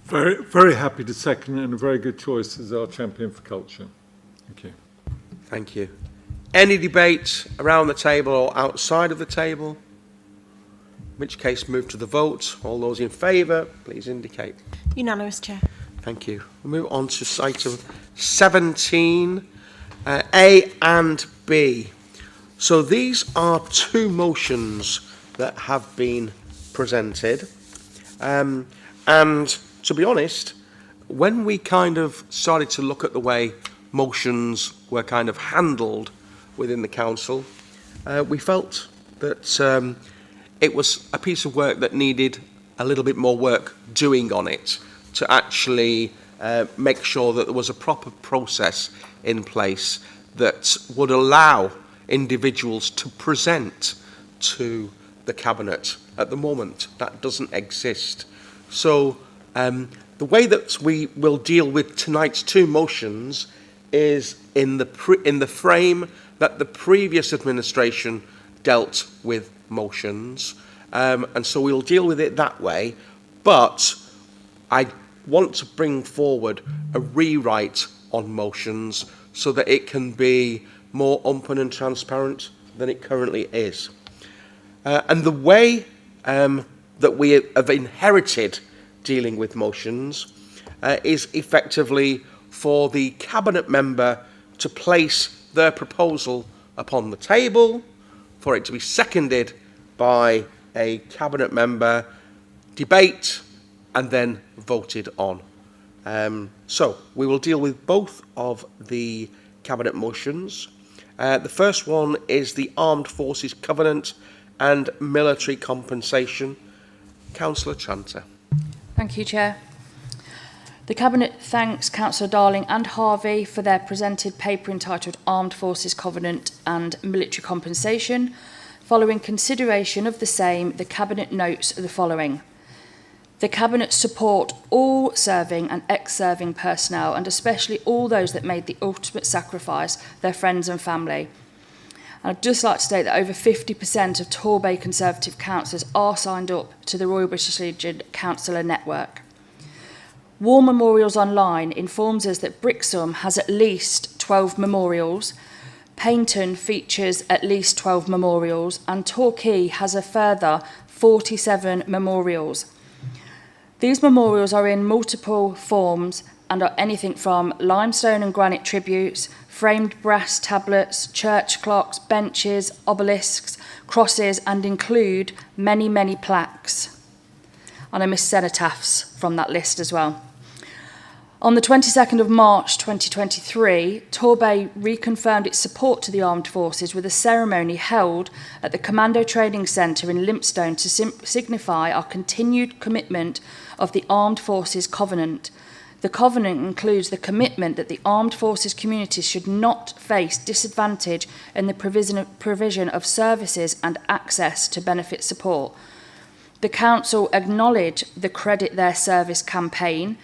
Very, very happy to second, and a very good choice as our champion for culture. Thank you. Thank you. Any debate around the table or outside of the table? In which case, move to the vote. All those in favour, please indicate. Unanimous, Chair. Thank you. We'll move on to item 17, A and B. So these are two motions that have been presented. And to be honest, when we kind of started to look at the way motions were kind of handled within the council, we felt that it was a piece of work that needed a little bit more work doing on it to actually make sure that there was a proper process in place that would allow individuals to present to the Cabinet. At the moment, that doesn't exist. So the way that we will deal with tonight's two motions is in the frame that the previous administration dealt with motions, and so we'll deal with it that way. But I want to bring forward a rewrite on motions so that it can be more open and transparent than it currently is. And the way that we have inherited dealing with motions is effectively for the Cabinet member to place their proposal upon the table, for it to be seconded by a Cabinet member, debate, and then voted on. So we will deal with both of the Cabinet motions. The first one is the Armed Forces Covenant and Military Compensation. Councillor Tranter. Thank you, Chair. The Cabinet thanks Councillor Darling and Harvey for their presented paper entitled Armed Forces Covenant and Military Compensation. Following consideration of the same, the Cabinet notes the following. The Cabinet support all serving and ex-serving personnel, and especially all those that made the ultimate sacrifice, their friends and family. And I'd just like to state that over 50% of Torbay Conservative councillors are signed up to the Royal British Legion Councillor Network. War Memorials Online informs us that Brixham has at least 12 memorials, Paignton features at least 12 memorials, and Torquay has a further 47 memorials. These memorials are in multiple forms and are anything from limestone and granite tributes, framed brass tablets, church clocks, benches, obelisks, crosses, and include many, many plaques. And I missed cenotaphs from that list as well. On the 22nd of March 2023, Torbay reconfirmed its support to the armed forces with a ceremony held at the Commando Training Centre in Limpstone to signify our continued commitment of the Armed Forces Covenant. The Covenant includes the commitment that the armed forces communities should not face disadvantage in the provision of services and access to benefit support. The Council acknowledge the Credit Their Service campaign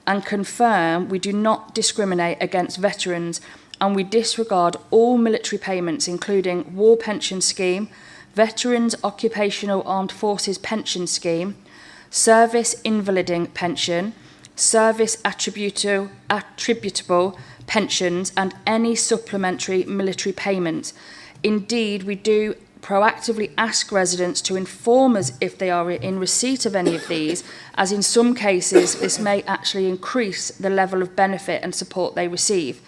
and confirm we do not discriminate against veterans, and we disregard all military payments, including War Pension Scheme, Veterans Occupational Armed Forces Pension Scheme, Service Invaliding Pension, Service Attributable Pensions, and any supplementary military payments. Indeed, we do proactively ask residents to inform us if they are in receipt of any of these, as in some cases this may actually increase the level of benefit and support they receive.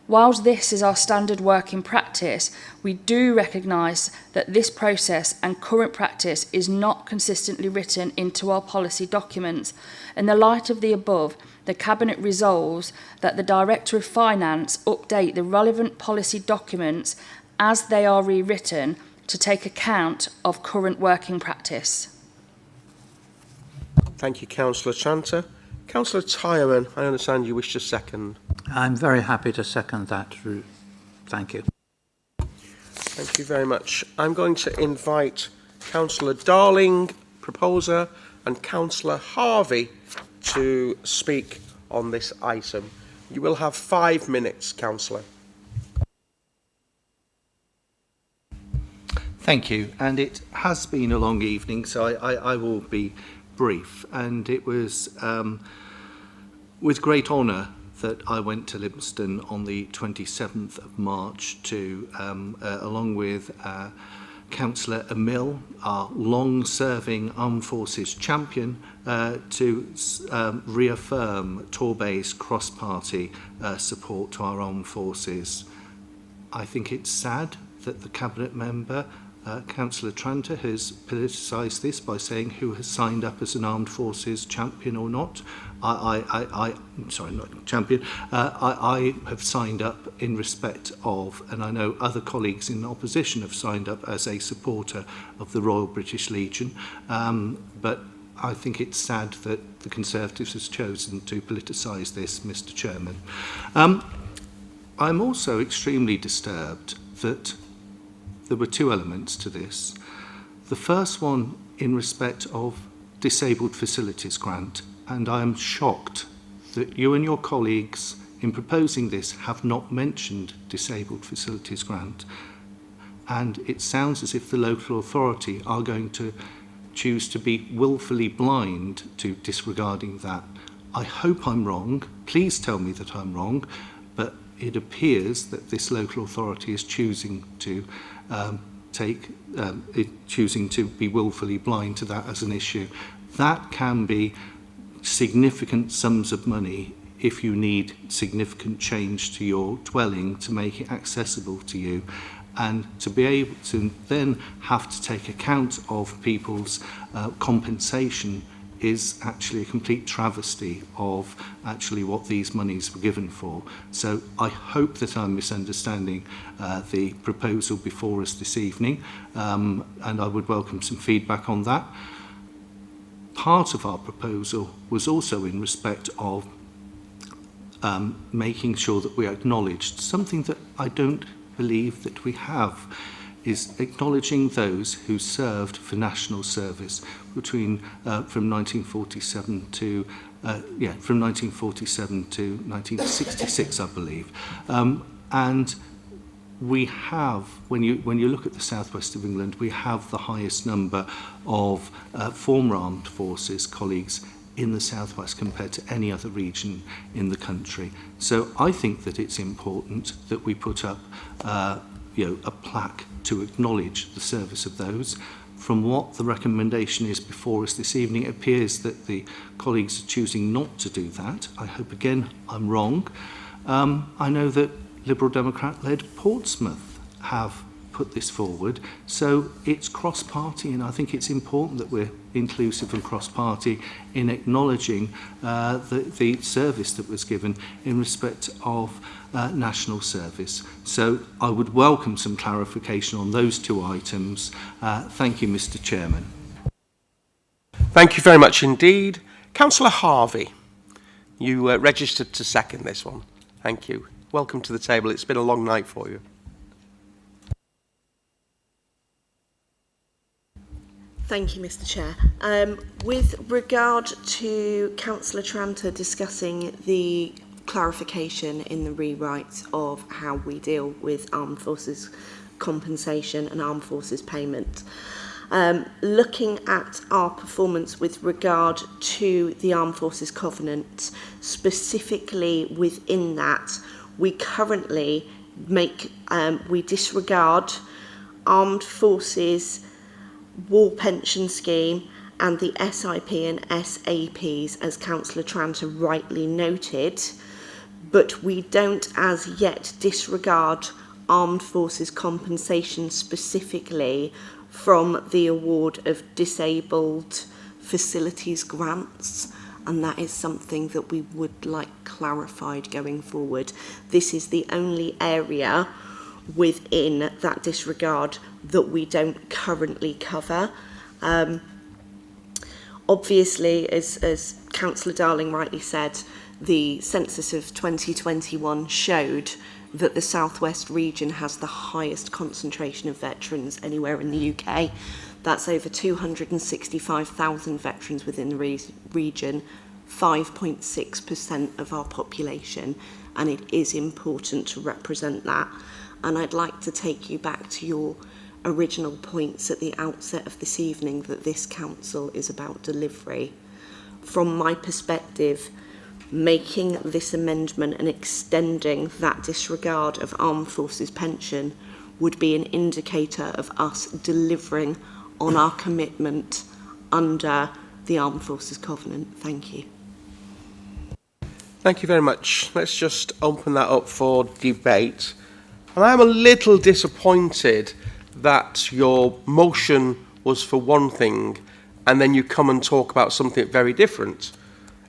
Whilst this is our standard working practice, we do recognise that this process and current practice is not consistently written into our policy documents. In the light of the above, the Cabinet resolves that the Director of Finance update the relevant policy documents as they are rewritten to take account of current working practice. Thank you, Councillor Tranter. Councillor Tyerman, I understand you wish to second. I'm very happy to second that. Thank you. Thank you very much. I'm going to invite Councillor Darling, proposer, and Councillor Harvey to speak on this item. You will have 5 minutes, Councillor. Thank you, and it has been a long evening, so I will be brief. And it was with great honour that I went to Limpstone on the 27th of March to, along with Councillor Emil, our long-serving Armed Forces champion, to reaffirm Torbay's cross-party support to our armed forces. I think it's sad that the Cabinet member, Councillor Tranter, has politicised this by saying who has signed up as an armed forces champion or not. Sorry, not champion. I have signed up in respect of, and I know other colleagues in opposition have signed up as a supporter of the Royal British Legion. But I think it's sad that the Conservatives has chosen to politicise this, Mr. Chairman. I'm also extremely disturbed that there were 2 elements to this. The first one in respect of Disabled Facilities Grant, and I am shocked that you and your colleagues in proposing this have not mentioned Disabled Facilities Grant. And it sounds as if the local authority are going to choose to be willfully blind to disregarding that. I hope I'm wrong. Please tell me that I'm wrong, but it appears that this local authority is choosing to choosing to be willfully blind to that as an issue. That can be significant sums of money if you need significant change to your dwelling to make it accessible to you. And to be able to then have to take account of people's compensation is actually a complete travesty of actually what these monies were given for. So I hope that I'm misunderstanding the proposal before us this evening, and I would welcome some feedback on that. Part of our proposal was also in respect of making sure that we acknowledged something that I don't believe that we have, is acknowledging those who served for national service between from 1947 to from 1947 to 1966, I believe. And we have, when you look at the southwest of England, we have the highest number of former armed forces colleagues in the southwest compared to any other region in the country. So I think that it's important that we put up a plaque to acknowledge the service of those. From what the recommendation is before us this evening, it appears that the colleagues are choosing not to do that. I hope again I'm wrong. I know that Liberal Democrat-led Portsmouth have put this forward, so it's cross-party, and I think it's important that we're inclusive and cross-party in acknowledging the service that was given in respect of national service. So I would welcome some clarification on those two items. Thank you, Mr. Chairman. Thank you very much indeed. Councillor Harvey, you registered to second this one. Thank you. Welcome to the table. It's been a long night for you. Thank you, Mr. Chair. With regard to Councillor Tranter discussing the clarification in the rewrite of how we deal with armed forces compensation and armed forces payment, looking at our performance with regard to the Armed Forces Covenant, specifically within that, we currently we disregard armed forces war pension scheme and the SIP and SAPs, as Councillor Tranter rightly noted, but we don't as yet disregard armed forces compensation specifically from the award of disabled facilities grants, and that is something that we would like clarified going forward. This is the only area within that disregard that we don't currently cover. Obviously, as Councillor Darling rightly said, the census of 2021 showed that the Southwest region has the highest concentration of veterans anywhere in the UK. That's over 265,000 veterans within the region, 5.6% of our population, and it is important to represent that. And I'd like to take you back to your original points at the outset of this evening, that this council is about delivery. From my perspective, making this amendment and extending that disregard of armed forces pension would be an indicator of us delivering on our commitment under the Armed Forces Covenant. Thank you. Thank you very much. Let's just open that up for debate. And I'm a little disappointed that your motion was for one thing and then you come and talk about something very different.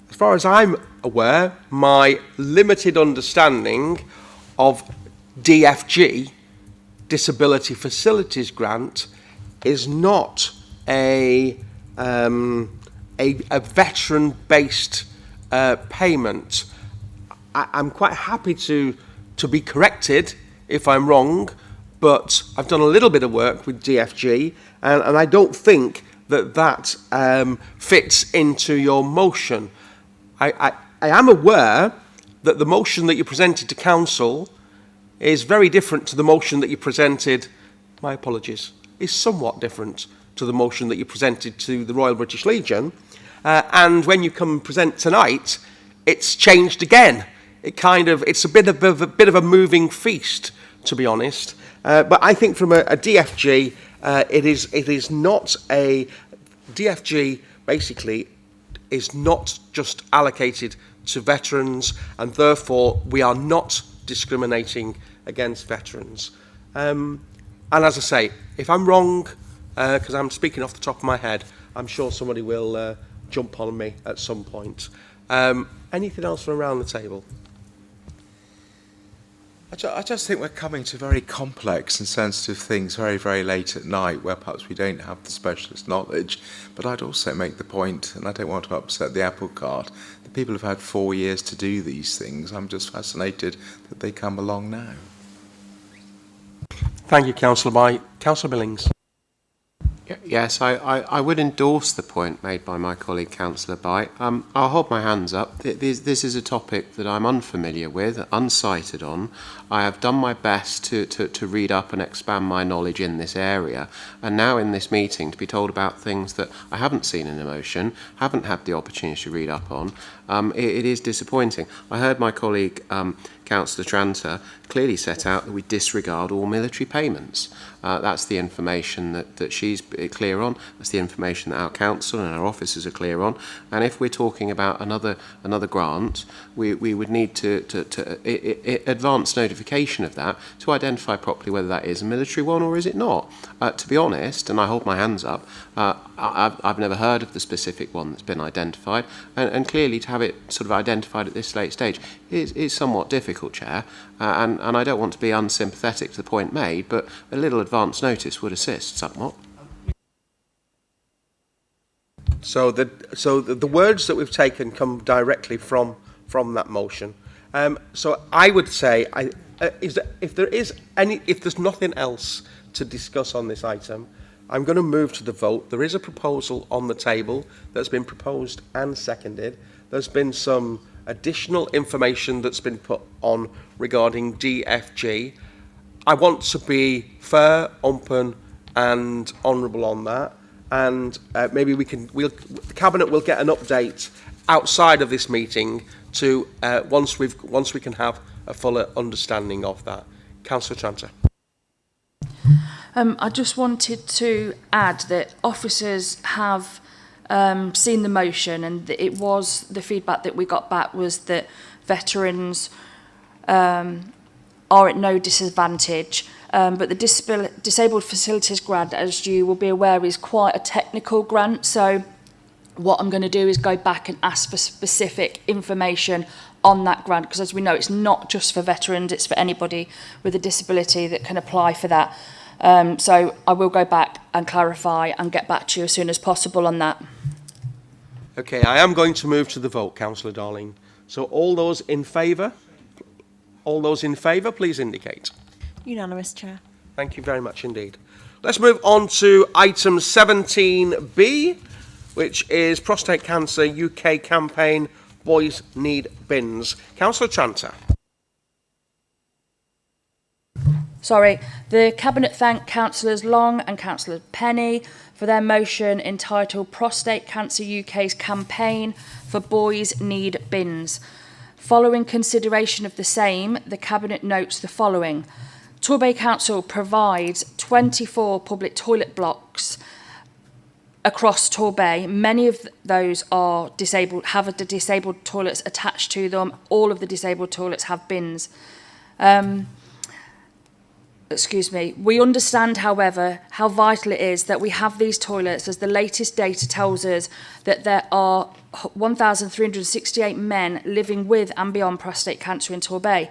As far as I'm aware, my limited understanding of DFG, Disability Facilities Grant, is not a veteran-based payment. I'm quite happy to be corrected if I'm wrong, but I've done a little bit of work with DFG, and I don't think that fits into your motion. I am aware that the motion that you presented to Council is very different to the motion that you presented, my apologies, is somewhat different to the motion that you presented to the Royal British Legion, and when you come and present tonight, it's changed again. It's a bit of a moving feast, to be honest. But I think from a DFG, it is not a DFG. Basically, is not just allocated to veterans, and therefore we are not discriminating against veterans. And as I say, if I'm wrong, because I'm speaking off the top of my head, I'm sure somebody will jump on me at some point. Anything else from around the table? I just think we're coming to very complex and sensitive things very, very late at night where perhaps we don't have the specialist knowledge. But I'd also make the point, and I don't want to upset the apple cart, that people have had 4 years to do these things. I'm just fascinated that they come along now. Thank you, Councillor Bay. Councillor Billings. Yes, I would endorse the point made by my colleague Councillor Bay. I'll hold my hands up. This is a topic that I'm unfamiliar with, unsighted on. I have done my best to read up and expand my knowledge in this area. And now in this meeting to be told about things that I haven't seen in motion, haven't had the opportunity to read up on, it is disappointing. I heard my colleague Councillor Tranter clearly set out that we disregard all military payments. That's the information that she's clear on. That's the information that our council and our officers are clear on. And if we're talking about another grant, we would need to advance notification of that to identify properly whether that is a military one or is it not. To be honest, and I hold my hands up, I've never heard of the specific one that's been identified, and clearly to have it sort of identified at this late stage is somewhat difficult, Chair, and I don't want to be unsympathetic to the point made, but a little advance notice would assist somewhat. So the words that we've taken come directly from that motion. So I would say, if there's nothing else to discuss on this item, I'm going to move to the vote. There is a proposal on the table that's been proposed and seconded. There's been some additional information that's been put on regarding DFG. I want to be fair, open and honourable on that. And maybe the Cabinet will get an update outside of this meeting to once we can have a fuller understanding of that. Councillor Tranter. I just wanted to add that officers have seen the motion, and it was the feedback that we got back was that veterans are at no disadvantage. But the Disabled Facilities Grant, as you will be aware, is quite a technical grant. So what I'm going to do is go back and ask for specific information on that grant, because as we know, it's not just for veterans, it's for anybody with a disability that can apply for that. So I will go back and clarify and get back to you as soon as possible on that. Okay, I am going to move to the vote, Councillor Darling. So all those in favour, please indicate. Unanimous, Chair. Thank you very much indeed. Let's move on to item 17B, which is Prostate Cancer UK campaign, Boys Need Bins. Councillor Tranter. Sorry, the Cabinet thanked Councillors Long and Councillor Penny for their motion entitled Prostate Cancer UK's campaign for Boys Need Bins. Following consideration of the same, the Cabinet notes the following. Torbay Council provides 24 public toilet blocks across Torbay. Many of those are disabled, have the disabled toilets attached to them. All of the disabled toilets have bins. We understand, however, how vital it is that we have these toilets, as the latest data tells us that there are 1,368 men living with and beyond prostate cancer in Torbay.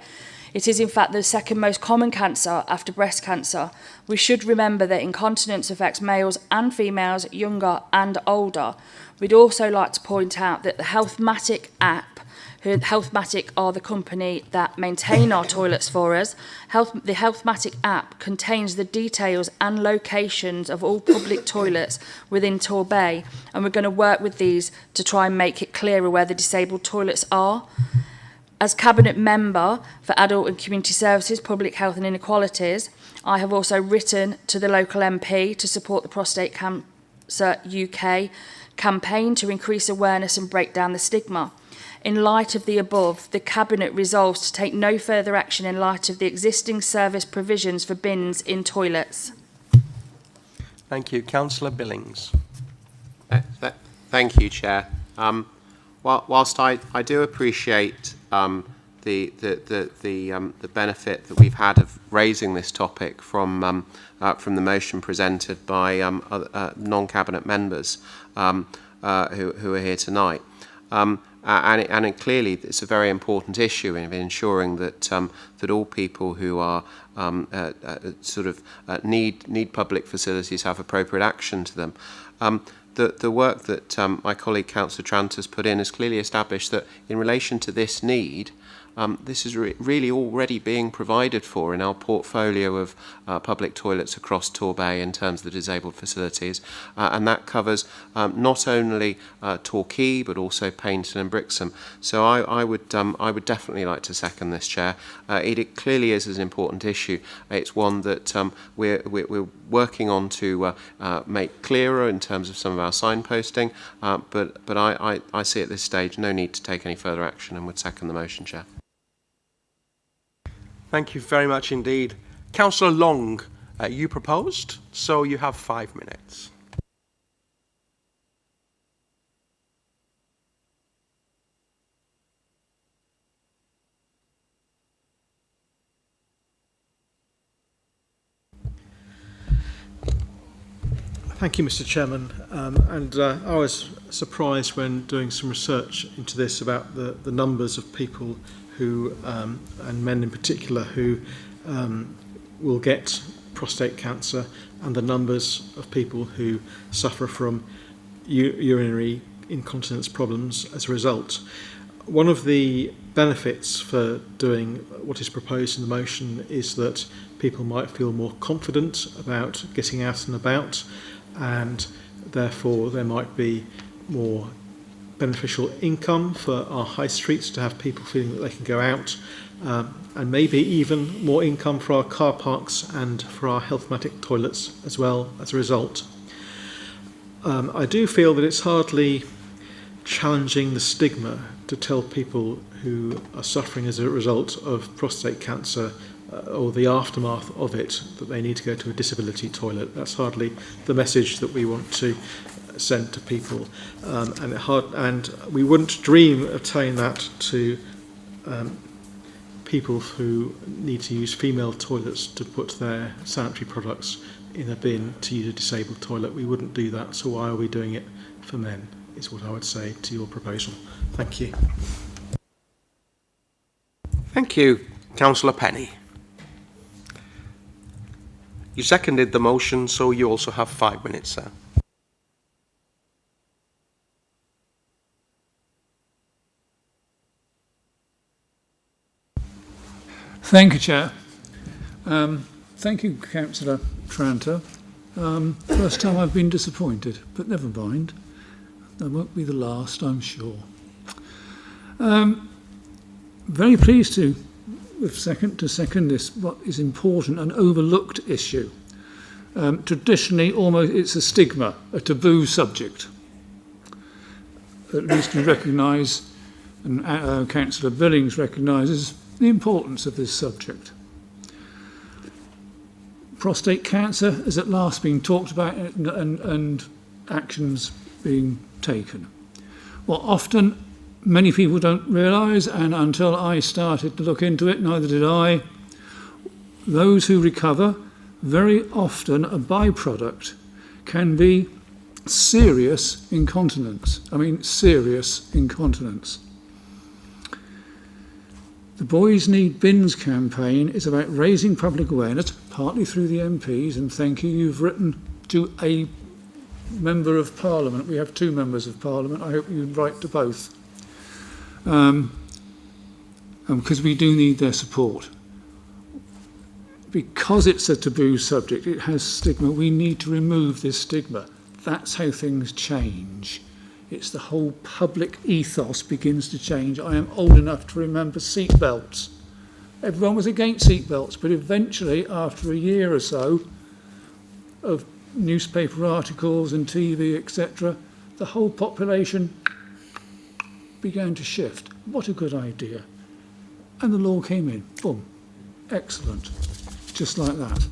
It is in fact the second most common cancer after breast cancer. We should remember that incontinence affects males and females, younger and older. We'd also like to point out that the Healthmatic app, Healthmatic are the company that maintain our toilets for us. The Healthmatic app contains the details and locations of all public toilets within Torbay, and we're going to work with these to try and make it clearer where the disabled toilets are. As Cabinet Member for Adult and Community Services, Public Health and Inequalities, I have also written to the local MP to support the Prostate Cancer UK campaign to increase awareness and break down the stigma. In light of the above, the Cabinet resolves to take no further action in light of the existing service provisions for bins in toilets. Thank you. Councillor Billings. Thank you, Chair. Whilst I do appreciate the the benefit that we've had of raising this topic from the motion presented by non-cabinet members who are here tonight. And clearly, it's a very important issue in ensuring that all people who are need public facilities have appropriate action to them. The work that my colleague Councillor Trant has put in has clearly established that in relation to this need, this is really already being provided for in our portfolio of public toilets across Torbay in terms of the disabled facilities, and that covers not only Torquay but also Paignton and Brixham. So I would definitely like to second this, Chair. It clearly is an important issue. It's one that we're working on to make clearer in terms of some of our signposting, but I see at this stage no need to take any further action and would second the motion, Chair. Thank you very much indeed. Councillor Long, you proposed, so you have 5 minutes. Thank you, Mr. Chairman. I was surprised when doing some research into this about the numbers of people who, and men in particular, who will get prostate cancer, and the numbers of people who suffer from urinary incontinence problems as a result. One of the benefits for doing what is proposed in the motion is that people might feel more confident about getting out and about, and therefore there might be more beneficial income for our high streets to have people feeling that they can go out, and maybe even more income for our car parks and for our healthmatic toilets as well as a result. I do feel that it's hardly challenging the stigma to tell people who are suffering as a result of prostate cancer or the aftermath of it that they need to go to a disability toilet. That's hardly the message that we want to send to people, and we wouldn't dream of telling that to people who need to use female toilets to put their sanitary products in a bin to use a disabled toilet. We wouldn't do that, so why are we doing it for men, is what I would say to your proposal. Thank you. Thank you, Councillor Penny. You seconded the motion, so you also have 5 minutes, sir. Thank you, Chair. Thank you, Councillor Tranter. First time I've been disappointed, but never mind. That won't be the last, I'm sure. Very pleased to second this, what is important, an overlooked issue. Traditionally, almost it's a stigma, a taboo subject. At least we recognise, and Councillor Billings recognises, the importance of this subject. Prostate cancer has at last been talked about and actions being taken. Well, often many people don't realise, and until I started to look into it, neither did I, those who recover, very often a byproduct can be serious incontinence. I mean, serious incontinence. The Boys Need Bins campaign is about raising public awareness, partly through the MPs, and thank you, you've written to a Member of Parliament. We have 2 Members of Parliament. I hope you write to both. Because we do need their support. Because it's a taboo subject, it has stigma, we need to remove this stigma. That's how things change. It's the whole public ethos begins to change. I am old enough to remember seat belts. Everyone was against seat belts, but eventually, after a year or so of newspaper articles and TV, etc., the whole population began to shift. What a good idea. And the law came in. Boom. Excellent. Just like that.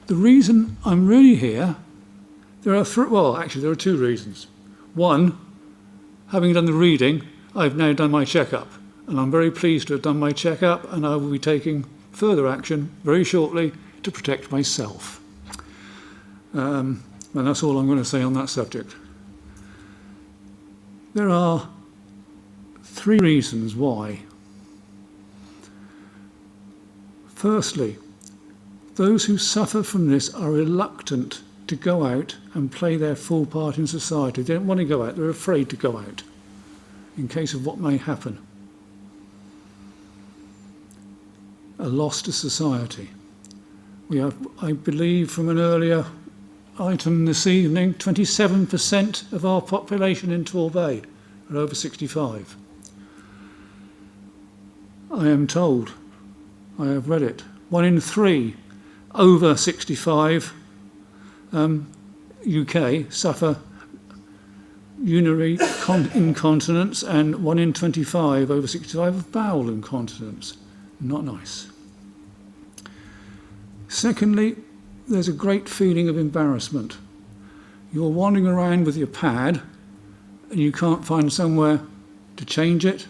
The reason I'm really here, there are 2 reasons. One, having done the reading, I've now done my checkup. and I'm very pleased to have done my check-up, and I will be taking further action very shortly to protect myself. And that's all I'm going to say on that subject. There are 3 reasons why. Firstly, those who suffer from this are reluctant to go out and play their full part in society. They don't want to go out, they're afraid to go out in case of what may happen. A loss to society. We have, I believe from an earlier item this evening, 27% of our population in Torbay are over 65. I am told, I have read it, 1 in 3 over 65 UK suffer urinary incontinence, and 1 in 25 over 65 of bowel incontinence. Not nice. Secondly, there's a great feeling of embarrassment. You're wandering around with your pad and you can't find somewhere to change it.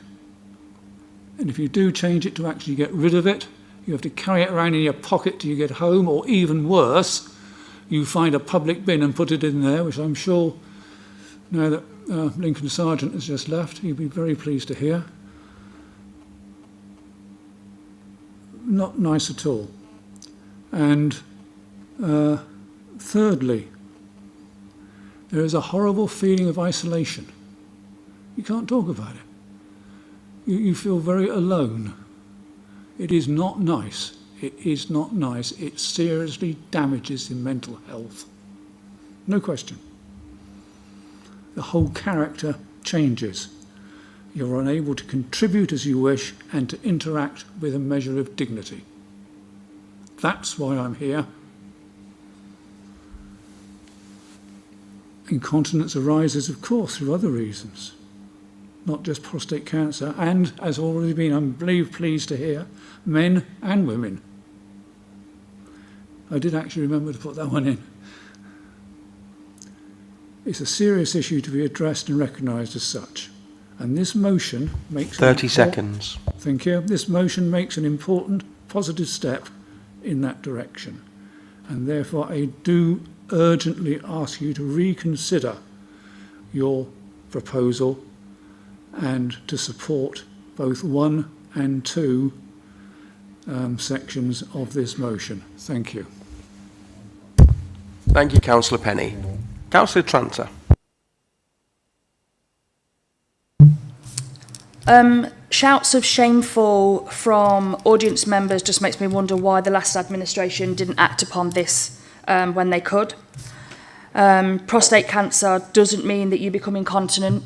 And if you do change it, to actually get rid of it, you have to carry it around in your pocket till you get home, or even worse, you find a public bin and put it in there, which I'm sure, now that Lincoln Sargent has just left, he'd be very pleased to hear. Not nice at all. And thirdly, there is a horrible feeling of isolation. You can't talk about it. You feel very alone. It is not nice. It is not nice. It seriously damages the mental health. No question. The whole character changes. You're unable to contribute as you wish and to interact with a measure of dignity. That's why I'm here. Incontinence arises, of course, through other reasons, not just prostate cancer, and, as already been, I'm pleased to hear, men and women. I did actually remember to put that one in. It's a serious issue to be addressed and recognised as such. And this motion makes... 30 seconds. Thank you. This motion makes an important, positive step in that direction. And therefore I do urgently ask you to reconsider your proposal and to support both 1 and 2 sections of this motion. Thank you. Thank you, Councillor Penny. Councillor Tranter. Shouts of shameful from audience members just makes me wonder why the last administration didn't act upon this when they could. Prostate cancer doesn't mean that you become incontinent.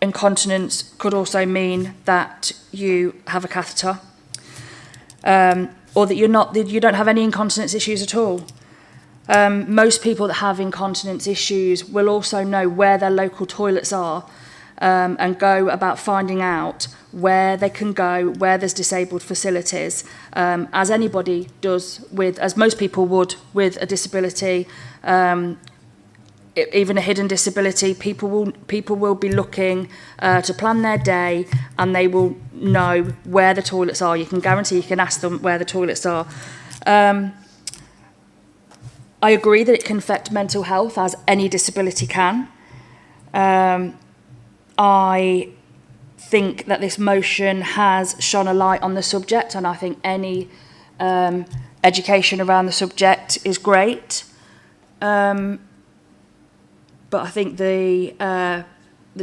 Incontinence could also mean that you have a catheter, or that you don't have any incontinence issues at all. Most people that have incontinence issues will also know where their local toilets are, and go about finding out where they can go, where there's disabled facilities, as anybody does with, as most people would with a disability, even a hidden disability. People will be looking to plan their day, and they will know where the toilets are. You can guarantee you can ask them where the toilets are. I agree that it can affect mental health, as any disability can. I think that this motion has shone a light on the subject, and I think any education around the subject is great. But I think the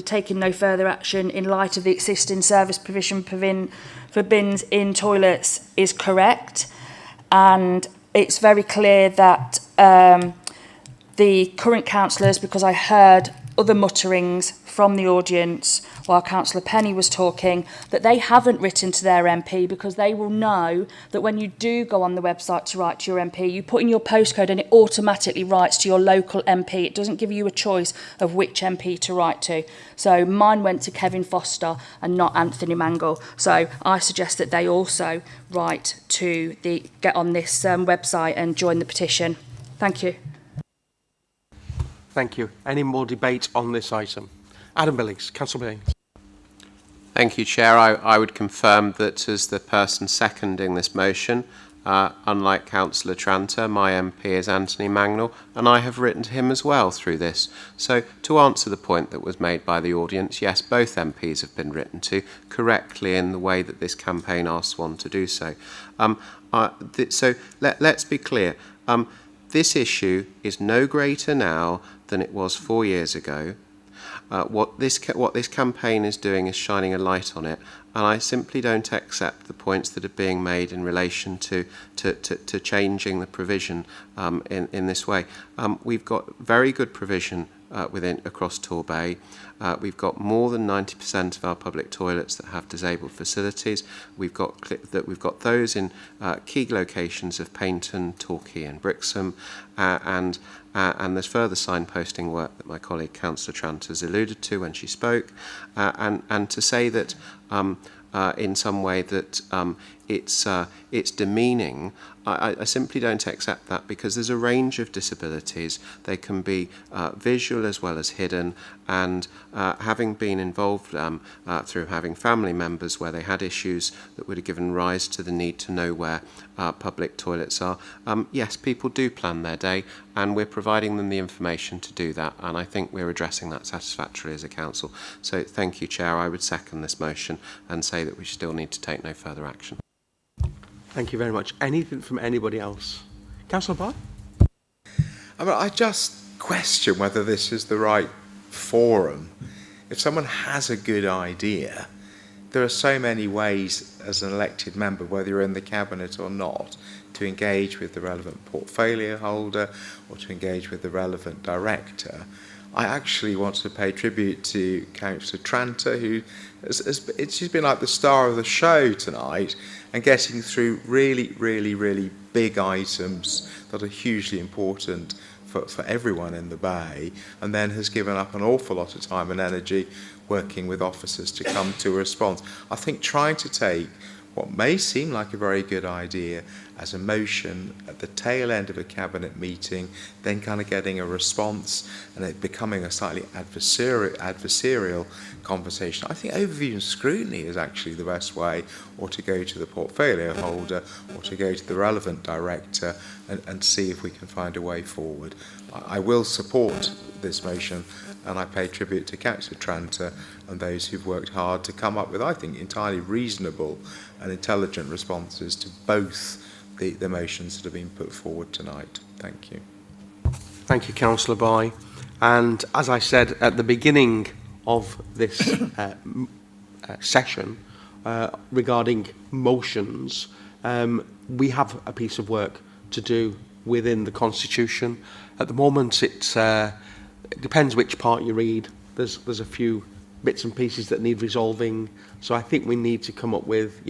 taking no further action in light of the existing service provision for bins in toilets is correct. And it's very clear that the current councillors, because I heard other mutterings from the audience while Councillor Penny was talking, that they haven't written to their MP, because they will know that when you do go on the website to write to your MP, you put in your postcode and it automatically writes to your local MP. It doesn't give you a choice of which MP to write to. So mine went to Kevin Foster and not Anthony Mangle. So I suggest that they also write to get on this website and join the petition. Thank you. Thank you. Any more debate on this item? Adam Billings, Councillor Billings. Thank you, Chair. I would confirm that as the person seconding this motion, unlike Councillor Tranter, my MP is Anthony Mangnall, and I have written to him as well through this. So to answer the point that was made by the audience, yes, both MPs have been written to correctly in the way that this campaign asks one to do so. So let's be clear. This issue is no greater now than it was 4 years ago. What this campaign is doing is shining a light on it, and I simply don't accept the points that are being made in relation to changing the provision in this way. We've got very good provision across Torbay. We've got more than 90% of our public toilets that have disabled facilities. We've got those in key locations of Paynton, Torquay and Brixham, and there's further signposting work that my colleague Councillor Trant has alluded to when she spoke, and to say that in some way that it's demeaning, I simply don't accept that, because there's a range of disabilities. They can be visual as well as hidden, and having been involved through having family members where they had issues that would have given rise to the need to know where public toilets are, yes, people do plan their day, and we're providing them the information to do that, and I think we're addressing that satisfactorily as a council. So thank you, Chair. I would second this motion and say that we still need to take no further action. Thank you very much. Anything from anybody else? Councillor Barr? I just question whether this is the right forum. If someone has a good idea, there are so many ways as an elected member, whether you're in the cabinet or not, to engage with the relevant portfolio holder or to engage with the relevant director. I actually want to pay tribute to Councillor Tranter, who she's been like the star of the show tonight, and getting through really big items that are hugely important for everyone in the Bay, and then has given up an awful lot of time and energy working with officers to come to a response. I think trying to take what may seem like a very good idea as a motion at the tail end of a cabinet meeting, then kind of getting a response and it becoming a slightly adversarial conversation. I think overview and scrutiny is actually the best way, or to go to the portfolio holder or to go to the relevant director and see if we can find a way forward. I will support this motion, and I pay tribute to Councillor Tranter and those who've worked hard to come up with, I think, entirely reasonable and intelligent responses to both the motions that have been put forward tonight. Thank you. Thank you, Councillor Boy. And as I said at the beginning of this session regarding motions, we have a piece of work to do within the Constitution. At the moment, it depends which part you read. There's a few bits and pieces that need resolving. So I think we need to come up with,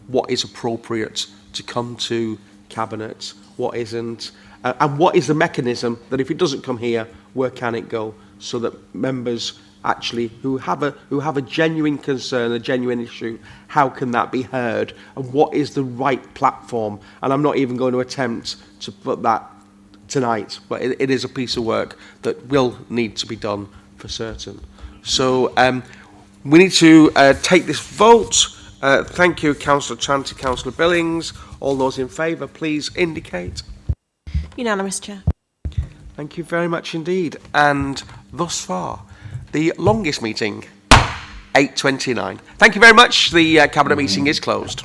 what is appropriate to come to Cabinet, what isn't, and what is the mechanism that if it doesn't come here, where can it go, so that members actually who have a genuine concern, a genuine issue, how can that be heard, and what is the right platform? And I'm not even going to attempt to put that tonight, but it is a piece of work that will need to be done for certain. So we need to take this vote. Thank you, Councillor Tranter, Councillor Billings. All those in favour, please indicate. Unanimous, Chair. Thank you very much indeed. And thus far, the longest meeting, 8:29. Thank you very much. The Cabinet meeting is closed.